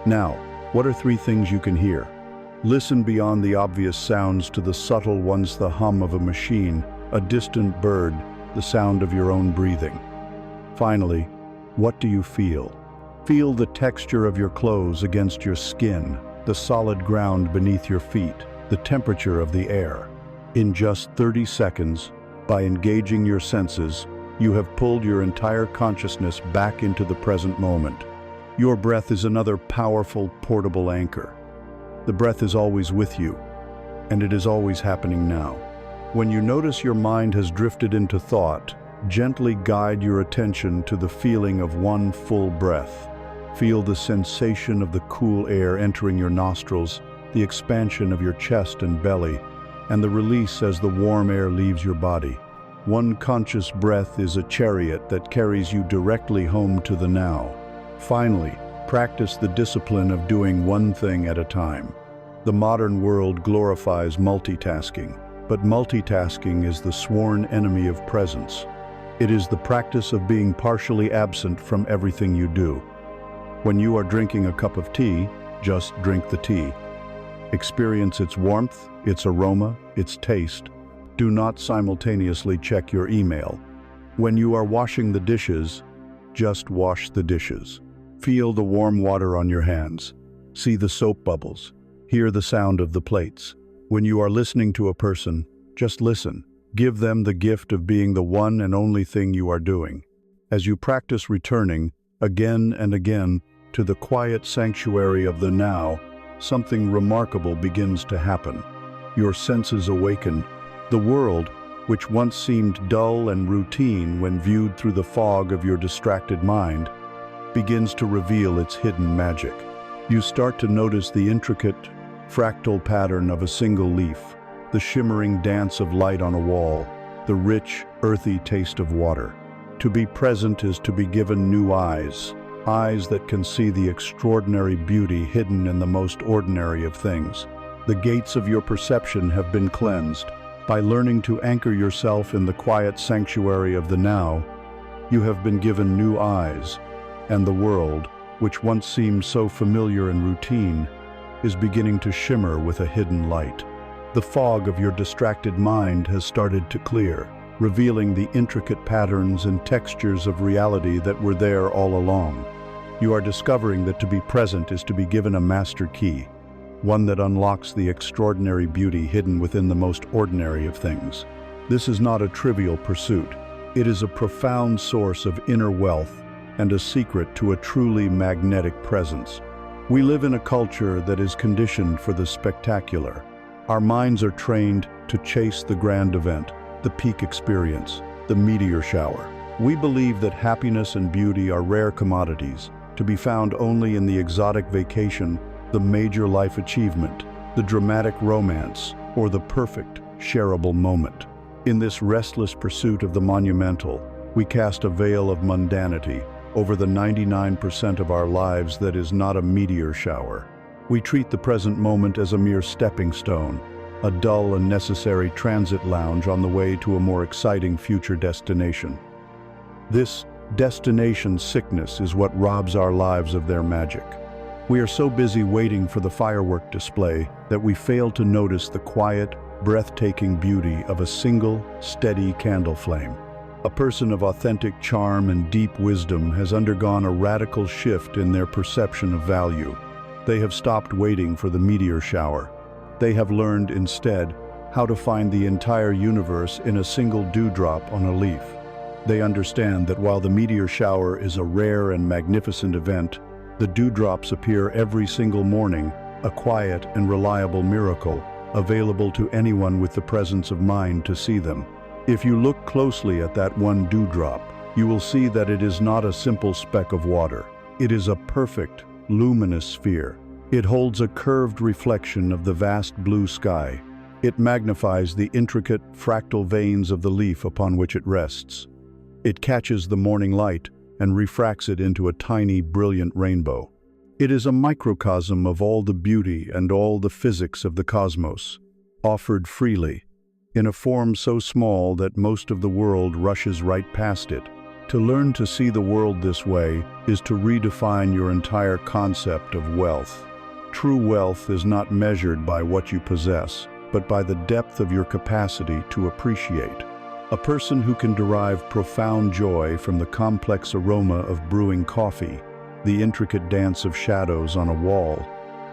Now, what are 3 things you can hear? Listen beyond the obvious sounds to the subtle ones, the hum of a machine, a distant bird, the sound of your own breathing. Finally, what do you feel? Feel the texture of your clothes against your skin, the solid ground beneath your feet, the temperature of the air. In just 30 seconds, by engaging your senses, you have pulled your entire consciousness back into the present moment. Your breath is another powerful, portable anchor. The breath is always with you, and it is always happening now. When you notice your mind has drifted into thought, gently guide your attention to the feeling of one full breath. Feel the sensation of the cool air entering your nostrils, the expansion of your chest and belly, and the release as the warm air leaves your body. One conscious breath is a chariot that carries you directly home to the now. Finally, practice the discipline of doing one thing at a time. The modern world glorifies multitasking, but multitasking is the sworn enemy of presence. It is the practice of being partially absent from everything you do. When you are drinking a cup of tea, just drink the tea. Experience its warmth, its aroma, its taste. Do not simultaneously check your email. When you are washing the dishes, just wash the dishes. Feel the warm water on your hands. See the soap bubbles. Hear the sound of the plates. When you are listening to a person, just listen. Give them the gift of being the one and only thing you are doing. As you practice returning, again and again, to the quiet sanctuary of the now, something remarkable begins to happen. Your senses awaken. The world, which once seemed dull and routine when viewed through the fog of your distracted mind, begins to reveal its hidden magic. You start to notice the intricate, fractal pattern of a single leaf, the shimmering dance of light on a wall, the rich, earthy taste of water. To be present is to be given new eyes, eyes that can see the extraordinary beauty hidden in the most ordinary of things. The gates of your perception have been cleansed. By learning to anchor yourself in the quiet sanctuary of the now, you have been given new eyes, and the world, which once seemed so familiar and routine, is beginning to shimmer with a hidden light. The fog of your distracted mind has started to clear, revealing the intricate patterns and textures of reality that were there all along. You are discovering that to be present is to be given a master key, one that unlocks the extraordinary beauty hidden within the most ordinary of things. This is not a trivial pursuit. It is a profound source of inner wealth and a secret to a truly magnetic presence. We live in a culture that is conditioned for the spectacular. Our minds are trained to chase the grand event, the peak experience, the meteor shower. We believe that happiness and beauty are rare commodities, to be found only in the exotic vacation, the major life achievement, the dramatic romance, or the perfect, shareable moment. In this restless pursuit of the monumental, we cast a veil of mundanity over the 99% of our lives that is not a meteor shower. We treat the present moment as a mere stepping stone, a dull and necessary transit lounge on the way to a more exciting future destination. This destination sickness is what robs our lives of their magic. We are so busy waiting for the firework display that we fail to notice the quiet, breathtaking beauty of a single, steady candle flame. A person of authentic charm and deep wisdom has undergone a radical shift in their perception of value. They have stopped waiting for the meteor shower. They have learned instead how to find the entire universe in a single dewdrop on a leaf. They understand that while the meteor shower is a rare and magnificent event, the dewdrops appear every single morning, a quiet and reliable miracle, available to anyone with the presence of mind to see them. If you look closely at that one dewdrop, you will see that it is not a simple speck of water. It is a perfect, luminous sphere. It holds a curved reflection of the vast blue sky. It magnifies the intricate, fractal veins of the leaf upon which it rests. It catches the morning light and refracts it into a tiny, brilliant rainbow. It is a microcosm of all the beauty and all the physics of the cosmos, offered freely, in a form so small that most of the world rushes right past it. To learn to see the world this way is to redefine your entire concept of wealth. True wealth is not measured by what you possess, but by the depth of your capacity to appreciate. A person who can derive profound joy from the complex aroma of brewing coffee, the intricate dance of shadows on a wall,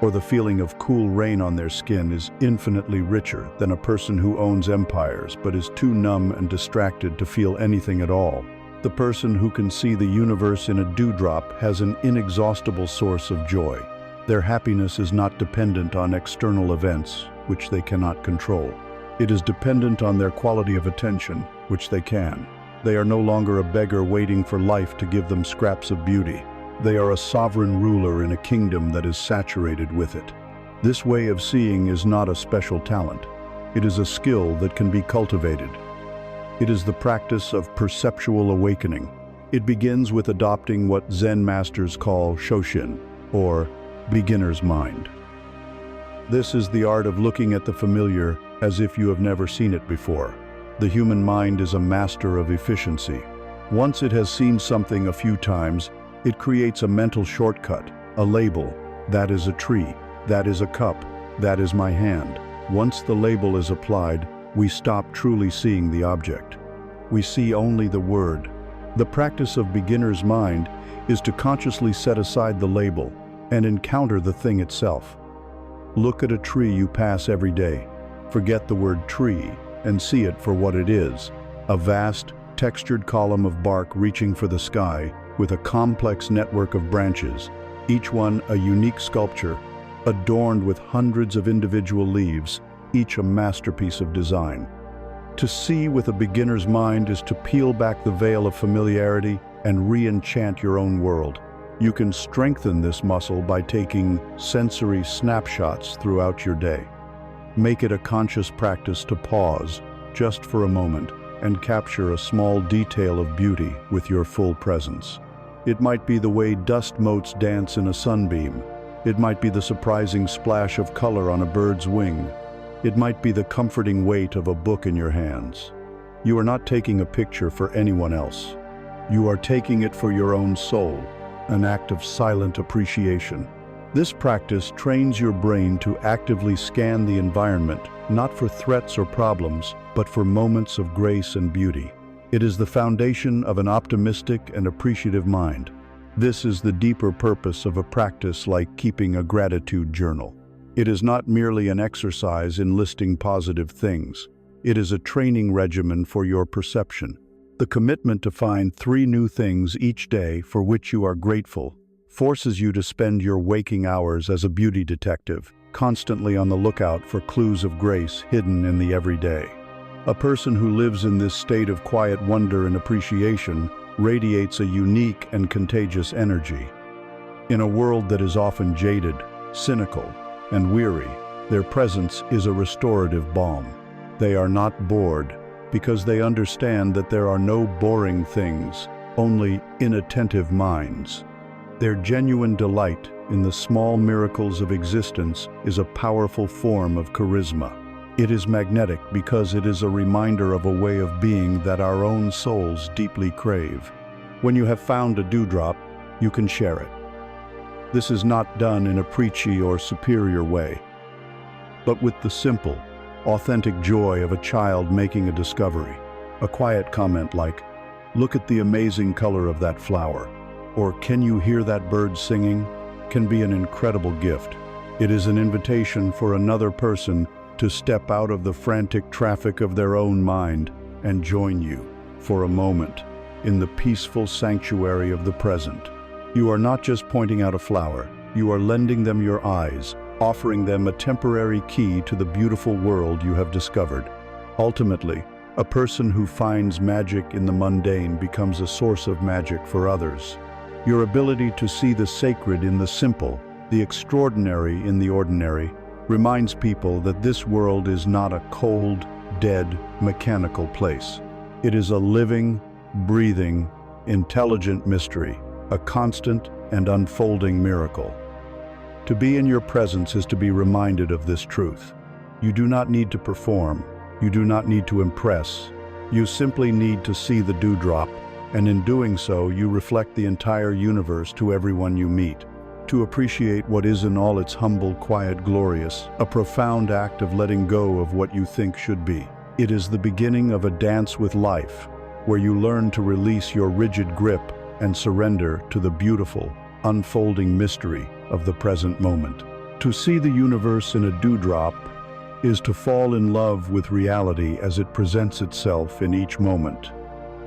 or the feeling of cool rain on their skin is infinitely richer than a person who owns empires but is too numb and distracted to feel anything at all. The person who can see the universe in a dewdrop has an inexhaustible source of joy. Their happiness is not dependent on external events, which they cannot control. It is dependent on their quality of attention, which they can. They are no longer a beggar waiting for life to give them scraps of beauty. They are a sovereign ruler in a kingdom that is saturated with it. This way of seeing is not a special talent. It is a skill that can be cultivated. It is the practice of perceptual awakening. It begins with adopting what Zen masters call shoshin, or beginner's mind. This is the art of looking at the familiar as if you have never seen it before. The human mind is a master of efficiency. Once it has seen something a few times, it creates a mental shortcut, a label. That is a tree, that is a cup, that is my hand. Once the label is applied, we stop truly seeing the object. We see only the word. The practice of beginner's mind is to consciously set aside the label and encounter the thing itself. Look at a tree you pass every day. Forget the word tree and see it for what it is, a vast, textured column of bark reaching for the sky with a complex network of branches, each one a unique sculpture, adorned with hundreds of individual leaves, each a masterpiece of design. To see with a beginner's mind is to peel back the veil of familiarity and re-enchant your own world. You can strengthen this muscle by taking sensory snapshots throughout your day. Make it a conscious practice to pause, just for a moment, and capture a small detail of beauty with your full presence. It might be the way dust motes dance in a sunbeam. It might be the surprising splash of color on a bird's wing. It might be the comforting weight of a book in your hands. You are not taking a picture for anyone else. You are taking it for your own soul, an act of silent appreciation. This practice trains your brain to actively scan the environment, not for threats or problems, but for moments of grace and beauty. It is the foundation of an optimistic and appreciative mind. This is the deeper purpose of a practice like keeping a gratitude journal. It is not merely an exercise in listing positive things. It is a training regimen for your perception. The commitment to find 3 new things each day for which you are grateful forces you to spend your waking hours as a beauty detective, constantly on the lookout for clues of grace hidden in the everyday. A person who lives in this state of quiet wonder and appreciation radiates a unique and contagious energy. In a world that is often jaded, cynical, and weary, their presence is a restorative balm. They are not bored because they understand that there are no boring things, only inattentive minds. Their genuine delight in the small miracles of existence is a powerful form of charisma. It is magnetic because it is a reminder of a way of being that our own souls deeply crave. When you have found a dewdrop, you can share it. This is not done in a preachy or superior way, but with the simple, authentic joy of a child making a discovery. A quiet comment like, Look at the amazing color of that flower. Or can you hear that bird singing? Can be an incredible gift. It is an invitation for another person to step out of the frantic traffic of their own mind and join you, for a moment, in the peaceful sanctuary of the present. You are not just pointing out a flower, you are lending them your eyes, offering them a temporary key to the beautiful world you have discovered. Ultimately, a person who finds magic in the mundane becomes a source of magic for others. Your ability to see the sacred in the simple, the extraordinary in the ordinary, reminds people that this world is not a cold, dead, mechanical place. It is a living, breathing, intelligent mystery, a constant and unfolding miracle. To be in your presence is to be reminded of this truth. You do not need to perform. You do not need to impress. You simply need to see the dewdrop, and in doing so, you reflect the entire universe to everyone you meet. To appreciate what is in all its humble, quiet, glorious, a profound act of letting go of what you think should be. It is the beginning of a dance with life, where you learn to release your rigid grip and surrender to the beautiful, unfolding mystery of the present moment. To see the universe in a dewdrop is to fall in love with reality as it presents itself in each moment,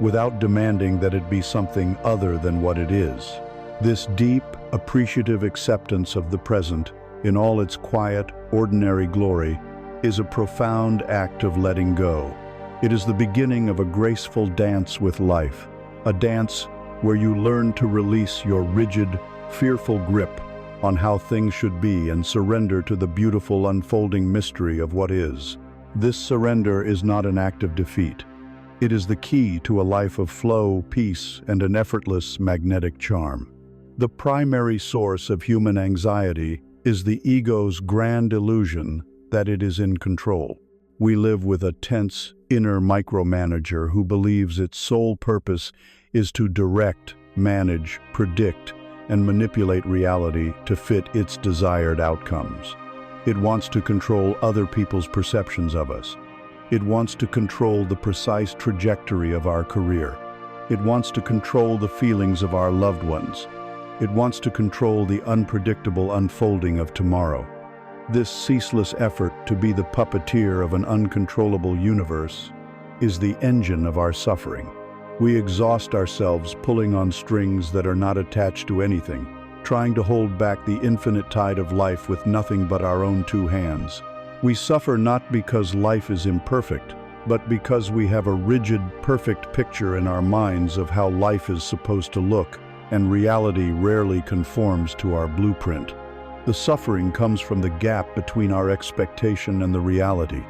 without demanding that it be something other than what it is. This deep, appreciative acceptance of the present, in all its quiet, ordinary glory, is a profound act of letting go. It is the beginning of a graceful dance with life, a dance where you learn to release your rigid, fearful grip on how things should be and surrender to the beautiful unfolding mystery of what is. This surrender is not an act of defeat. It is the key to a life of flow, peace, and an effortless, magnetic charm. The primary source of human anxiety is the ego's grand illusion that it is in control. We live with a tense, inner micromanager who believes its sole purpose is to direct, manage, predict, and manipulate reality to fit its desired outcomes. It wants to control other people's perceptions of us. It wants to control the precise trajectory of our career. It wants to control the feelings of our loved ones. It wants to control the unpredictable unfolding of tomorrow. This ceaseless effort to be the puppeteer of an uncontrollable universe is the engine of our suffering. We exhaust ourselves pulling on strings that are not attached to anything, trying to hold back the infinite tide of life with nothing but our own two hands. We suffer not because life is imperfect, but because we have a rigid, perfect picture in our minds of how life is supposed to look, and reality rarely conforms to our blueprint. The suffering comes from the gap between our expectation and the reality.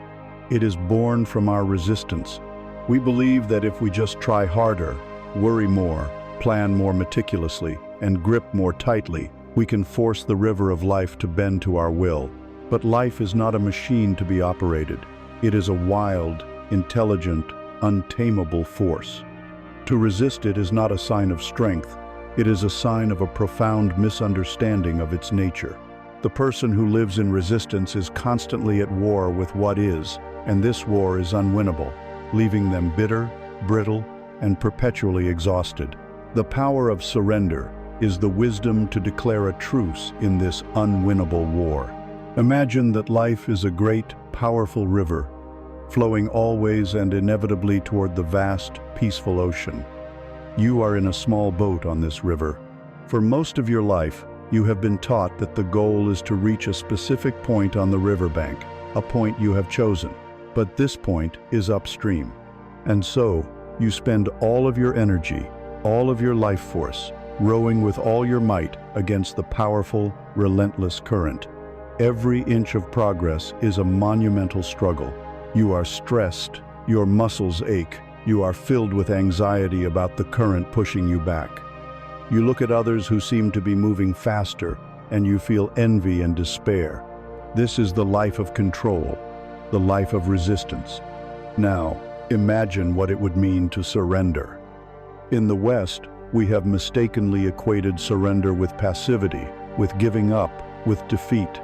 It is born from our resistance. We believe that if we just try harder, worry more, plan more meticulously, and grip more tightly, we can force the river of life to bend to our will. But life is not a machine to be operated. It is a wild, intelligent, untamable force. To resist it is not a sign of strength. It is a sign of a profound misunderstanding of its nature. The person who lives in resistance is constantly at war with what is, and this war is unwinnable, leaving them bitter, brittle, and perpetually exhausted. The power of surrender is the wisdom to declare a truce in this unwinnable war. Imagine that life is a great, powerful river, flowing always and inevitably toward the vast, peaceful ocean. You are in a small boat on this river. For most of your life, you have been taught that the goal is to reach a specific point on the riverbank, a point you have chosen. But this point is upstream. And so, you spend all of your energy, all of your life force, rowing with all your might against the powerful, relentless current. Every inch of progress is a monumental struggle. You are stressed, your muscles ache, you are filled with anxiety about the current pushing you back. You look at others who seem to be moving faster, and you feel envy and despair. This is the life of control, the life of resistance. Now, imagine what it would mean to surrender. In the West, we have mistakenly equated surrender with passivity, with giving up, with defeat.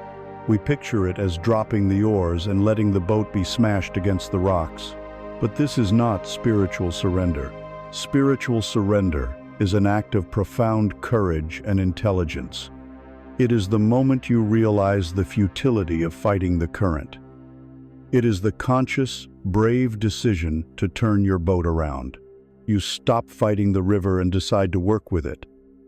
We picture it as dropping the oars and letting the boat be smashed against the rocks. But this is not spiritual surrender. Spiritual surrender is an act of profound courage and intelligence. It is the moment you realize the futility of fighting the current. It is the conscious, brave decision to turn your boat around. You stop fighting the river and decide to work with it.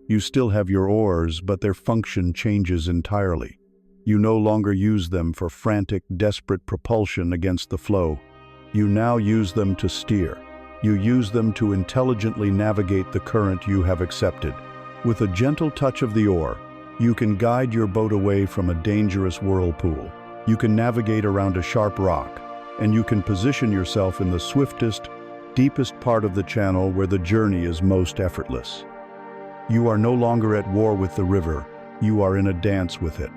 You still have your oars, but their function changes entirely. You no longer use them for frantic, desperate propulsion against the flow. You now use them to steer. You use them to intelligently navigate the current you have accepted. With a gentle touch of the oar, you can guide your boat away from a dangerous whirlpool. You can navigate around a sharp rock, and you can position yourself in the swiftest, deepest part of the channel where the journey is most effortless. You are no longer at war with the river, you are in a dance with it.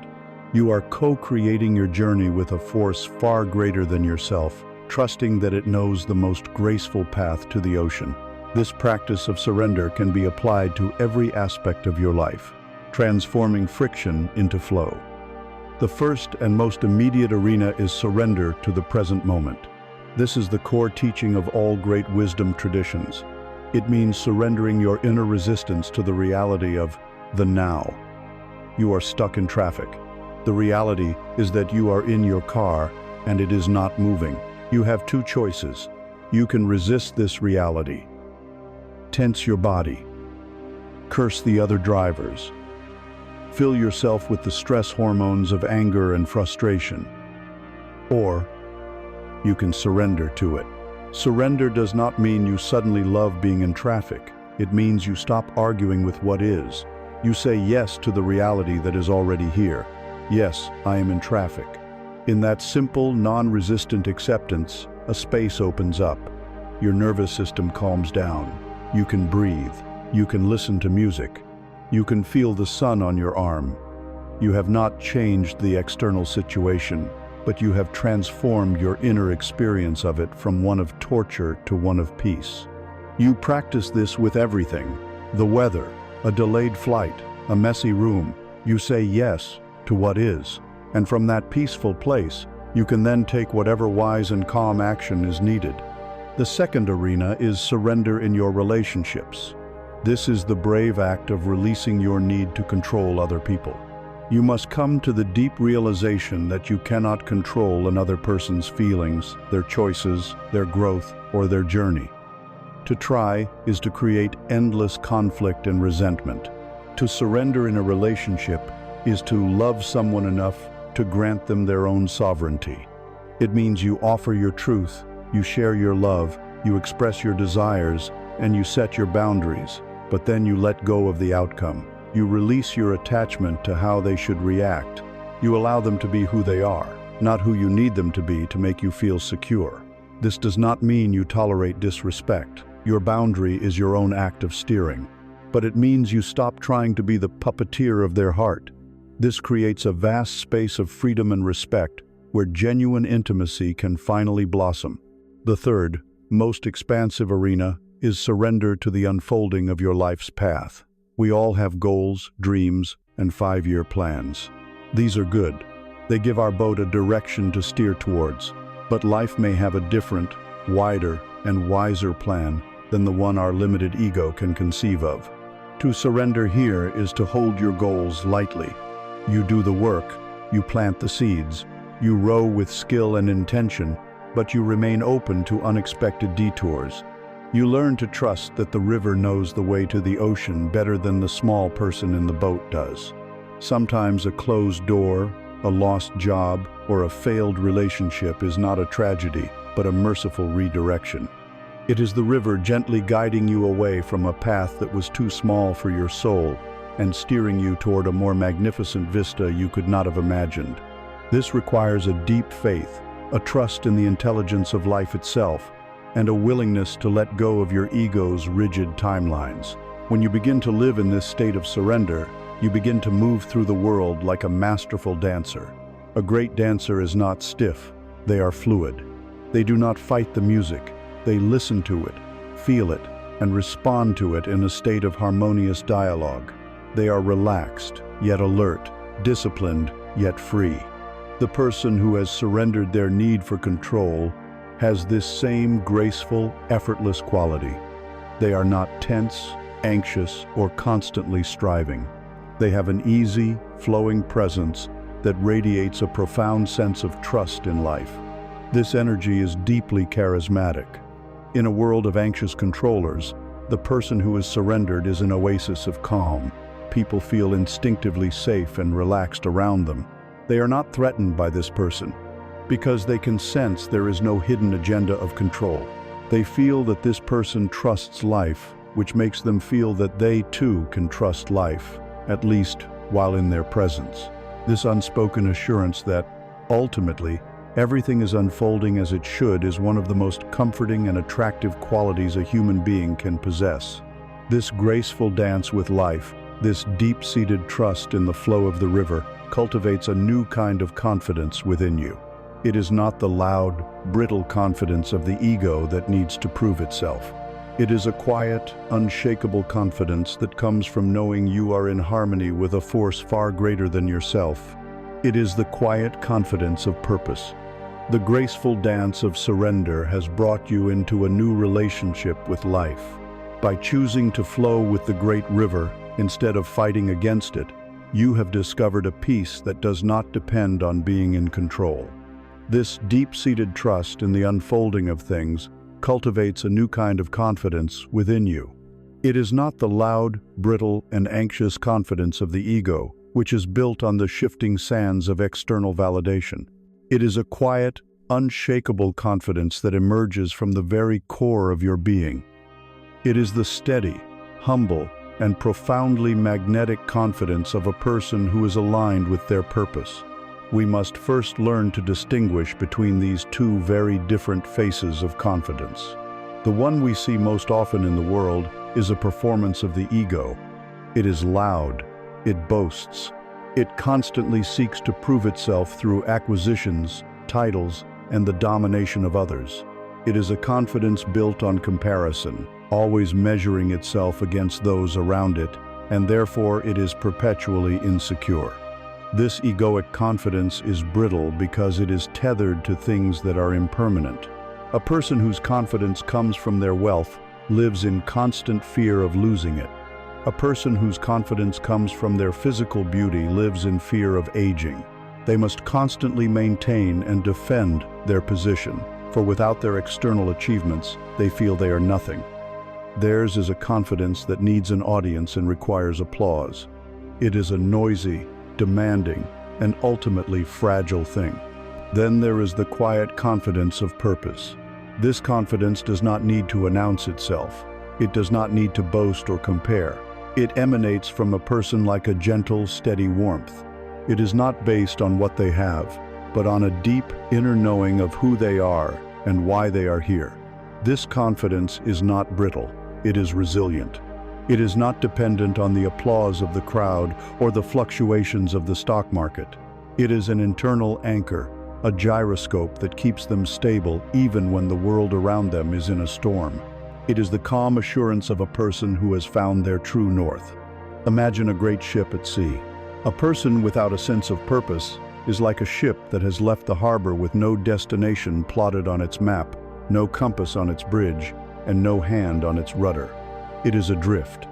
You are co-creating your journey with a force far greater than yourself, trusting that it knows the most graceful path to the ocean. This practice of surrender can be applied to every aspect of your life, transforming friction into flow. The first and most immediate arena is surrender to the present moment. This is the core teaching of all great wisdom traditions. It means surrendering your inner resistance to the reality of the now. You are stuck in traffic. The reality is that you are in your car and it is not moving. You have two choices. You can resist this reality. Tense your body. Curse the other drivers. Fill yourself with the stress hormones of anger and frustration. Or you can surrender to it. Surrender does not mean you suddenly love being in traffic. It means you stop arguing with what is. You say yes to the reality that is already here. Yes, I am in traffic. In that simple, non-resistant acceptance, a space opens up. Your nervous system calms down. You can breathe. You can listen to music. You can feel the sun on your arm. You have not changed the external situation, but you have transformed your inner experience of it from one of torture to one of peace. You practice this with everything: the weather, a delayed flight, a messy room. You say yes to what is, and from that peaceful place, you can then take whatever wise and calm action is needed. The second arena is surrender in your relationships. This is the brave act of releasing your need to control other people. You must come to the deep realization that you cannot control another person's feelings, their choices, their growth, or their journey. To try is to create endless conflict and resentment. To surrender in a relationship is to love someone enough to grant them their own sovereignty. It means you offer your truth, you share your love, you express your desires, and you set your boundaries, but then you let go of the outcome. You release your attachment to how they should react. You allow them to be who they are, not who you need them to be to make you feel secure. This does not mean you tolerate disrespect. Your boundary is your own act of steering. But it means you stop trying to be the puppeteer of their heart. This creates a vast space of freedom and respect where genuine intimacy can finally blossom. The third, most expansive arena is surrender to the unfolding of your life's path. We all have goals, dreams, and 5-year plans. These are good. They give our boat a direction to steer towards. But life may have a different, wider, and wiser plan than the one our limited ego can conceive of. To surrender here is to hold your goals lightly. You do the work, you plant the seeds, you row with skill and intention, but you remain open to unexpected detours. You learn to trust that the river knows the way to the ocean better than the small person in the boat does. Sometimes a closed door, a lost job, or a failed relationship is not a tragedy, but a merciful redirection. It is the river gently guiding you away from a path that was too small for your soul and steering you toward a more magnificent vista you could not have imagined. This requires a deep faith, a trust in the intelligence of life itself, and a willingness to let go of your ego's rigid timelines. When you begin to live in this state of surrender, you begin to move through the world like a masterful dancer. A great dancer is not stiff, they are fluid. They do not fight the music, they listen to it, feel it, and respond to it in a state of harmonious dialogue. They are relaxed, yet alert, disciplined, yet free. The person who has surrendered their need for control has this same graceful, effortless quality. They are not tense, anxious, or constantly striving. They have an easy, flowing presence that radiates a profound sense of trust in life. This energy is deeply charismatic. In a world of anxious controllers, the person who is surrendered is an oasis of calm. People feel instinctively safe and relaxed around them. They are not threatened by this person because they can sense there is no hidden agenda of control. They feel that this person trusts life, which makes them feel that they too can trust life, at least while in their presence. This unspoken assurance that, ultimately, everything is unfolding as it should is one of the most comforting and attractive qualities a human being can possess. This graceful dance with life, this deep-seated trust in the flow of the river, cultivates a new kind of confidence within you. It is not the loud, brittle confidence of the ego that needs to prove itself. It is a quiet, unshakable confidence that comes from knowing you are in harmony with a force far greater than yourself. It is the quiet confidence of purpose. The graceful dance of surrender has brought you into a new relationship with life. By choosing to flow with the great river instead of fighting against it, you have discovered a peace that does not depend on being in control. This deep-seated trust in the unfolding of things cultivates a new kind of confidence within you. It is not the loud, brittle, and anxious confidence of the ego, which is built on the shifting sands of external validation. It is a quiet, unshakable confidence that emerges from the very core of your being. It is the steady, humble, and profoundly magnetic confidence of a person who is aligned with their purpose. We must first learn to distinguish between these two very different faces of confidence. The one we see most often in the world is a performance of the ego. It is loud, it boasts, it constantly seeks to prove itself through acquisitions, titles, and the domination of others. It is a confidence built on comparison, always measuring itself against those around it, and therefore it is perpetually insecure. This egoic confidence is brittle because it is tethered to things that are impermanent. A person whose confidence comes from their wealth lives in constant fear of losing it. A person whose confidence comes from their physical beauty lives in fear of aging. They must constantly maintain and defend their position, for without their external achievements, they feel they are nothing. Theirs is a confidence that needs an audience and requires applause. It is a noisy, demanding, and ultimately fragile thing. Then there is the quiet confidence of purpose. This confidence does not need to announce itself. It does not need to boast or compare. It emanates from a person like a gentle, steady warmth. It is not based on what they have, but on a deep inner knowing of who they are and why they are here. This confidence is not brittle. It is resilient. It is not dependent on the applause of the crowd or the fluctuations of the stock market. It is an internal anchor, a gyroscope that keeps them stable even when the world around them is in a storm. It is the calm assurance of a person who has found their true north. Imagine a great ship at sea. A person without a sense of purpose is like a ship that has left the harbor with no destination plotted on its map, no compass on its bridge, and no hand on its rudder. It is adrift.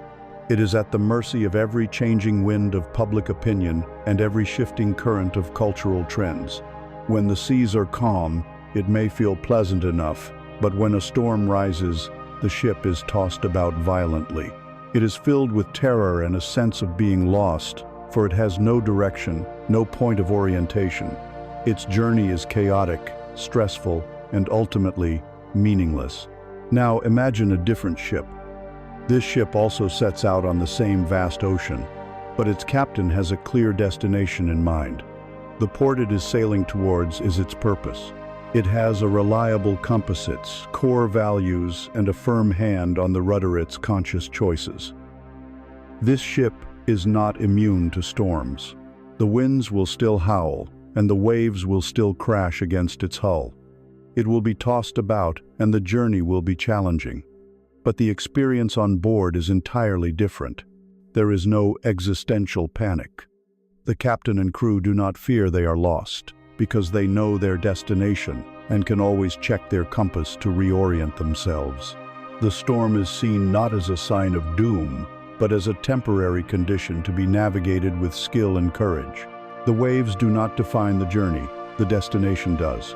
It is at the mercy of every changing wind of public opinion and every shifting current of cultural trends. When the seas are calm, it may feel pleasant enough, but when a storm rises, the ship is tossed about violently. It is filled with terror and a sense of being lost, for it has no direction, no point of orientation. Its journey is chaotic, stressful, and ultimately meaningless. Now imagine a different ship. This ship also sets out on the same vast ocean, but its captain has a clear destination in mind. The port it is sailing towards is its purpose. It has a reliable compass, its core values, and a firm hand on the rudder, its conscious choices. This ship is not immune to storms. The winds will still howl, and the waves will still crash against its hull. It will be tossed about, and the journey will be challenging. But the experience on board is entirely different. There is no existential panic. The captain and crew do not fear they are lost, because they know their destination and can always check their compass to reorient themselves. The storm is seen not as a sign of doom, but as a temporary condition to be navigated with skill and courage. The waves do not define the journey, the destination does.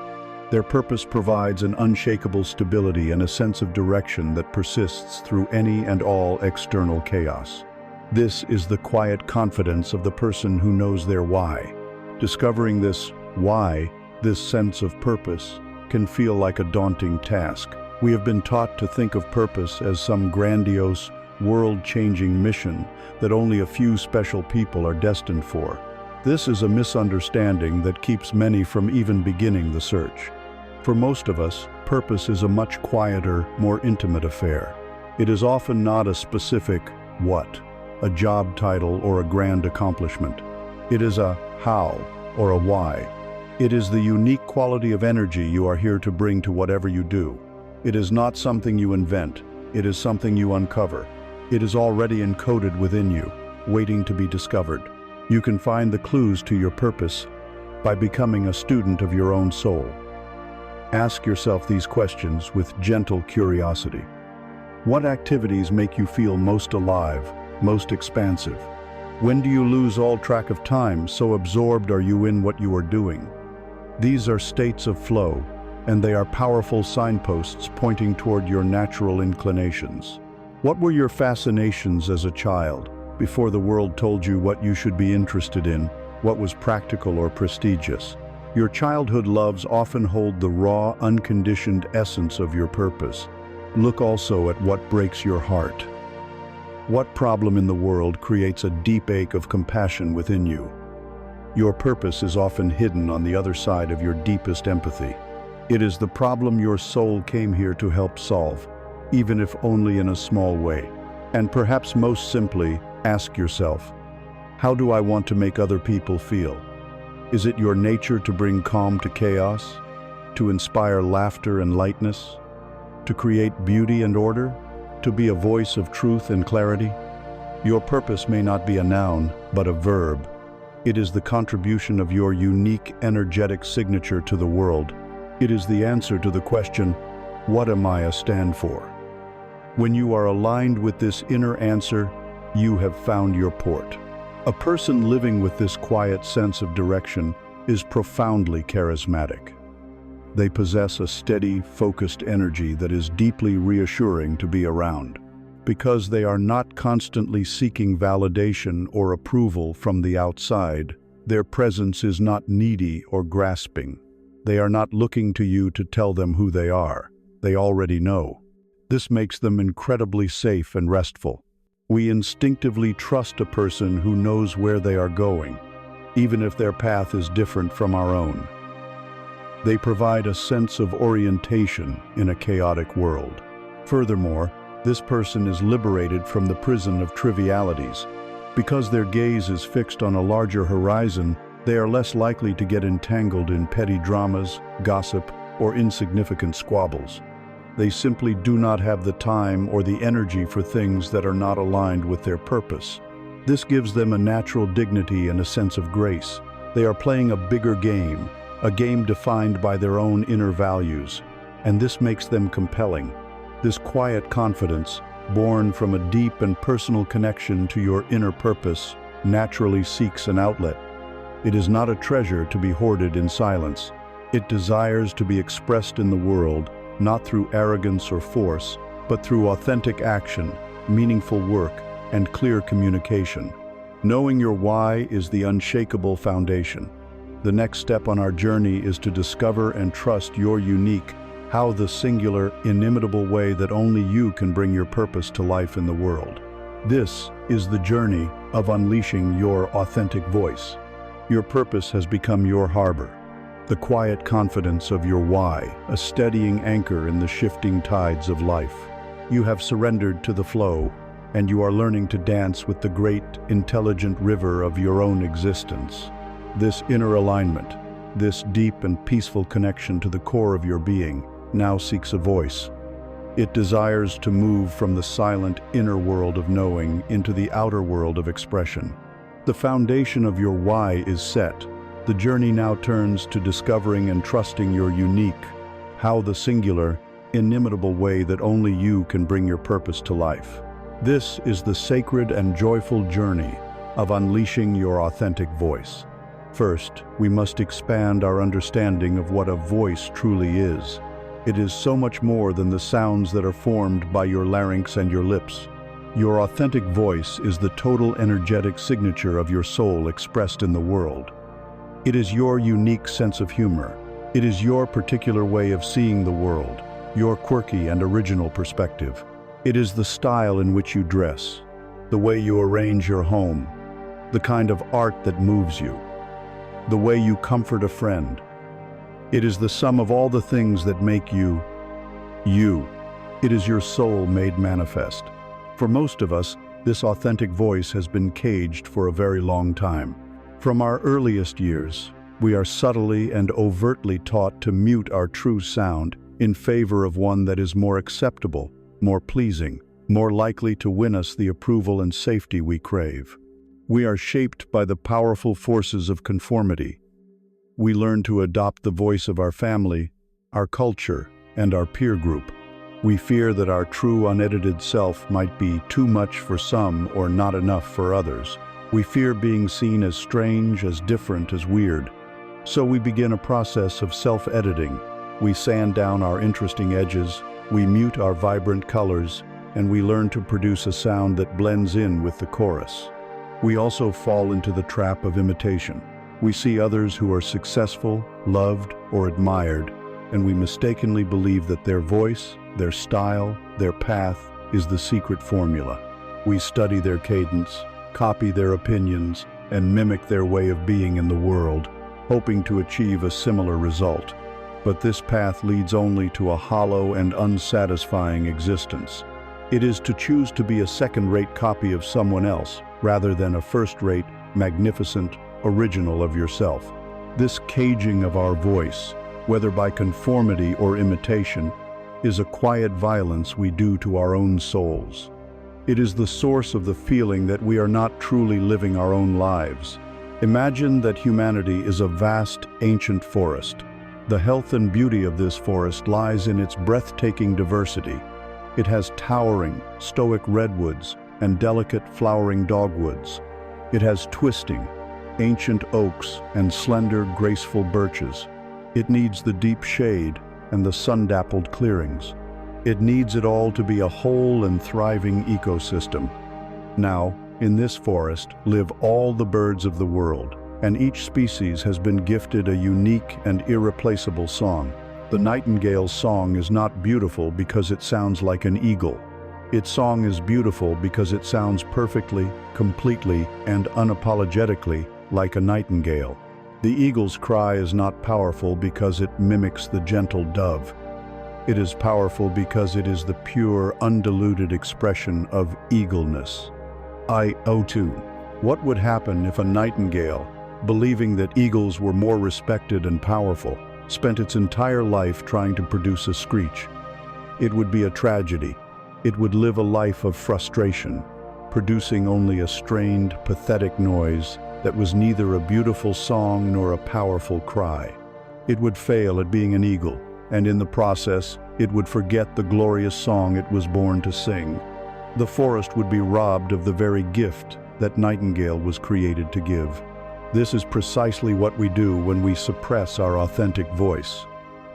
Their purpose provides an unshakable stability and a sense of direction that persists through any and all external chaos. This is the quiet confidence of the person who knows their why. Discovering this why, this sense of purpose, can feel like a daunting task. We have been taught to think of purpose as some grandiose, world-changing mission that only a few special people are destined for. This is a misunderstanding that keeps many from even beginning the search. For most of us, purpose is a much quieter, more intimate affair. It is often not a specific what, a job title or a grand accomplishment. It is a how or a why. It is the unique quality of energy you are here to bring to whatever you do. It is not something you invent. It is something you uncover. It is already encoded within you, waiting to be discovered. You can find the clues to your purpose by becoming a student of your own soul. Ask yourself these questions with gentle curiosity. What activities make you feel most alive, most expansive? When do you lose all track of time, so absorbed are you in what you are doing? These are states of flow, and they are powerful signposts pointing toward your natural inclinations. What were your fascinations as a child, before the world told you what you should be interested in, what was practical or prestigious? Your childhood loves often hold the raw, unconditioned essence of your purpose. Look also at what breaks your heart. What problem in the world creates a deep ache of compassion within you? Your purpose is often hidden on the other side of your deepest empathy. It is the problem your soul came here to help solve, even if only in a small way. And perhaps most simply, ask yourself, how do I want to make other people feel? Is it your nature to bring calm to chaos, to inspire laughter and lightness, to create beauty and order, to be a voice of truth and clarity? Your purpose may not be a noun, but a verb. It is the contribution of your unique, energetic signature to the world. It is the answer to the question, what am I a stand for? When you are aligned with this inner answer, you have found your port. A person living with this quiet sense of direction is profoundly charismatic. They possess a steady, focused energy that is deeply reassuring to be around. Because they are not constantly seeking validation or approval from the outside, their presence is not needy or grasping. They are not looking to you to tell them who they are. They already know. This makes them incredibly safe and restful. We instinctively trust a person who knows where they are going, even if their path is different from our own. They provide a sense of orientation in a chaotic world. Furthermore, this person is liberated from the prison of trivialities. Because their gaze is fixed on a larger horizon, they are less likely to get entangled in petty dramas, gossip, or insignificant squabbles. They simply do not have the time or the energy for things that are not aligned with their purpose. This gives them a natural dignity and a sense of grace. They are playing a bigger game, a game defined by their own inner values, and this makes them compelling. This quiet confidence, born from a deep and personal connection to your inner purpose, naturally seeks an outlet. It is not a treasure to be hoarded in silence. It desires to be expressed in the world, not through arrogance or force, but through authentic action, meaningful work, and clear communication. Knowing your why is the unshakable foundation. The next step on our journey is to discover and trust your unique, how the singular, inimitable way that only you can bring your purpose to life in the world. This is the journey of unleashing your authentic voice. Your purpose has become your harbor, the quiet confidence of your why, a steadying anchor in the shifting tides of life. You have surrendered to the flow, and you are learning to dance with the great, intelligent river of your own existence. This inner alignment, this deep and peaceful connection to the core of your being, now seeks a voice. It desires to move from the silent inner world of knowing into the outer world of expression. The foundation of your why is set. The journey now turns to discovering and trusting your unique, how the singular, inimitable way that only you can bring your purpose to life. This is the sacred and joyful journey of unleashing your authentic voice. First, we must expand our understanding of what a voice truly is. It is so much more than the sounds that are formed by your larynx and your lips. Your authentic voice is the total energetic signature of your soul expressed in the world. It is your unique sense of humor. It is your particular way of seeing the world, your quirky and original perspective. It is the style in which you dress, the way you arrange your home, the kind of art that moves you, the way you comfort a friend. It is the sum of all the things that make you, you. It is your soul made manifest. For most of us, this authentic voice has been caged for a very long time. From our earliest years, we are subtly and overtly taught to mute our true sound in favor of one that is more acceptable, more pleasing, more likely to win us the approval and safety we crave. We are shaped by the powerful forces of conformity. We learn to adopt the voice of our family, our culture, and our peer group. We fear that our true unedited self might be too much for some or not enough for others. We fear being seen as strange, as different, as weird. So we begin a process of self-editing. We sand down our interesting edges, we mute our vibrant colors, and we learn to produce a sound that blends in with the chorus. We also fall into the trap of imitation. We see others who are successful, loved, or admired, and we mistakenly believe that their voice, their style, their path is the secret formula. We study their cadence, copy their opinions, and mimic their way of being in the world, hoping to achieve a similar result. But this path leads only to a hollow and unsatisfying existence. It is to choose to be a second-rate copy of someone else, rather than a first-rate, magnificent original of yourself. This caging of our voice, whether by conformity or imitation, is a quiet violence we do to our own souls. It is the source of the feeling that we are not truly living our own lives. Imagine that humanity is a vast, ancient forest. The health and beauty of this forest lies in its breathtaking diversity. It has towering, stoic redwoods and delicate, flowering dogwoods. It has twisting, ancient oaks and slender, graceful birches. It needs the deep shade and the sun-dappled clearings. It needs it all to be a whole and thriving ecosystem. Now, in this forest live all the birds of the world, and each species has been gifted a unique and irreplaceable song. The nightingale's song is not beautiful because it sounds like an eagle. Its song is beautiful because it sounds perfectly, completely, and unapologetically like a nightingale. The eagle's cry is not powerful because it mimics the gentle dove. It is powerful because it is the pure, undiluted expression of eagleness. What would happen if a nightingale, believing that eagles were more respected and powerful, spent its entire life trying to produce a screech? It would be a tragedy. It would live a life of frustration, producing only a strained, pathetic noise that was neither a beautiful song nor a powerful cry. It would fail at being an eagle, and in the process, it would forget the glorious song it was born to sing. The forest would be robbed of the very gift that nightingale was created to give. This is precisely what we do when we suppress our authentic voice.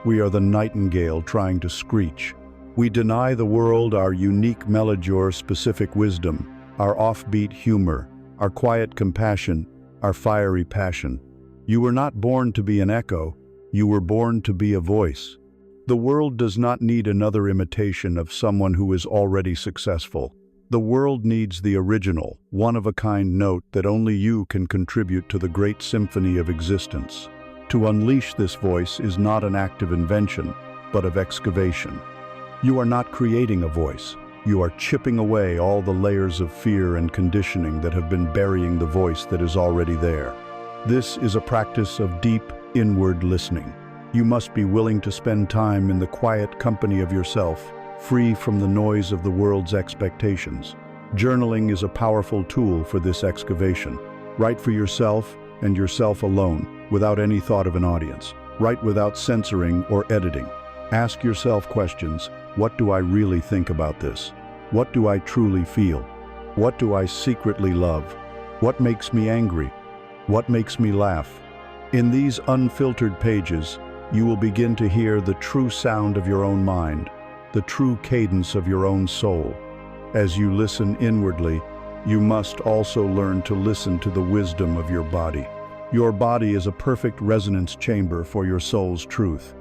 We are the nightingale trying to screech. We deny the world our unique melodior-specific wisdom, our offbeat humor, our quiet compassion, our fiery passion. You were not born to be an echo, you were born to be a voice. The world does not need another imitation of someone who is already successful. The world needs the original, one-of-a-kind note that only you can contribute to the great symphony of existence. To unleash this voice is not an act of invention, but of excavation. You are not creating a voice. You are chipping away all the layers of fear and conditioning that have been burying the voice that is already there. This is a practice of deep, inward listening. You must be willing to spend time in the quiet company of yourself, free from the noise of the world's expectations. Journaling is a powerful tool for this excavation. Write for yourself and yourself alone, without any thought of an audience. Write without censoring or editing. Ask yourself questions. What do I really think about this? What do I truly feel? What do I secretly love? What makes me angry? What makes me laugh? In these unfiltered pages, you will begin to hear the true sound of your own mind, the true cadence of your own soul. As you listen inwardly, you must also learn to listen to the wisdom of your body. Your body is a perfect resonance chamber for your soul's truth.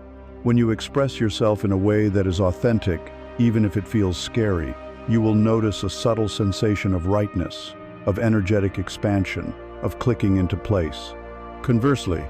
When you express yourself in a way that is authentic, even if it feels scary, you will notice a subtle sensation of rightness, of energetic expansion, of clicking into place. Conversely,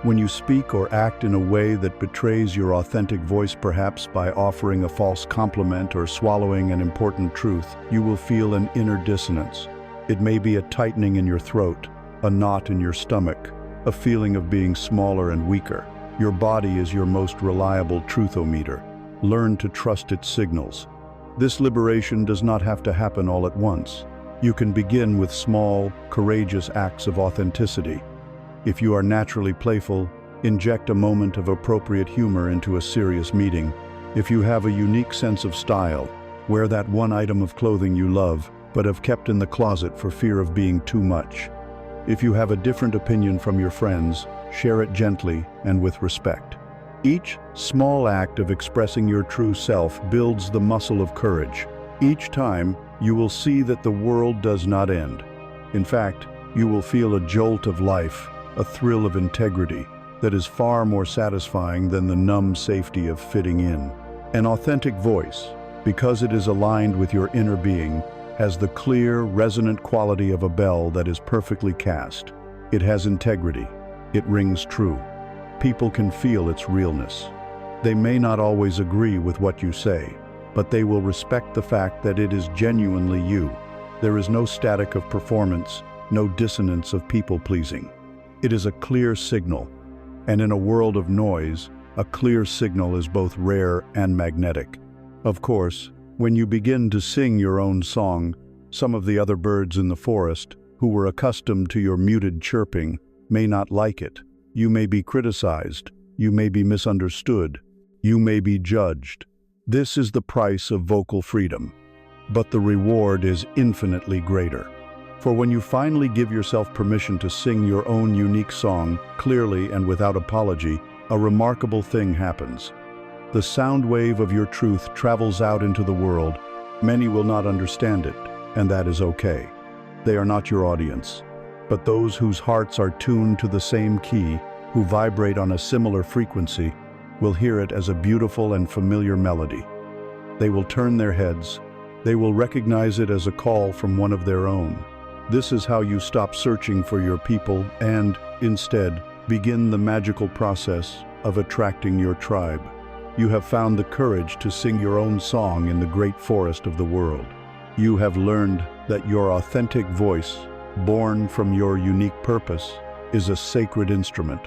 when you speak or act in a way that betrays your authentic voice, perhaps by offering a false compliment or swallowing an important truth, you will feel an inner dissonance. It may be a tightening in your throat, a knot in your stomach, a feeling of being smaller and weaker. Your body is your most reliable truthometer. Learn to trust its signals. This liberation does not have to happen all at once. You can begin with small, courageous acts of authenticity. If you are naturally playful, inject a moment of appropriate humor into a serious meeting. If you have a unique sense of style, wear that one item of clothing you love, but have kept in the closet for fear of being too much. If you have a different opinion from your friends, share it gently and with respect. Each small act of expressing your true self builds the muscle of courage. Each time, you will see that the world does not end. In fact, you will feel a jolt of life, a thrill of integrity that is far more satisfying than the numb safety of fitting in. An authentic voice, because it is aligned with your inner being, has the clear, resonant quality of a bell that is perfectly cast. It has integrity. It rings true. People can feel its realness. They may not always agree with what you say, but they will respect the fact that it is genuinely you. There is no static of performance, no dissonance of people-pleasing. It is a clear signal, and in a world of noise, a clear signal is both rare and magnetic. Of course, when you begin to sing your own song, some of the other birds in the forest, who were accustomed to your muted chirping, may not like it. You may be criticized, you may be misunderstood, you may be judged. This is the price of vocal freedom, but the reward is infinitely greater. For when you finally give yourself permission to sing your own unique song, clearly and without apology, a remarkable thing happens. The sound wave of your truth travels out into the world. Many will not understand it, and that is okay. They are not your audience. But those whose hearts are tuned to the same key, who vibrate on a similar frequency, will hear it as a beautiful and familiar melody. They will turn their heads. They will recognize it as a call from one of their own. This is how you stop searching for your people and, instead, begin the magical process of attracting your tribe. You have found the courage to sing your own song in the great forest of the world. You have learned that your authentic voice, born from your unique purpose, is a sacred instrument.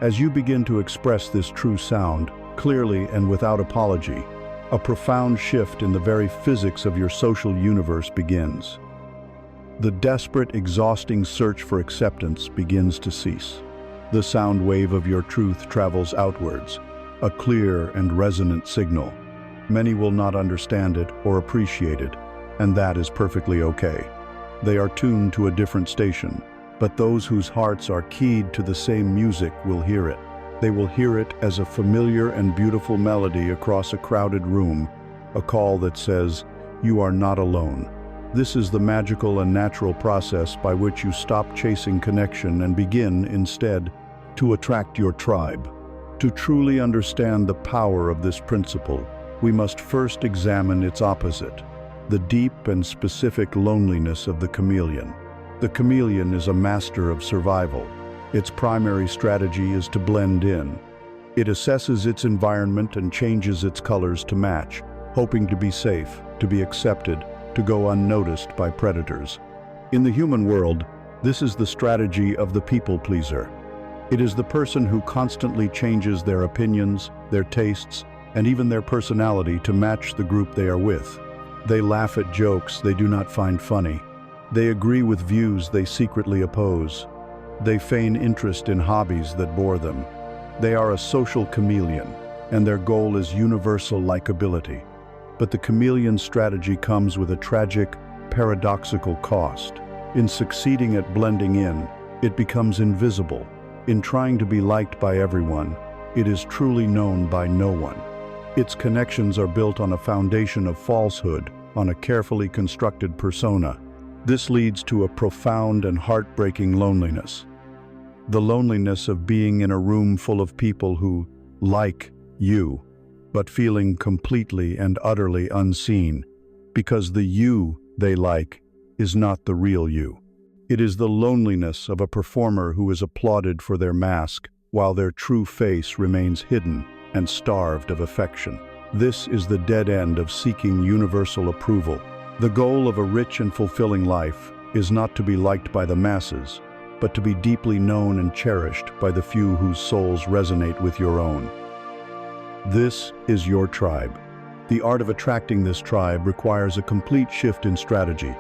As you begin to express this true sound, clearly and without apology, a profound shift in the very physics of your social universe begins. The desperate, exhausting search for acceptance begins to cease. The sound wave of your truth travels outwards, a clear and resonant signal. Many will not understand it or appreciate it, and that is perfectly okay. They are tuned to a different station, but those whose hearts are keyed to the same music will hear it. They will hear it as a familiar and beautiful melody across a crowded room, a call that says, "You are not alone." This is the magical and natural process by which you stop chasing connection and begin, instead, to attract your tribe. To truly understand the power of this principle, we must first examine its opposite, the deep and specific loneliness of the chameleon. The chameleon is a master of survival. Its primary strategy is to blend in. It assesses its environment and changes its colors to match, hoping to be safe, to be accepted, to go unnoticed by predators. In the human world, this is the strategy of the people-pleaser. It is the person who constantly changes their opinions, their tastes, and even their personality to match the group they are with. They laugh at jokes they do not find funny. They agree with views they secretly oppose. They feign interest in hobbies that bore them. They are a social chameleon. and their goal is universal likability. But the chameleon strategy comes with a tragic, paradoxical cost. In succeeding at blending in, it becomes invisible. In trying to be liked by everyone, it is truly known by no one. Its connections are built on a foundation of falsehood, on a carefully constructed persona. This leads to a profound and heartbreaking loneliness. The loneliness of being in a room full of people who like you, but feeling completely and utterly unseen, because the you they like is not the real you. It is the loneliness of a performer who is applauded for their mask, while their true face remains hidden and starved of affection. This is the dead end of seeking universal approval. The goal of a rich and fulfilling life is not to be liked by the masses, but to be deeply known and cherished by the few whose souls resonate with your own. This is your tribe. The art of attracting this tribe requires a complete shift in strategy,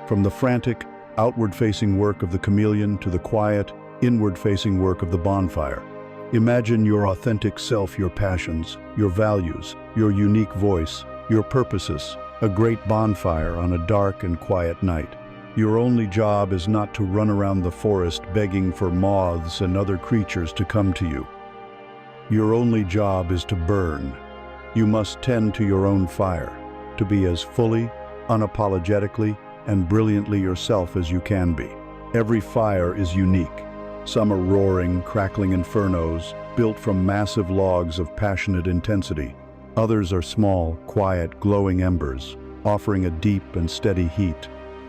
from the frantic, outward-facing work of the chameleon to the quiet, inward-facing work of the bonfire. Imagine your authentic self, your passions, your values, your unique voice, your purposes, a great bonfire on a dark and quiet night. Your only job is not to run around the forest begging for moths and other creatures to come to you. Your only job is to burn. You must tend to your own fire, to be as fully, unapologetically, and brilliantly yourself as you can be. Every fire is unique. Some are roaring, crackling infernos, built from massive logs of passionate intensity. Others are small, quiet, glowing embers, offering a deep and steady heat.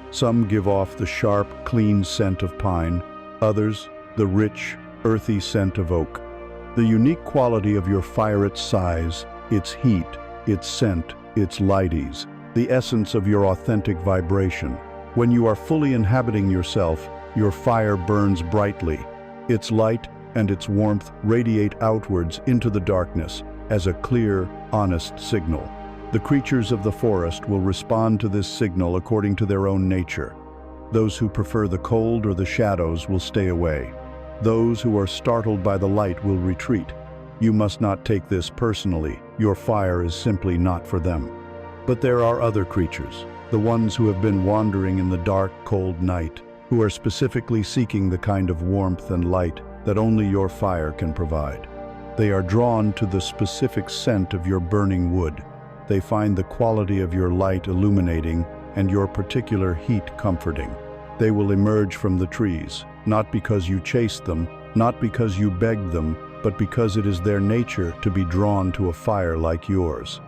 Some give off the sharp, clean scent of pine, others the rich, earthy scent of oak. The unique quality of your fire, its size, its heat, its scent, its lighties, the essence of your authentic vibration. When you are fully inhabiting yourself, your fire burns brightly. Its light and its warmth radiate outwards into the darkness as a clear, honest signal. The creatures of the forest will respond to this signal according to their own nature. Those who prefer the cold or the shadows will stay away. Those who are startled by the light will retreat. You must not take this personally. Your fire is simply not for them. But there are other creatures, the ones who have been wandering in the dark, cold night, who are specifically seeking the kind of warmth and light that only your fire can provide. They are drawn to the specific scent of your burning wood. They find the quality of your light illuminating and your particular heat comforting. They will emerge from the trees, not because you chased them, not because you begged them, but because it is their nature to be drawn to a fire like yours.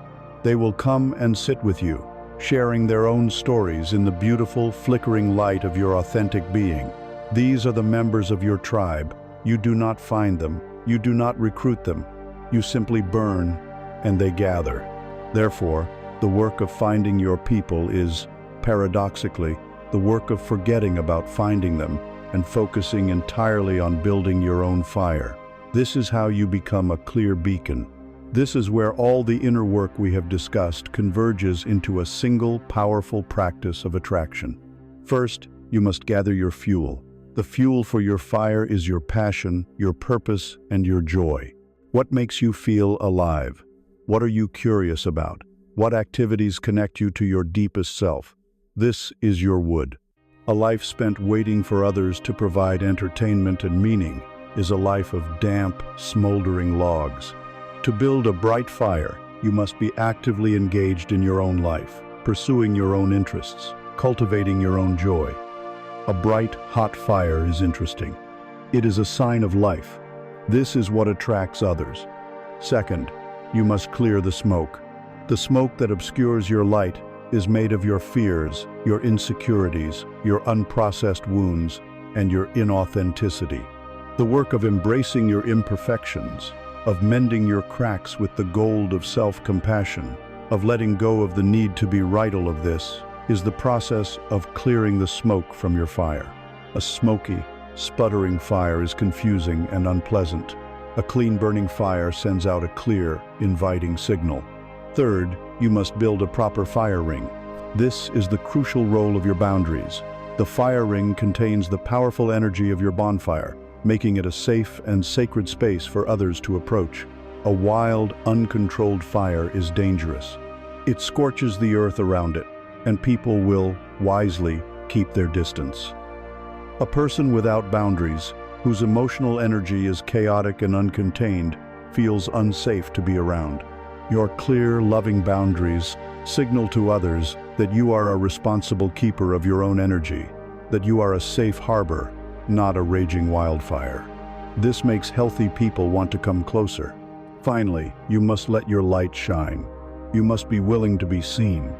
They will come and sit with you, sharing their own stories in the beautiful, flickering light of your authentic being. These are the members of your tribe. You do not find them, you do not recruit them, you simply burn, and they gather. Therefore, the work of finding your people is, paradoxically, the work of forgetting about finding them and focusing entirely on building your own fire. This is how you become a clear beacon. This is where all the inner work we have discussed converges into a single, powerful practice of attraction. First, you must gather your fuel. The fuel for your fire is your passion, your purpose, and your joy. What makes you feel alive? What are you curious about? What activities connect you to your deepest self? This is your wood. A life spent waiting for others to provide entertainment and meaning is a life of damp, smoldering logs. To build a bright fire, you must be actively engaged in your own life, pursuing your own interests, cultivating your own joy. A bright, hot fire is interesting. It is a sign of life. This is what attracts others. Second, you must clear the smoke. The smoke that obscures your light is made of your fears, your insecurities, your unprocessed wounds, and your inauthenticity. The work of embracing your imperfections, of mending your cracks with the gold of self-compassion, of letting go of the need to be right. All of this is the process of clearing the smoke from your fire. A smoky, sputtering fire is confusing and unpleasant. A clean burning fire sends out a clear, inviting signal. Third, you must build a proper fire ring. This is the crucial role of your boundaries. The fire ring contains the powerful energy of your bonfire, making it a safe and sacred space for others to approach. A wild, uncontrolled fire is dangerous. It scorches the earth around it, and people will, wisely, keep their distance. A person without boundaries, whose emotional energy is chaotic and uncontained, feels unsafe to be around. Your clear, loving boundaries signal to others that you are a responsible keeper of your own energy, that you are a safe harbor, not a raging wildfire. This makes healthy people want to come closer. Finally, you must let your light shine. You must be willing to be seen.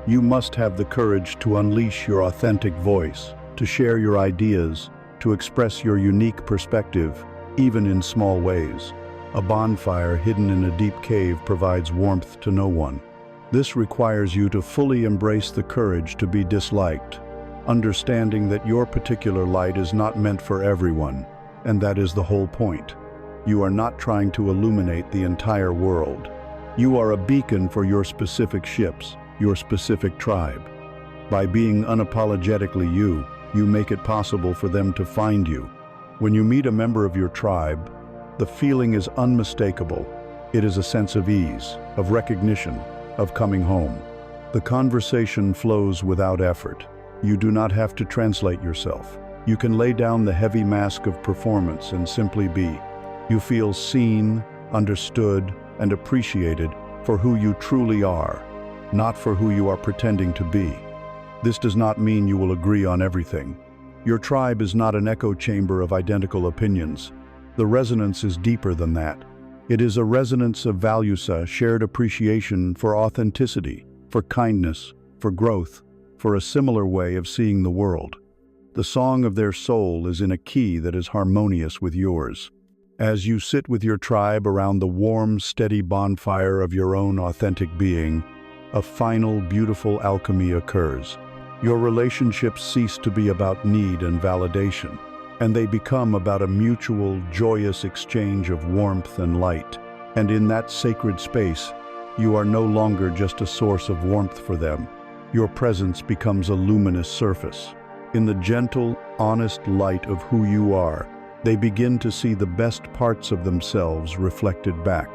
You must have the courage to unleash your authentic voice, to share your ideas, to express your unique perspective, even in small ways. A bonfire hidden in a deep cave provides warmth to no one. This requires you to fully embrace the courage to be disliked, understanding that your particular light is not meant for everyone, and that is the whole point. You are not trying to illuminate the entire world. You are a beacon for your specific ships, your specific tribe. By being unapologetically you, you make it possible for them to find you. When you meet a member of your tribe, the feeling is unmistakable. It is a sense of ease, of recognition, of coming home. The conversation flows without effort. You do not have to translate yourself. You can lay down the heavy mask of performance and simply be. You feel seen, understood, and appreciated for who you truly are, not for who you are pretending to be. This does not mean you will agree on everything. Your tribe is not an echo chamber of identical opinions. The resonance is deeper than that. It is a resonance of values, a shared appreciation for authenticity, for kindness, for growth, for a similar way of seeing the world. The song of their soul is in a key that is harmonious with yours. As you sit with your tribe around the warm, steady bonfire of your own authentic being, a final, beautiful alchemy occurs. Your relationships cease to be about need and validation, and they become about a mutual, joyous exchange of warmth and light. And in that sacred space, you are no longer just a source of warmth for them. Your presence becomes a luminous surface. In the gentle, honest light of who you are, they begin to see the best parts of themselves reflected back.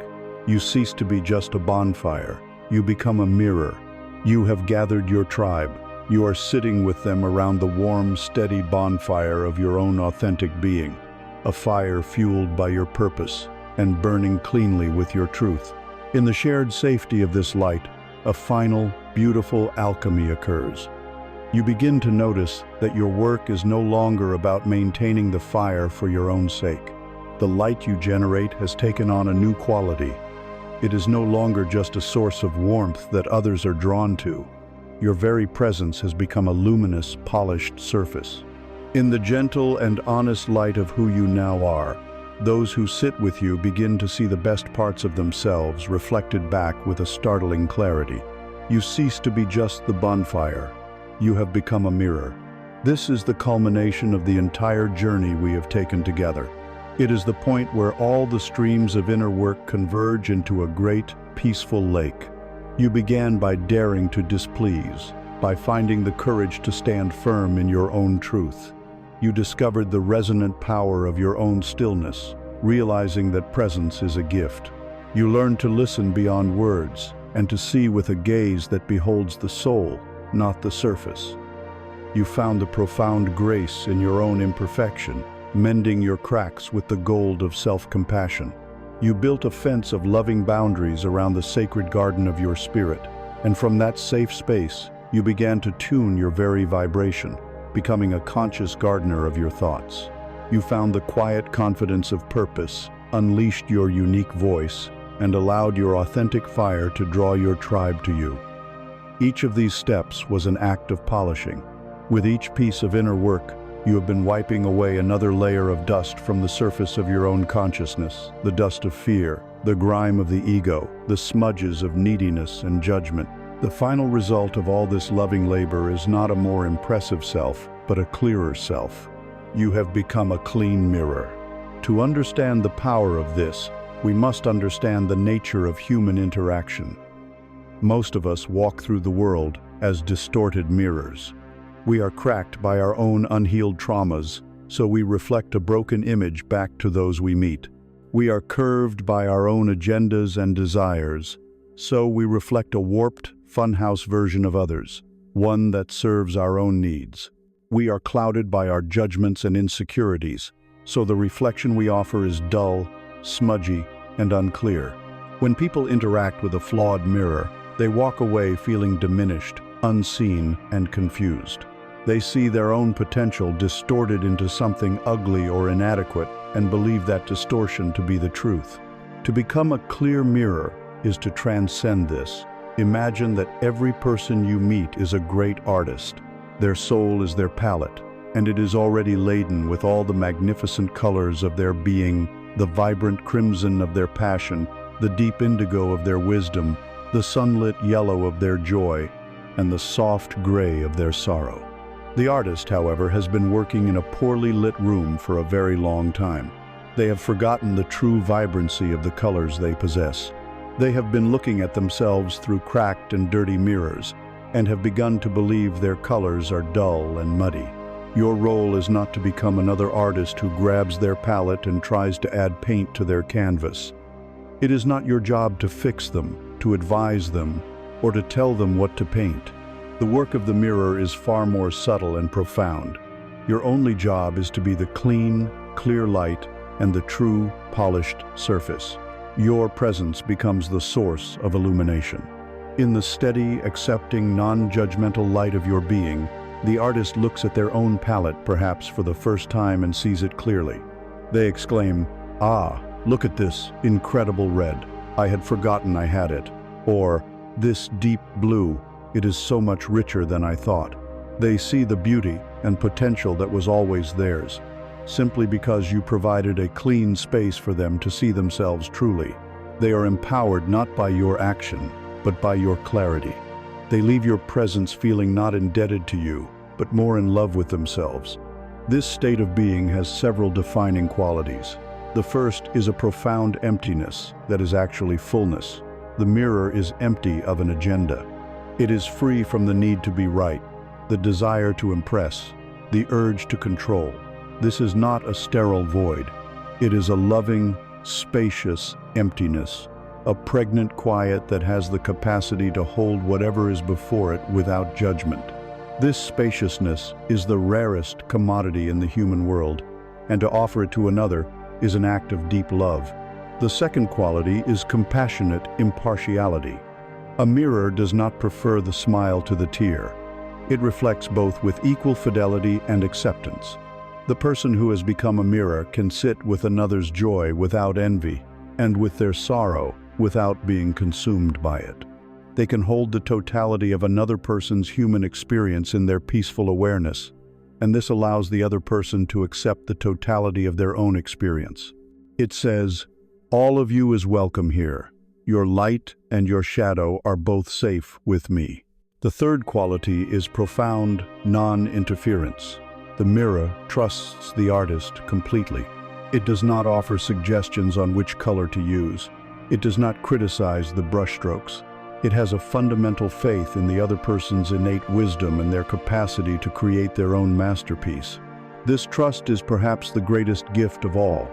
You cease to be just a bonfire. You become a mirror. You have gathered your tribe. You are sitting with them around the warm, steady bonfire of your own authentic being, a fire fueled by your purpose and burning cleanly with your truth. In the shared safety of this light, a final, beautiful alchemy occurs. You begin to notice that your work is no longer about maintaining the fire for your own sake. The light you generate has taken on a new quality. It is no longer just a source of warmth that others are drawn to. Your very presence has become a luminous, polished surface. In the gentle and honest light of who you now are, those who sit with you begin to see the best parts of themselves reflected back with a startling clarity. You cease to be just the bonfire. You have become a mirror. This is the culmination of the entire journey we have taken together. It is the point where all the streams of inner work converge into a great, peaceful lake. You began by daring to displease, by finding the courage to stand firm in your own truth. You discovered the resonant power of your own stillness, realizing that presence is a gift. You learned to listen beyond words and to see with a gaze that beholds the soul, not the surface. You found the profound grace in your own imperfection, mending your cracks with the gold of self-compassion. You built a fence of loving boundaries around the sacred garden of your spirit, and from that safe space, you began to tune your very vibration, becoming a conscious gardener of your thoughts. You found the quiet confidence of purpose, unleashed your unique voice, and allowed your authentic fire to draw your tribe to you. Each of these steps was an act of polishing. With each piece of inner work, you have been wiping away another layer of dust from the surface of your own consciousness, the dust of fear, the grime of the ego, the smudges of neediness and judgment. The final result of all this loving labor is not a more impressive self, but a clearer self. You have become a clean mirror. To understand the power of this, we must understand the nature of human interaction. Most of us walk through the world as distorted mirrors. We are cracked by our own unhealed traumas, so we reflect a broken image back to those we meet. We are curved by our own agendas and desires, so we reflect a warped, funhouse version of others, one that serves our own needs. We are clouded by our judgments and insecurities, so the reflection we offer is dull, smudgy, and unclear. When people interact with a flawed mirror, they walk away feeling diminished, unseen, and confused. They see their own potential distorted into something ugly or inadequate and believe that distortion to be the truth. To become a clear mirror is to transcend this. Imagine that every person you meet is a great artist. Their soul is their palette, and it is already laden with all the magnificent colors of their being, the vibrant crimson of their passion, the deep indigo of their wisdom, the sunlit yellow of their joy, and the soft gray of their sorrow. The artist, however, has been working in a poorly lit room for a very long time. They have forgotten the true vibrancy of the colors they possess. They have been looking at themselves through cracked and dirty mirrors, and have begun to believe their colors are dull and muddy. Your role is not to become another artist who grabs their palette and tries to add paint to their canvas. It is not your job to fix them, to advise them, or to tell them what to paint. The work of the mirror is far more subtle and profound. Your only job is to be the clean, clear light and the true, polished surface. Your presence becomes the source of illumination. In the steady, accepting, non-judgmental light of your being, the artist looks at their own palette perhaps for the first time and sees it clearly. They exclaim, "Ah, look at this incredible red. I had forgotten I had it." Or, "This deep blue, it is so much richer than I thought." They see the beauty and potential that was always theirs, simply because you provided a clean space for them to see themselves truly. They are empowered not by your action, but by your clarity. They leave your presence feeling not indebted to you, but more in love with themselves. This state of being has several defining qualities. The first is a profound emptiness that is actually fullness. The mirror is empty of an agenda. It is free from the need to be right, the desire to impress, the urge to control. This is not a sterile void. It is a loving, spacious emptiness, a pregnant quiet that has the capacity to hold whatever is before it without judgment. This spaciousness is the rarest commodity in the human world, and to offer it to another is an act of deep love. The second quality is compassionate impartiality. A mirror does not prefer the smile to the tear. It reflects both with equal fidelity and acceptance. The person who has become a mirror can sit with another's joy without envy, and with their sorrow without being consumed by it. They can hold the totality of another person's human experience in their peaceful awareness, and this allows the other person to accept the totality of their own experience. It says, "All of you is welcome here. Your light and your shadow are both safe with me." The third quality is profound non-interference. The mirror trusts the artist completely. It does not offer suggestions on which color to use. It does not criticize the brushstrokes. It has a fundamental faith in the other person's innate wisdom and their capacity to create their own masterpiece. This trust is perhaps the greatest gift of all.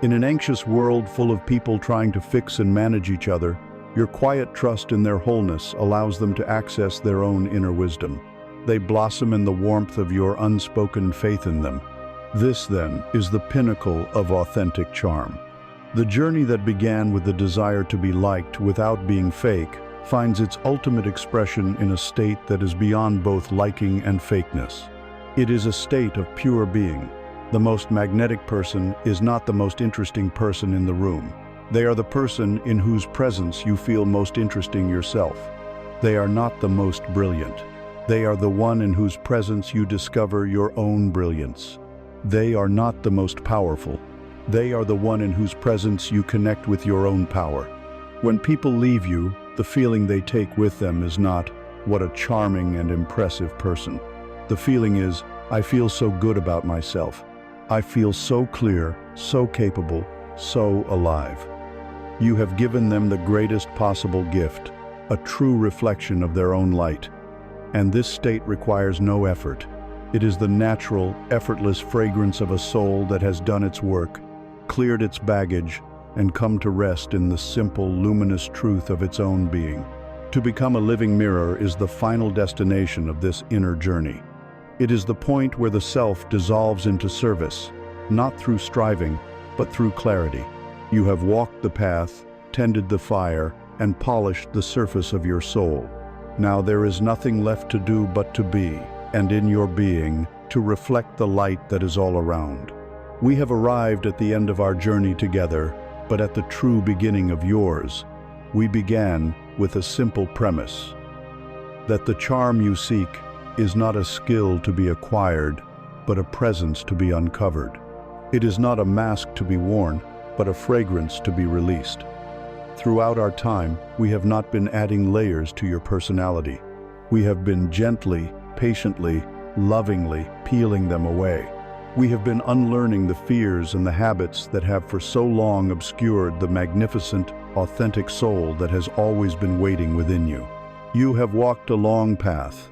In an anxious world full of people trying to fix and manage each other, your quiet trust in their wholeness allows them to access their own inner wisdom. They blossom in the warmth of your unspoken faith in them. This, then, is the pinnacle of authentic charm. The journey that began with the desire to be liked without being fake finds its ultimate expression in a state that is beyond both liking and fakeness. It is a state of pure being. The most magnetic person is not the most interesting person in the room. They are the person in whose presence you feel most interesting yourself. They are not the most brilliant. They are the one in whose presence you discover your own brilliance. They are not the most powerful. They are the one in whose presence you connect with your own power. When people leave you, the feeling they take with them is not, "What a charming and impressive person." The feeling is, "I feel so good about myself. I feel so clear, so capable, so alive." You have given them the greatest possible gift, a true reflection of their own light. And this state requires no effort. It is the natural, effortless fragrance of a soul that has done its work, cleared its baggage, and come to rest in the simple, luminous truth of its own being. To become a living mirror is the final destination of this inner journey. It is the point where the self dissolves into service, not through striving, but through clarity. You have walked the path, tended the fire, and polished the surface of your soul. Now there is nothing left to do but to be, and in your being, to reflect the light that is all around. We have arrived at the end of our journey together, but at the true beginning of yours. We began with a simple premise: that the charm you seek is not a skill to be acquired, but a presence to be uncovered. It is not a mask to be worn, but a fragrance to be released. Throughout our time, we have not been adding layers to your personality. We have been gently, patiently, lovingly peeling them away. We have been unlearning the fears and the habits that have for so long obscured the magnificent, authentic soul that has always been waiting within you. You have walked a long path.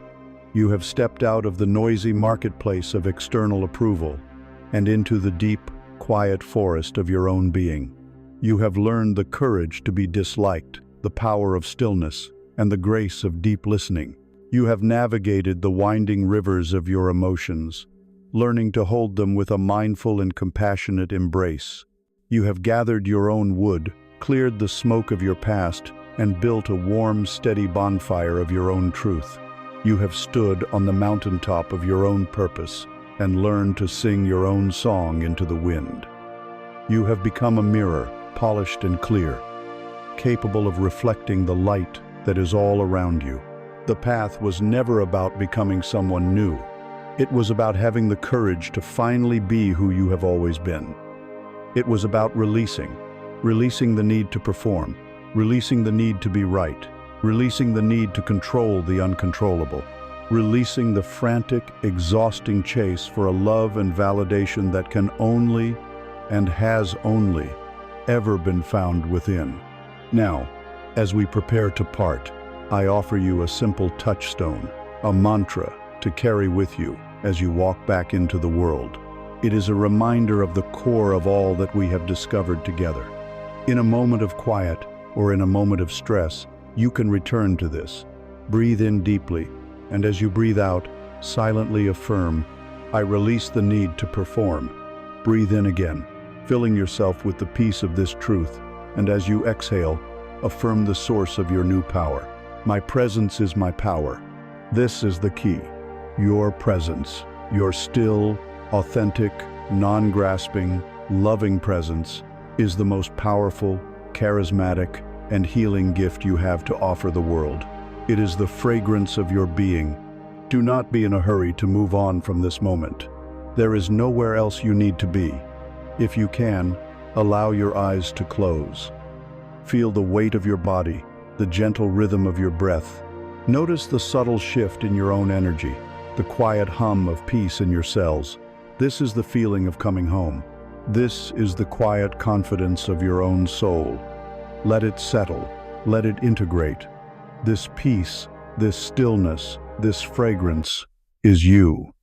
You have stepped out of the noisy marketplace of external approval and into the deep, quiet forest of your own being. You have learned the courage to be disliked, the power of stillness, and the grace of deep listening. You have navigated the winding rivers of your emotions, learning to hold them with a mindful and compassionate embrace. You have gathered your own wood, cleared the smoke of your past, and built a warm, steady bonfire of your own truth. You have stood on the mountaintop of your own purpose and learned to sing your own song into the wind. You have become a mirror, polished and clear, capable of reflecting the light that is all around you. The path was never about becoming someone new. It was about having the courage to finally be who you have always been. It was about releasing the need to perform, releasing the need to be right, releasing the need to control the uncontrollable, releasing the frantic, exhausting chase for a love and validation that can only and has only ever been found within. Now, as we prepare to part, I offer you a simple touchstone, a mantra to carry with you as you walk back into the world. It is a reminder of the core of all that we have discovered together. In a moment of quiet or in a moment of stress, you can return to this. Breathe in deeply, and as you breathe out, silently affirm, I release the need to perform. Breathe in again, filling yourself with the peace of this truth, and as you exhale, affirm the source of your new power. My presence is my power. This is the key. Your presence, your still, authentic, non-grasping, loving presence is the most powerful, charismatic, and healing gift you have to offer the world. It is the fragrance of your being. Do not be in a hurry to move on from this moment. There is nowhere else you need to be. If you can, allow your eyes to close. Feel the weight of your body, the gentle rhythm of your breath. Notice the subtle shift in your own energy, the quiet hum of peace in your cells. This is the feeling of coming home. This is the quiet confidence of your own soul. Let it settle. Let it integrate. This peace, this stillness, this fragrance is you.